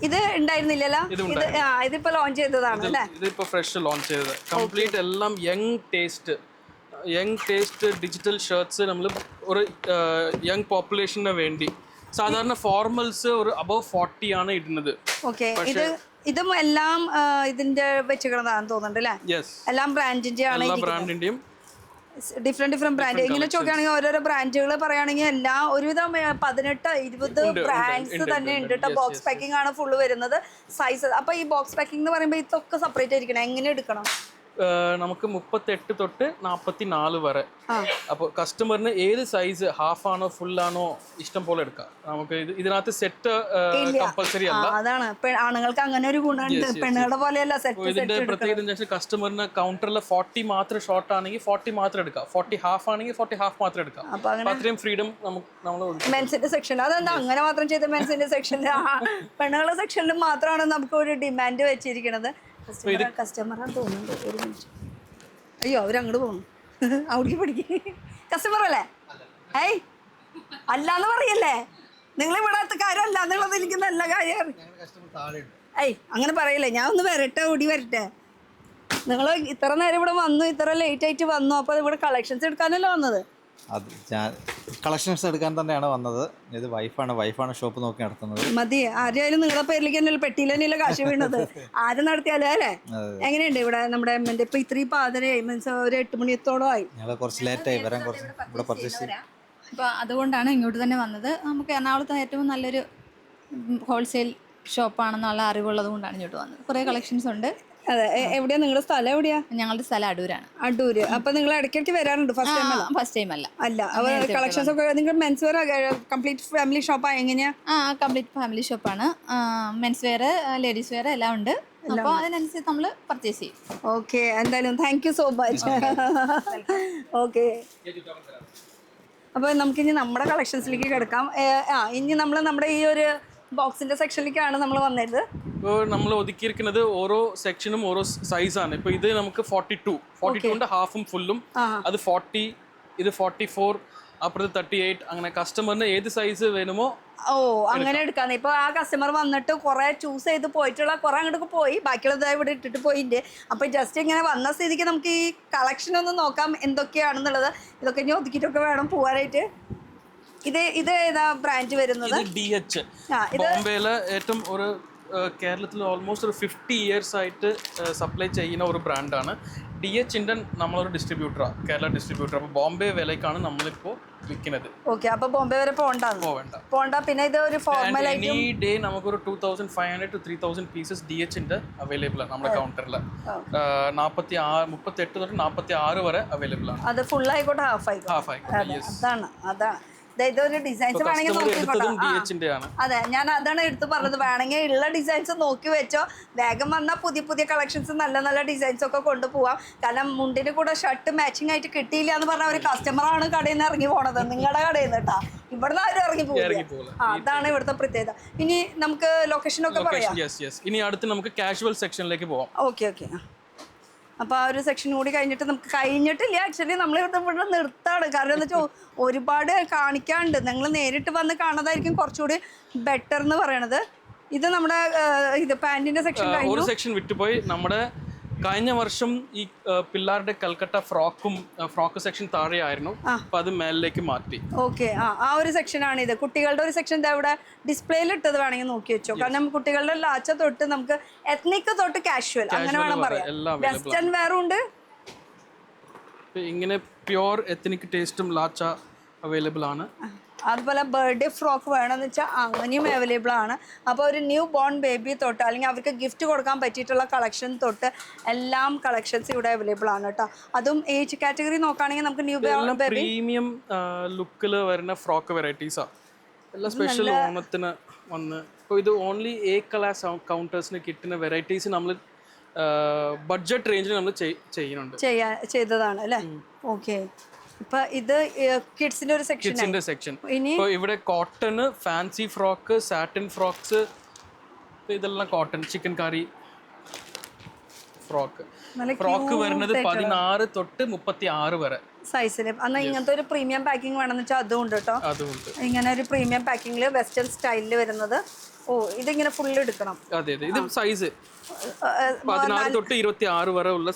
ഇത് ഉണ്ടായിരുന്നില്ലല്ലോ, ഇതിപ്പോ ലോഞ്ച് ചെയ്തതാണ് അല്ലേ? ഇതിപ്പോ ഫ്രഷ് ലോഞ്ച് ചെയ്തത്. കംപ്ലീറ്റ് എല്ലാം യങ് ടേസ്റ്റ് ഡിജിറ്റൽ ഷർട്ട്സ് നമ്മൾ ഒരു യങ് പോപ്പുലേഷന് വേണ്ടി. സാധാരണ ഫോർമൽസ് ഒരു അബവ് 40 ആണ് ഇടുന്നത്. ഓക്കെ, ഇതും എല്ലാം ഇതിന്റെ വെച്ചിരിക്കണതാണെന്ന് തോന്നുന്നുണ്ട് അല്ലേ? എല്ലാം ബ്രാൻഡിന്റെ ആണ്. എല്ലാ ബ്രാൻഡിന്റെയും ഡിഫറെന്റ് ബ്രാൻഡ്. ഇങ്ങനെ ചോദിക്കുകയാണെങ്കിൽ ഓരോരോ ബ്രാൻഡുകൾ പറയുകയാണെങ്കിൽ എല്ലാം ഒരുവിധം 18-20 ബ്രാൻഡ്സ് തന്നെ ഉണ്ട് കേട്ടോ. ബോക്സ് പാക്കിംഗ് ആണ് ഫുള്ള് വരുന്നത്. സൈസ് അപ്പൊ ഈ ബോക്സ് പാക്കിംഗ് എന്ന് പറയുമ്പോൾ ഇതൊക്കെ സെപ്പറേറ്റ് ആയിരിക്കണം. എങ്ങനെ എടുക്കണം? നമുക്ക് 38 തൊട്ട് 44 വരെ. അപ്പോൾ കസ്റ്റമറിന് ഏത് സൈസ്, ഹാഫ് ആണോ ഫുൾ ആണോ ഇഷ്ടം പോലെ എടുക്കാം. നമുക്ക് ഇതിനകത്ത് സെറ്റ് കമ്പൽസറി അല്ല. അതാണ് ആണുങ്ങൾക്ക് അങ്ങനെ ഒരു ഗുണമുണ്ട്, പെണ്ണുങ്ങളുടെ പോലെയല്ല സെറ്റ്. ഇതിന്റെ പ്രത്യേകത എന്താ വെച്ചാൽ കസ്റ്റമറിന് കൗണ്ടറിൽ 40 മാത്രം ഷോർട്ട് ആണെങ്കിൽ 40 മാത്രം എടുക്കാം, 40 ഹാഫ് ആണെങ്കിൽ 40 ഹാഫ് മാത്രം എടുക്കാം. അത്രയും ഫ്രീഡം നമ്മൾ മെൻസിന്റെ സെക്ഷൻ. അതെന്താ അങ്ങനെ മാത്രം ചെയ്ത മെൻസിന്റെ സെക്ഷനിൽ? പെണ്ണുങ്ങളുടെ സെക്ഷനിൽ മാത്രമാണ് നമുക്ക് ഒരു ഡിമാൻഡ് വെച്ചിരിക്കുന്നത്. കസ്റ്റമറാന്ന് തോന്നുന്നുണ്ട്. ഒരു മിനിറ്റ്. അയ്യോ, അവരങ്ങോട്ട് പോകുന്നു. അവിടേക്ക് പഠിക്കും. കസ്റ്റമർ അല്ലേ? ഏയ് അല്ലാന്ന് പറയല്ലേ? നിങ്ങൾ ഇവിടെ കാര്യമല്ല എന്നുള്ളത് എനിക്ക് നല്ല കാര്യം. ഏയ് അങ്ങനെ പറയല്ലേ, ഞാൻ ഒന്ന് വരട്ടെ, ഓടി വരട്ടെ. നിങ്ങൾ ഇത്ര നേരം ഇവിടെ വന്നു, ഇത്ര ലേറ്റ് ആയിട്ട് വന്നു. അപ്പോൾ ഇവിടെ കളക്ഷൻസ് എടുക്കാനല്ലേ വന്നത്? അത് ഞാൻ കളക്ഷൻസ് എടുക്കാൻ തന്നെയാണ് വന്നത്. ഇത് വൈഫാണ് ഷോപ്പ് നോക്കി നടത്തുന്നത്. മതി, ആരെയായാലും നിങ്ങളുടെ പേരിലേക്ക് തന്നെയല്ലേ, പെട്ടിയിൽ തന്നെയല്ലേ കാശ് വീണത്. ആരും നടത്തിയാലേ അല്ലേ? എങ്ങനെയുണ്ട് ഇവിടെ നമ്മുടെ ഇപ്പൊ ഇത്രയും പാതരയായി, മീൻസ് ഒരു 8 മണിയോളം ആയി. ഞങ്ങൾ കുറച്ച് ലേറ്റായി വരാൻ, കുറച്ച് ഇവിടെ പർച്ചേസ് ചെയ്യും. അപ്പോൾ അതുകൊണ്ടാണ് ഇങ്ങോട്ട് തന്നെ വന്നത്. നമുക്ക് എറണാകുളത്ത് ഏറ്റവും നല്ലൊരു ഹോൾസെയിൽ ഷോപ്പാണെന്നുള്ള അറിവുള്ളത് കൊണ്ടാണ് ഇങ്ങോട്ട് വന്നത്. കുറേ കളക്ഷൻസ് ഉണ്ട്. അതെ, എവിടെയാ നിങ്ങളുടെ സ്ഥലം? എവിടെയാ? ഞങ്ങളുടെ സ്ഥലം അടൂരാണ്. അടൂര്. അപ്പൊ നിങ്ങൾ ഇടയ്ക്കിടയ്ക്ക് വരാറുണ്ട്? ഫസ്റ്റ് ടൈം അല്ല. കളക്ഷൻസ് ഒക്കെ നിങ്ങൾ മെൻസ് വെയർ കംപ്ലീറ്റ് ഫാമിലി ഷോപ്പാ? എങ്ങനെയാ? കംപ്ലീറ്റ് ഫാമിലി ഷോപ്പാണ്. മെൻസ് വെയർ, ലേഡീസ് വെയർ എല്ലാം ഉണ്ട്. അപ്പോൾ അതിനനുസരിച്ച് നമ്മൾ പർച്ചേസ് ചെയ്യും. ഓക്കെ, എന്തായാലും thank you so much. Okay, അപ്പോൾ നമുക്കിനി നമ്മുടെ കളക്ഷൻസിലേക്ക് കിടക്കാം. ഇനി നമ്മൾ നമ്മുടെ ഈ ഒരു ബോക്സിന്റെ സെക്ഷനിലേക്കാണ് നമ്മൾ വന്നത്. ഇപ്പോൾ നമ്മൾ ഒതുക്കിയിരിക്കുന്നത് ഓരോ സെക്ഷനും ഓരോ സൈസാണ്. ഇപ്പോൾ ഇത് നമുക്ക് 42 ഹാഫും ഫുള്ളും, അത് 40, ഇത് 44, അപ്പുറത്ത് 38. അങ്ങനെ കസ്റ്റമറിന് ഏത് സൈസ് വേണമോ അങ്ങനെ എടുക്കാന്ന്. ഇപ്പൊ ആ കസ്റ്റമർ വന്നിട്ട് കുറെ ചൂസ് ചെയ്ത് പോയിട്ടുള്ള കുറെ അങ്ങോട്ട് പോയി, ബാക്കിയുള്ളത് ഇവിടെ ഇട്ടിട്ട് പോയിട്ടുണ്ട്. അപ്പൊ ജസ്റ്റ് ഇങ്ങനെ വന്ന സ്ഥിതിക്ക് നമുക്ക് ഈ കളക്ഷൻ ഒന്ന് നോക്കാം എന്തൊക്കെയാണെന്നുള്ളത്. ഇതൊക്കെ ഇനി ഒതുക്കിയിട്ടൊക്കെ വേണം പോവാനായിട്ട്. ഇത് ഏതാ ബ്രാൻഡ് വരുന്നത്? DH. ബോംബെയിലെ ഏറ്റവും ഒരു കേരളത്തിൽ ഓൾമോസ്റ്റ് ഒരു 50 years ആയിട്ട് സപ്ലൈ ചെയ്യുന്ന ഒരു ബ്രാൻഡാണ് DHന്റെ. നമ്മളൊരു ഡിസ്ട്രിബ്യൂട്ടറാണ്, കേരള ഡിസ്ട്രിബ്യൂട്ടർ. അപ്പോൾ ബോംബെ വിലക്കാണ് നമ്മളിപ്പോൾ വിൽക്കുന്നത്. ഓക്കെ, അപ്പോൾ ബോംബെ വരെ പോകണ്ട. പിന്നെ ഇത് ഒരു ഫോർമൽ ആയിട്ട് എനി ഡേ നമുക്കൊരു 2500 to 3000 പീസസ് DHന്റെ അവൈലബിൾ ആണ് നമ്മുടെ കൗണ്ടറിൽ. 38 തൊട്ട് 46 വരെ അവൈലബിൾ ആണ്. അത് ഫുൾ ആയിക്കോട്ടെ, ഹാഫ് ആയിക്കോട്ടെ. അതാണ് ഇതൊരു ഡിസൈൻസ് വേണമെങ്കിൽ നോക്കിക്കോട്ടെ. അതെ, ഞാൻ അതാണ് എടുത്ത് പറഞ്ഞത്. വേണമെങ്കിൽ ഉള്ള ഡിസൈൻസ് നോക്കി വെച്ചോ. വേഗം വന്നാൽ പുതിയ കളക്ഷൻസ്, നല്ല ഡിസൈൻസ് ഒക്കെ കൊണ്ടുപോവാം. കാരണം മുണ്ടിന് കൂടെ ഷർട്ട് മാച്ചിങ് ആയിട്ട് കിട്ടിയില്ല എന്ന് പറഞ്ഞാൽ ഒരു കസ്റ്റമറാണ് കടയിൽ നിന്ന് ഇറങ്ങി പോണത്, നിങ്ങളുടെ കടയിൽ നിന്ന് കേട്ടാ. ഇവിടുന്ന് ആരും ഇറങ്ങി പോകില്ല. അതാണ് ഇവിടുത്തെ പ്രത്യേകത. ഇനി നമുക്ക് ലൊക്കേഷനൊക്കെ പറയാം. ഇനി അടുത്ത് നമുക്ക് കാഷ്വൽ സെക്ഷനിലേക്ക് പോവാം. ഓക്കെ. അപ്പോൾ ആ ഒരു സെക്ഷൻ കൂടി കഴിഞ്ഞിട്ട് നമുക്ക് കഴിഞ്ഞിട്ടില്ല. ആക്ച്വലി നമ്മൾ ഇവിടെ നിർത്താണ്. കാരണം എന്താ വെച്ചാൽ ഒരുപാട് കാണിക്കാണ്ട്. നിങ്ങൾ നേരിട്ട് വന്ന് കാണുന്നതായിരിക്കും കുറച്ചുകൂടി ബെറ്റർ എന്ന് പറയണത്. ഇത് നമ്മുടെ ഇത് പാൻറ്റിന്റെ സെക്ഷൻ കഴിഞ്ഞു. ഒരു സെക്ഷൻ വിട്ടുപോയി. നമ്മുടെ കഴിഞ്ഞ വർഷം ഈ പിള്ളേരുടെ കൽക്കട്ട ഫ്രോക്ക് സെക്ഷൻ താഴെയായിരുന്നു. അപ്പൊ അത് മേലിലേക്ക് മാറ്റി. ഓക്കെ, ആ ഒരു സെക്ഷനാണ് ഇത്. കുട്ടികളുടെ ഒരു സെക്ഷൻ ഇവിടെ ഡിസ്പ്ലേയിൽ ഇട്ടത് വേണമെങ്കിൽ നോക്കി വെച്ചോ. കാരണം കുട്ടികളുടെ ലാച്ച തൊട്ട് നമുക്ക് എത്നിക് തൊട്ട് കാഷ്വൽ അങ്ങനെ വേണം പറയാം. വെസ്റ്റേൺ വെയറും ഉണ്ട്. ഇങ്ങനെ പ്യുവർ എത്നിക് ടേസ്റ്റും ലാച്ച അവൈലബിൾ ആണ്. അതുപോലെ ബർത്ത്ഡേ ഫ്രോക്ക് വേണമെന്ന് വെച്ചാൽ അങ്ങനെയും അവൈലബിൾ ആണ്. അപ്പോൾ ഒരു ന്യൂ ബോൺ ബേബി തൊട്ട് അല്ലെങ്കിൽ അവർക്ക് ഗിഫ്റ്റ് കൊടുക്കാൻ പറ്റിയിട്ടുള്ള കളക്ഷൻ തൊട്ട് എല്ലാം കളക്ഷൻസ് ഇവിടെ അവൈലബിൾ ആണ് കേട്ടോ. അതും ഏജ് കാറ്റഗറി നോക്കുകയാണെങ്കിൽ നമുക്ക് ന്യൂ ബോൺ ബേബി പ്രീമിയം ലുക്കിൽ വരുന്ന ഫ്രോക്ക് വെറൈറ്റീസാണ് എല്ലാം. സ്പെഷ്യൽ ഓണത്തിന് വന്ന് ഇപ്പോൾ ഇത് ഓൺലി A class കൗണ്ടേഴ്സിന് കിട്ടുന്ന വെറൈറ്റീസ് നമ്മൾ ബഡ്ജറ്റ് റേഞ്ചിൽ നമ്മൾ ചെയ്യുന്നുണ്ട്. ചെയ്തതാണ് അല്ലേ? ഓക്കെ. ഇപ്പൊ ഇത് കിഡ്സിന്റെ ഒരു കിഡ്സിന്റെ സെക്ഷൻ. ഇപ്പൊ ഇവിടെ cotton, fancy frock, satin frocks, ഇതെല്ലാം കോട്ടൺ. ചിക്കൻ കറി ഫ്രോക്ക് വരുന്നത് 16 തൊട്ട് 36 വരെ സൈസില്. എന്നാൽ ഇങ്ങനത്തെ ഒരു പ്രീമിയം പാക്കിംഗ് വേണമെന്ന് വെച്ചാൽ അതും ഉണ്ട് കേട്ടോ. അതുകൊണ്ട് ഇങ്ങനെ ഒരു പ്രീമിയം പാക്കിംഗിൽ വെസ്റ്റേൺ സ്റ്റൈലിൽ വരുന്നത്. ഓ, ഇതിങ്ങനെ ഫുള്ള് എടുക്കണം. അതെ അതെ. ഇത് സൈസ് 16 തൊട്ട് 26 വരെ ഉള്ള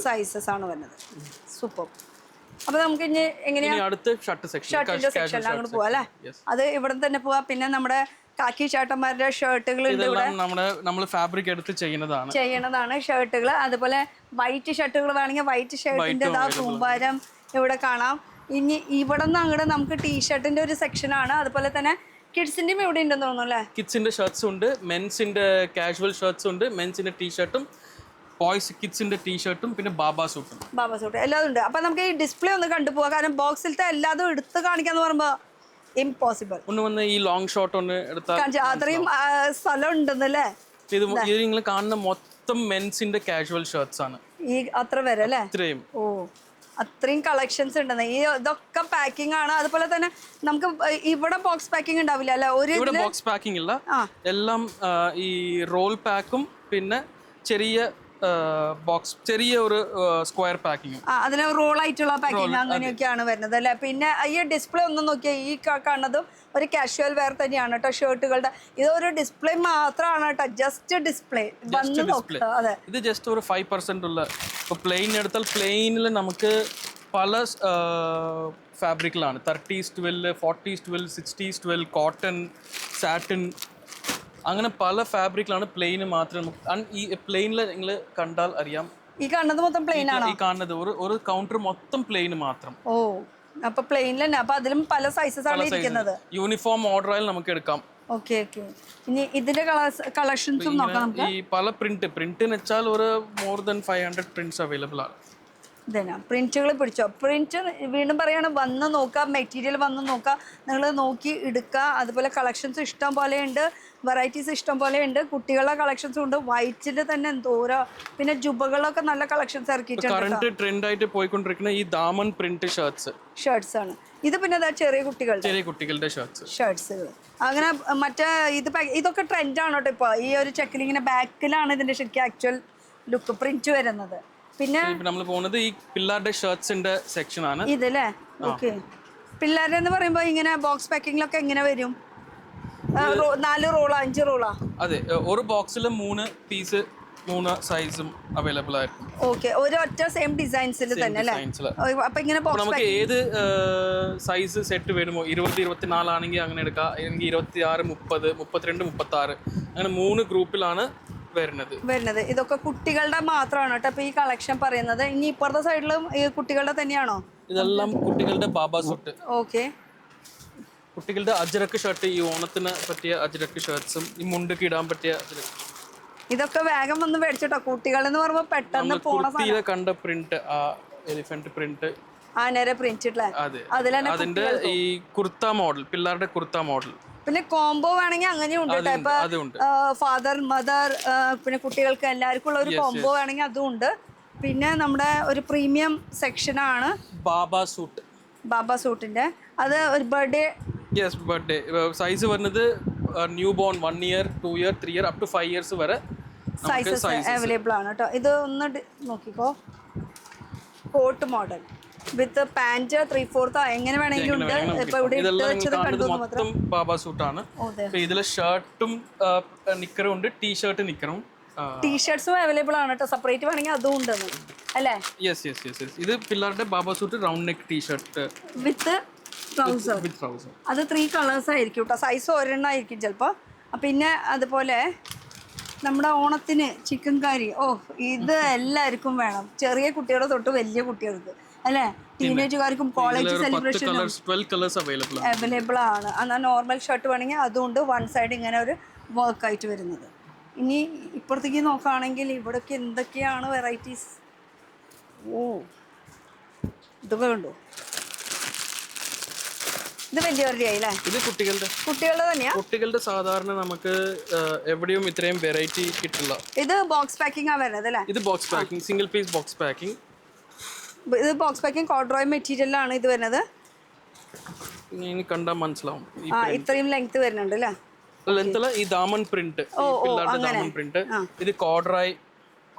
സൈസസ് ആണ് വരുന്നത്. സൂപ്പർ. അപ്പൊ നമുക്ക് ഇനി എങ്ങനെയാ അടുത്ത ഷർട്ടിന്റെ സെക്ഷനിൽ അങ്ങോട്ട് പോവാ അല്ലേ? അത് ഇവിടെ തന്നെ പോവാ. പിന്നെ നമ്മുടെ കാക്കി ചേട്ടന്മാരുടെ ഷർട്ടുകൾ നമ്മൾ ഫാബ്രിക് എടുത്ത് ചെയ്യുന്നതാണ് ഷർട്ടുകൾ. അതുപോലെ വൈറ്റ് ഷർട്ടുകൾ വേണമെങ്കിൽ വൈറ്റ് ഷർട്ടിന്റെ കൂമ്പാരം ഇവിടെ കാണാം. ഇനി ഇവിടെ നിന്ന് അങ്ങോട്ട് നമുക്ക് ടീഷർട്ടിന്റെ ഒരു സെക്ഷനാണ്. അതുപോലെ തന്നെ കിഡ്സിന്റെയും ഇവിടെ ഉണ്ടെന്ന് തോന്നുന്നു അല്ലേ? കിഡ്സിന്റെ ഷർട്ട്സ് ഉണ്ട്, മെൻസിന്റെ കാഷ്വൽ ഷർട്ട്സ് ഉണ്ട്, മെൻസിന്റെ ടീഷർട്ടും ബോയ്സ് കിഡ്സിന്റെ ടീഷർട്ടും പിന്നെ ബാബ സൂട്ട് എല്ലാം ഉണ്ട്. അപ്പൊ നമുക്ക് ഈ ഡിസ്പ്ലേ ഒന്ന് കണ്ടുപോകാം. കാരണം ബോക്സിലത്തെ എല്ലാതും എടുത്ത് കാണിക്കാന്ന് പറയുമ്പോ ഇംപോസിബിൾ. ഒന്ന് വന്ന് ഈ ലോങ് ഷോട്ട് ഒന്ന് എടുത്താൽ അത്രയും സ്ഥലം ഉണ്ടെന്നല്ലേ? ഇത് നിങ്ങൾ കാണുന്ന മൊത്തം മെൻസിന്റെ കാഷ്വൽ ഷർട്ട്സ് ആണ് ഈ അത്ര വരെ അല്ലേ? ഓ, അത്രയും കളക്ഷൻസ് ഉണ്ടെന്ന്. ഈ ഇതൊക്കെ പാക്കിംഗ് ആണ്. അതുപോലെ തന്നെ നമുക്ക് ഇവിടെ ബോക്സ് പാക്കിംഗ് ഉണ്ടാവില്ല അല്ലെ? ഇവിടെ ബോക്സ് പാക്കിംഗ് ഇല്ല, എല്ലാം ഈ റോൾ പാക്കും പിന്നെ ചെറിയ ബോക്സ്, ചെറിയ ഒരു സ്ക്വയർ പാക്കിംഗ്, അതിന് റോൾ ആയിട്ടുള്ള പാക്കിംഗ് അങ്ങനെയൊക്കെയാണ് വരുന്നത് അല്ലെ? പിന്നെ ഈ ഡിസ്പ്ലേ ഒന്ന് നോക്കിയാൽ ഈ കാണുന്നതും ഒരു കാഷ്വൽ വെയർ തന്നെയാണ് കേട്ടോ ഷർട്ടുകളുടെ. ഇതൊരു ഡിസ്പ്ലേ മാത്രമാണ് കേട്ടോ, ജസ്റ്റ് ഡിസ്പ്ലേ വന്ന് നോക്കുക. അതെ, ഇത് ജസ്റ്റ് ഒരു 5% ഉള്ള. ഇപ്പോൾ പ്ലെയിൻ എടുത്താൽ പ്ലെയിനിൽ നമുക്ക് പല ഫാബ്രിക്കിലാണ്. 30s 12, 40s 12, 60s 12, cotton, satin, അങ്ങനെ പല ഫാബ്രിക്കിലാണ്. പ്ലെയിന് മാത്രം. ഈ പ്ലെയിനിൽ നിങ്ങൾ കണ്ടാൽ അറിയാം, ഈ കാണുന്നത് മൊത്തം പ്ലെയിൻ ആണോ? ഈ കാണുന്നത് ഒരു കൗണ്ടർ മൊത്തം പ്ലെയിന് മാത്രം. ഓ, അപ്പൊ പ്ലെയിനിൽ തന്നെ. അപ്പൊ അതിലും പല സൈസസ് ആണ് ഇരിക്കുന്നത്. യൂണിഫോം ഓർഡർ ആയാലും നമുക്ക് എടുക്കാം. Okay okay. ഇനി ഇതിന്റെ കളക്ഷൻസും നോക്കാം നമുക്ക്. ഈ പല പ്രിന്റ് വെച്ചാൽ ഒരു മോർ ദാൻ 500 പ്രിന്റ്സ് അവൈലബിൾ ആണ്. ഇതന്നെ പ്രിന്റുകൾ പിടിച്ചോ. പ്രിന്റ് വീണ്ടും പറയാണ്, വന്ന് നോക്കുക, മെറ്റീരിയൽ വന്ന് നോക്കുക, നിങ്ങൾ നോക്കി എടുക്കുക. അതുപോലെ കളക്ഷൻസ് ഇഷ്ടം പോലെ ഉണ്ട്, വെറൈറ്റീസ് ഇഷ്ടം പോലെ ഉണ്ട്. കുട്ടികളുടെ കളക്ഷൻസും ഉണ്ട്. വൈറ്റിൽ തന്നെ എന്തോരോ. പിന്നെ ജുബകളൊക്കെ നല്ല കളക്ഷൻസ് ഇറക്കിയിട്ടുണ്ട്. കറന്റ് ട്രെൻഡ് ആയിട്ട് പോയിക്കൊണ്ടിരിക്കുന്ന ഈ ദാമൻ പ്രിന്റ് ഷർട്ട്സ് ആണ് ഇത്. പിന്നെ ചെറിയ കുട്ടികളുടെ ഷർട്ട്സുകൾ അങ്ങനെ മറ്റേ ഇതൊക്കെ ട്രെൻഡാണ് കേട്ടോ ഇപ്പൊ. ഈ ഒരു ചെക്കിലിങ്ങനെ ബാക്കിലാണ് ഇതിന്റെ ശരിക്കും ആക്ച്വൽ ലുക്ക് പ്രിന്റ് വരുന്നത്. പിന്നെ നമ്മൾ പോകുന്നത് ഈ പിള്ളേരുടെ ഷർട്ട്സിന്റെ സെക്ഷൻ ആണ് ഇതല്ലേ? ഓക്കെ. പിള്ളേരുടെ എന്ന് പറയുമ്പോ ഇങ്ങനെ ബോക്സ് പാക്കിങ്ങിലൊക്കെ എങ്ങനെ വരും? 4 റോളാ 5 റോളാ? അതെ, ഒരു ബോക്സിൽ 3 പീസ് 3 സൈസും അവൈലബിൾ ആയിരിക്കും. ഓക്കെ, ഒരു ഒറ്റ സെയിം ഡിസൈൻസിൽ തന്നെ അല്ലേ? അപ്പൊ ഇങ്ങനെ നമുക്ക് ഏത് സൈസ് സെറ്റ് വരുമോ, 20, 24 ആണെങ്കിൽ അങ്ങനെ എടുക്കാം, അല്ലെങ്കിൽ 26, 30, 32, 36 അങ്ങനെ 3 ഗ്രൂപ്പിലാണ് വരുന്നത്. ഇതൊക്കെ കുട്ടികളുടെ മാത്രമാണ് കേട്ടോ ഇപ്പൊ ഈ കളക്ഷൻ പറയുന്നത്. ഇനി ഇപ്പുറത്തെ സൈഡിലും ഈ കുട്ടികളുടെ തന്നെയാണോ? ഇതെല്ലാം കുട്ടികളുടെ ബാബ സൂട്ട്. ഓക്കെ. കുട്ടികളുടെ അജ്രക്ക് ഷർട്ട്, ഈ ഓണത്തിന് പറ്റിയ അജ്രക്ക് ഷർട്ട്സും ഈ മുണ്ടക്ക് ഇടാൻ പറ്റിയ ഇതൊക്കെ വേഗം വന്ന് മേടിച്ചോട്ടോ. കുട്ടികളെന്ന് പറയുമ്പോ പെട്ടെന്ന് പോണ കണ്ട പ്രിന്റ്, എലിഫന്റ് പ്രിന്റ്, ആനര പ്രിന്റ് ഇല്ലേ? അതിന്റെ ഈ കുർത്ത മോഡൽ, പിള്ളേരുടെ കുർത്ത മോഡൽ. പിന്നെ കോംബോ വേണമെങ്കിൽ അങ്ങനെ ഉണ്ട് കേട്ടോ. ഇപ്പൊ ഫാദർ മദർ പിന്നെ കുട്ടികൾക്ക് എല്ലാവർക്കും ഉള്ള ഒരു കോംബോ വേണമെങ്കിൽ അതും ഉണ്ട്. പിന്നെ നമ്മുടെ ഒരു പ്രീമിയം സെക്ഷനാണ് ബാബ സൂട്ടിന്റെ. അത് ഒരു ബർത്ത്ഡേ സൈസ് വരുന്നത് new born 1 year 2 year 3 year up to 5 years വരെ സൈസസ് അവൈലബിൾ ആണ് കേട്ടോ. ഇത് ഒന്ന് നോക്കിക്കോ. കോട്ട് മോഡൽ വിത്ത് പാന്റ് 3/4 എങ്ങനെ വേണമെങ്കിലും ഉണ്ട്. ഇപ്പൊ ഇവിടെ മൊത്തം ബാബ സൂട്ടാണ്. ഇതില് ഷർട്ടും നിക്കറും ഉണ്ട്, ടീഷർട്ട് നിക്കറും. ടീഷർട്ട്സും അവൈലബിൾ ആണ് കേട്ടോ. സെപ്പറേറ്റ് വേണമെങ്കിൽ അതും ഉണ്ട് അല്ലേ? യെസ്. ഇത് പിള്ളേരുടെ ബാബ സൂട്ട് റൗണ്ട് നെക്ക് ടീഷർട്ട് വിത്ത് ട്രൗസർ. അത് 3 കളേഴ്സ് ആയിരിക്കും കേട്ടോ. സൈസ് ഒരെണ്ണം ആയിരിക്കും ചിലപ്പോൾ. പിന്നെ അതുപോലെ നമ്മുടെ ഓണത്തിന് ചിക്കൻ കറി, ഇത് എല്ലാവർക്കും വേണം. ചെറിയ കുട്ടികളെ തൊട്ട് വലിയ കുട്ടികൾക്ക് അല്ലേ? ടീനേജുകാർക്കും കോളേജ് സെലിബ്രേഷൻ അവൈലബിൾ ആണ്. എന്നാൽ നോർമൽ ഷർട്ട് വേണമെങ്കിൽ അതുകൊണ്ട് 1 സൈഡ് ഇങ്ങനെ ഒരു വർക്കായിട്ട് വരുന്നത്. ഇനി ഇപ്പുറത്തേക്ക് നോക്കുകയാണെങ്കിൽ ഇവിടേക്ക് എന്തൊക്കെയാണ് വെറൈറ്റീസ്. ഇതൊക്കെ ഉണ്ടോ? ഇത് വലിയവരുടെ ആയില്ലേ? ഇത് കുട്ടികളുടെ തന്നെയാ? കുട്ടികളുടെ സാധാരണ നമുക്ക് എവിടെയും ഇത്രയും വെറൈറ്റി കിട്ടില്ല. ഇത് ബോക്സ് പാക്കിംഗ് ആ വരുന്നത് അല്ലേ? ഇത് box packing, single piece box packing. ഇത് ബോക്സ് പാക്കിംഗ് കോഡ്രോയ് മെറ്റീരിയലാണ് ഇത് വരുന്നത്. ഇനി കണ്ടാൽ മനസ്സിലാവും. ഇത്രയും ലെങ്ത് വരുന്നുണ്ട് അല്ലേ? ലെങ്ത് ഈ ദാമൻ പ്രിന്റ്, ദാമൻ പ്രിന്റ്. ഇത്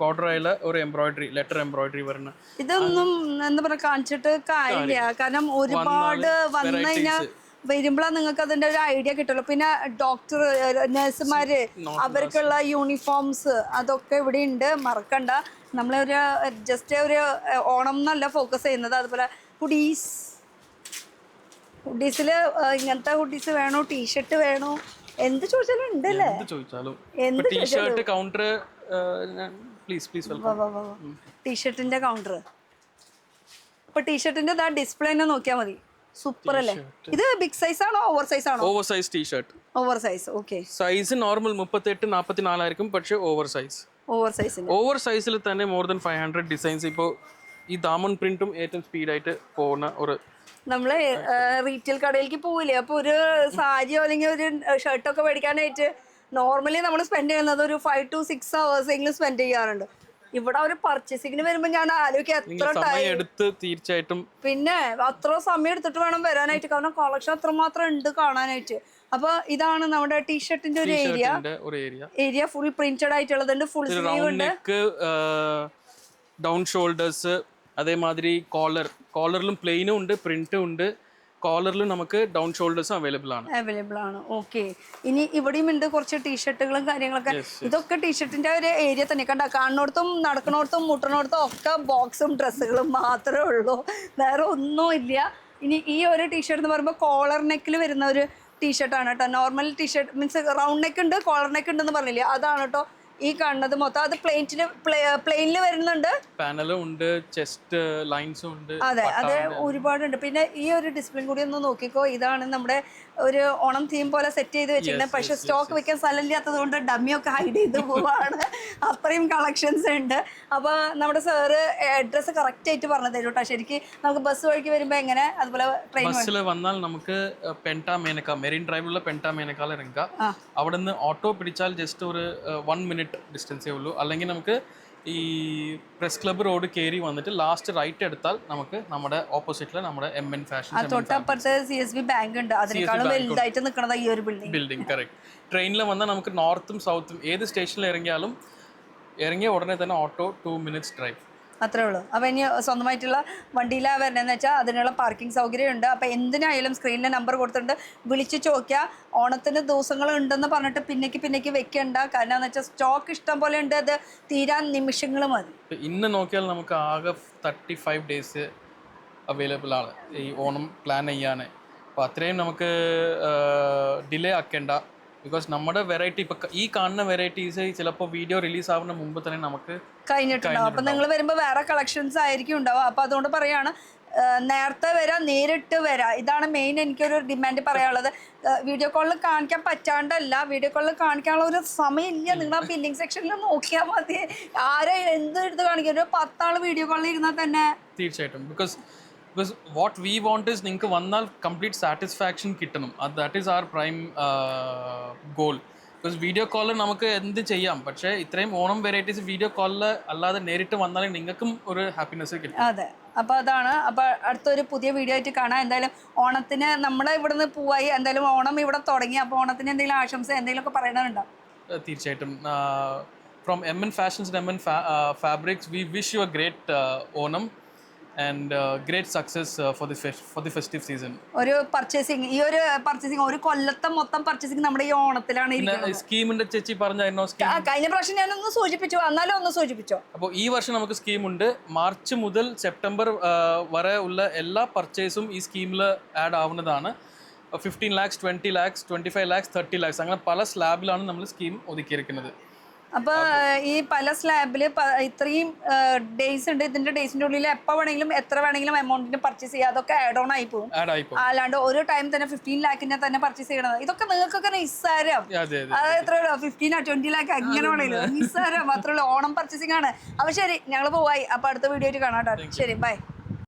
കോഡ്രോയില് ഒരു എംബ്രോയിഡറി, ലെറ്റർ എംബ്രോയിഡറി വരുന്ന. ഇതൊന്നും എന്താ പറയാ കാണിച്ചിട്ട് കാര്യമില്ല, കാരണം ഒരുപാട് വന്നു കഴിഞ്ഞാൽ വരുമ്പോഴാണ് നിങ്ങൾക്ക് അതിന്റെ ഒരു ഐഡിയ കിട്ടുള്ളൂ. പിന്നെ ഡോക്ടർ, നഴ്സുമാര്, അവർക്കുള്ള യൂണിഫോംസ് അതൊക്കെ ഇവിടെ ഉണ്ട്, മറക്കണ്ട. നമ്മളൊരു ജസ്റ്റ് ഒരു ഓണം എന്നല്ല ഫോക്കസ് ചെയ്യുന്നത്. അതുപോലെ ഹുഡീസിൽ ഇങ്ങനത്തെ ഹുഡീസ് വേണോ, ടീഷർട്ട് വേണോ, എന്ത് ചോദിച്ചാലും ഉണ്ടല്ലേ? എന്ത് ടീഷർട്ട് കൗണ്ടർ, ടീഷർട്ടിന്റെ കൗണ്ടർ. ഇപ്പൊ ടീഷർട്ടിന്റെ ഡിസ്പ്ലേ തന്നെ നോക്കിയാൽ മതി. സൂപ്പർ അല്ലേ? ഇത് ബിഗ് സൈസ് ആണോ ഓവർ സൈസ് ആണോ? Over size T-shirt. Over size. Okay. Size normal 38-44 ആയിരിക്കും, പക്ഷേ ഓവർ സൈസ്. ഓവർ സൈസിൽ തന്നെ മോർ ദാൻ 500 ഡിസൈൻസ്. ഇപ്പോൾ ഈ ദാമൻ പ്രിന്റും ഏറ്റവും സ്പീഡായിട്ട് പോകുന്ന ഒരു, നമ്മള് റീറ്റെയിൽ കടയിലേക്ക് പോവില്ലേ, അപ്പൊ ഒരു സാരിയോ അല്ലെങ്കിൽ ഒരു ഷർട്ടൊക്കെ മേടിക്കാനായിട്ട് നോർമലി നമ്മൾ സ്പെൻഡ് ചെയ്യുന്നത് ഒരു 5 to 6 hours എങ്കിലും സ്പെൻഡ് ചെയ്യാറുണ്ട്. ഇവിടെ ഒരു പർച്ചേസിങ്ങിന് വരുമ്പോ ഞാൻ ആലോചിക്കാം എത്ര ടൈം എടുത്ത്, തീർച്ചയായിട്ടും പിന്നെ അത്ര സമയം എടുത്തിട്ട് വേണം വരാനായിട്ട്, കാരണം കളക്ഷൻ അത്രമാത്രം ഉണ്ട് കാണാനായിട്ട്. അപ്പൊ ഇതാണ് നമ്മുടെ ടീഷർട്ടിന്റെ ഒരു ഏരിയ ഫുൾ പ്രിന്റഡ് ആയിട്ടുള്ളതുണ്ട്, ഫുൾ സ്ലീവ് ഉണ്ട്, ഡൗൺ ഷോൾഡേഴ്സ്, അതേമാതിരി കോളറിലും പ്ലെയിനും ഉണ്ട്, പ്രിന്റും ഉണ്ട്. കോളറിലും നമുക്ക് ഡൗൺ ഷോൾഡേഴ്സും അവൈലബിൾ ആണ്. ഓക്കെ. ഇനി ഇവിടെയും ഉണ്ട് കുറച്ച് ടീഷർട്ടുകളും കാര്യങ്ങളൊക്കെ. ഇതൊക്കെ ടീഷർട്ടിന്റെ ഒരു ഏരിയ തന്നെ. കണ്ട, കാണുന്നിടത്തും നടക്കണോടത്തും മുട്ടണോടത്തും ഒക്കെ ബോക്സും ഡ്രസ്സുകളും മാത്രമേ ഉള്ളൂ, വേറെ ഒന്നും ഇല്ല. ഇനി ഈ ഒരു ടീഷർട്ട് എന്ന് പറയുമ്പോൾ കോളർ നെക്കിൽ വരുന്ന ഒരു ടീഷർട്ടാണ് കേട്ടോ. Normal T-shirt means round neck ഉണ്ട്, കോളർ നെക്ക് ഉണ്ടെന്ന് പറഞ്ഞില്ലേ, അതാണ് കേട്ടോ ഈ കാണുന്നത് മൊത്തം. അത് പ്ലെയിനിൽ വരുന്നുണ്ട്, പാനലും ഉണ്ട്, ചെസ്റ്റ് ലൈൻസും ഉണ്ട്. അതെ ഒരുപാടുണ്ട്. പിന്നെ ഈ ഒരു ഡിസ്പ്ലേ കൂടി ഒന്ന് നോക്കിക്കോ. ഇതാണ് നമ്മുടെ ഒരു ഓണം തീം പോലെ സെറ്റ് ചെയ്ത് വെച്ചിട്ടുണ്ട്. പക്ഷെ സ്റ്റോക്ക് വെക്കാൻ സ്ഥലമില്ലാത്തത് കൊണ്ട് ഡമ്മിയൊക്കെ ഹൈഡ് ചെയ്ത് പോവാണ്, അത്രയും കളക്ഷൻസ് ഉണ്ട്. അപ്പൊ നമ്മുടെ സാറ് അഡ്രസ്സ് കറക്റ്റ് ആയിട്ട് പറഞ്ഞു തരും കേട്ടോ. ശരിക്കും നമുക്ക് ബസ് വഴിക്ക് വരുമ്പോ എങ്ങനെ, അതുപോലെ ബസ്സിൽ വന്നാൽ നമുക്ക് പെൻറ്റാമേനക്ക, മെറീൻ ഡ്രൈവിലുള്ള പെൻറ്റാമേനക്കാൽ ഇറങ്ങാം. അവിടെ നിന്ന് ഓട്ടോ പിടിച്ചാൽ ജസ്റ്റ് ഒരു 1 minute ഡിസ്റ്റൻസേ ഉള്ളൂ. അല്ലെങ്കിൽ നമുക്ക് ഈ പ്രസ് ക്ലബ്ബ് റോഡ് കയറി വന്നിട്ട് ലാസ്റ്റ് റൈറ്റ് എടുത്താൽ നമുക്ക് നമ്മുടെ ഓപ്പോസിറ്റില് നമ്മുടെ MN ഫാഷൻ, തൊട്ടപ്പുറത്ത് CSB ബാങ്ക് ഉണ്ട്, അതിനേക്കാളും വലുതായിട്ട് നിൽക്കുന്നത് ഈ ഒരു ബിൽഡിംഗ്. കറക്റ്റ്. ട്രെയിനിൽ വന്നാൽ നമുക്ക് നോർത്തും സൗത്തും ഏത് സ്റ്റേഷനിൽ ഇറങ്ങിയാലും ഇറങ്ങിയ ഉടനെ തന്നെ ഓട്ടോ 2 minutes ഡ്രൈവ്, അത്രേ ഉള്ളൂ. അപ്പോൾ ഇനി സ്വന്തമായിട്ടുള്ള വണ്ടിയിലാണ് വരണമെന്ന് വെച്ചാൽ അതിനുള്ള പാർക്കിംഗ് സൗകര്യം ഉണ്ട്. അപ്പോൾ എന്തിനായാലും സ്ക്രീനിൽ നമ്പർ കൊടുത്തിട്ടുണ്ട്, വിളിച്ച് ചോദിക്കുക. ഓണത്തിന് ദിവസങ്ങൾ ഉണ്ടെന്ന് പറഞ്ഞിട്ട് പിന്നേക്ക് വെക്കണ്ട, കാരണം എന്ന് വെച്ചാൽ സ്റ്റോക്ക് ഇഷ്ടം പോലെ ഉണ്ട്, അത് തീരാൻ നിമിഷങ്ങൾ മതി. ഇന്ന് നോക്കിയാൽ നമുക്ക് ആകെ 35 days അവൈലബിൾ ആണ് ഈ ഓണം പ്ലാൻ ചെയ്യാൻ. അപ്പോൾ അത്രയും നമുക്ക് ഡിലേ ആക്കേണ്ട. ബിക്കോസ് നമ്മുടെ വെറൈറ്റി ഇപ്പം ഈ കാണുന്ന വെറൈറ്റീസ് ചിലപ്പോൾ വീഡിയോ റിലീസ് ആവുന്ന മുമ്പ് തന്നെ നമുക്ക് കഴിഞ്ഞിട്ടുണ്ടാവും. അപ്പം നിങ്ങൾ വരുമ്പോൾ വേറെ കളക്ഷൻസ് ആയിരിക്കും ഉണ്ടാവുക. അപ്പം അതുകൊണ്ട് പറയാണ്, നേരത്തെ വരാം, നേരിട്ട് വരാം. ഇതാണ് മെയിൻ എനിക്കൊരു ഡിമാൻഡ് പറയാനുള്ളത്. വീഡിയോ കോളിൽ കാണിക്കാൻ പറ്റാണ്ടല്ല, വീഡിയോ കോളിൽ കാണിക്കാനുള്ള ഒരു സമയമില്ല. നിങ്ങൾ ആ ബില്ലിംഗ് സെക്ഷനിൽ നോക്കിയാൽ മതി, ആരെ എന്ത് എടുത്ത് കാണിക്കും. ഒരു 10 ആൾ വീഡിയോ കോളിൽ ഇരുന്നാൽ തന്നെ തീർച്ചയായിട്ടും. Because what we want is നിങ്ങൾക്ക് വന്നാൽ കംപ്ലീറ്റ് സാറ്റിസ്ഫാക്ഷൻ കിട്ടണം. That is our prime goal. Because video കോളിൽ നമുക്ക് എന്ത് ചെയ്യാം, പക്ഷേ ഇത്രയും ഓണം വെറൈറ്റീസ് വീഡിയോ കോളിൽ അല്ലാതെ നേരിട്ട് വന്നാലും നിങ്ങൾക്കും ഒരു ഹാപ്പിനെസ് കിട്ടും. അതെ, അപ്പോൾ അതാണ്. അപ്പോൾ അടുത്തൊരു പുതിയ വീഡിയോ ആയിട്ട് കാണാം. എന്തായാലും ഓണത്തിന് നമ്മൾ ഇവിടുന്ന് പോവായി, എന്തായാലും ഓണം ഇവിടെ തുടങ്ങി. അപ്പോൾ ഓണത്തിന് എന്തെങ്കിലും ആശംസ എന്തെങ്കിലുമൊക്കെ പറയണുണ്ടോ? തീർച്ചയായിട്ടും. From MN Fashions and MN Fabrics, we wish you a great Onam and great success for the festive season. ഒരു പർച്ചേസിംഗ്, ഈ ഒരു പർച്ചേസിംഗ് ഒരു കൊല്ലത്തെ മൊത്തം പർച്ചേസിംഗ് നമ്മുടെ ഈ ഓണത്തിലാണ് ഇരിക്കുന്നത്. സ്കീമിന്റെ ചേച്ചി പറഞ്ഞായിരുന്നു, കഴിഞ്ഞ പ്രാവശ്യം ഞാനൊന്ന് സൂചിപ്പിച്ചു, എന്നാലും ഒന്ന് സൂചിപ്പിച്ചോ. അപ്പോൾ ഈ വർഷം നമുക്ക് സ്കീമുണ്ട്. മാർച്ച് മുതൽ സെപ്റ്റംബർ വരെ ഉള്ള എല്ലാ പർച്ചേസും ഈ സ്കീമിൽ ആഡ് ആവുന്നതാണ്. 15 lakhs, 20 lakhs, 25 lakhs, 30 lakhs അങ്ങനെ പല സ്ലാബിലാണ് നമ്മൾ സ്കീം ഒതുക്കിയിരിക്കുന്നത്. അപ്പോൾ ഈ പല സ്ലാബിൽ ഇത്രയും ഡേയ്സ് ഉണ്ട്. ഇതിന്റെ ഡേയ്സിന്റെ ഉള്ളിൽ എപ്പോൾ വേണമെങ്കിലും എത്ര വേണമെങ്കിലും എമൗണ്ടിന് പർച്ചേസ് ചെയ്യുക. അതൊക്കെ ആഡ് ഓൺ ആയി പോകും. അല്ലാണ്ട് ഒരു ടൈം തന്നെ 15 lakhിനെ തന്നെ പർച്ചേസ് ചെയ്യണത് ഇതൊക്കെ നിങ്ങൾക്കൊക്കെ നിസ്സാരം. അത് എത്രയുള്ളൂ, 15 or 20 lakh അങ്ങനെ വേണമെങ്കിലും നിസ്സാരം മാത്രമേ ഉള്ളൂ. ഓണം പർച്ചേസിംഗ് ആണ്. അപ്പോൾ ശരി, ഞങ്ങൾ പോവായി. അപ്പോൾ അടുത്ത വീഡിയോ ആയിട്ട് കാണാം കേട്ടോ. ശരി, ബൈ.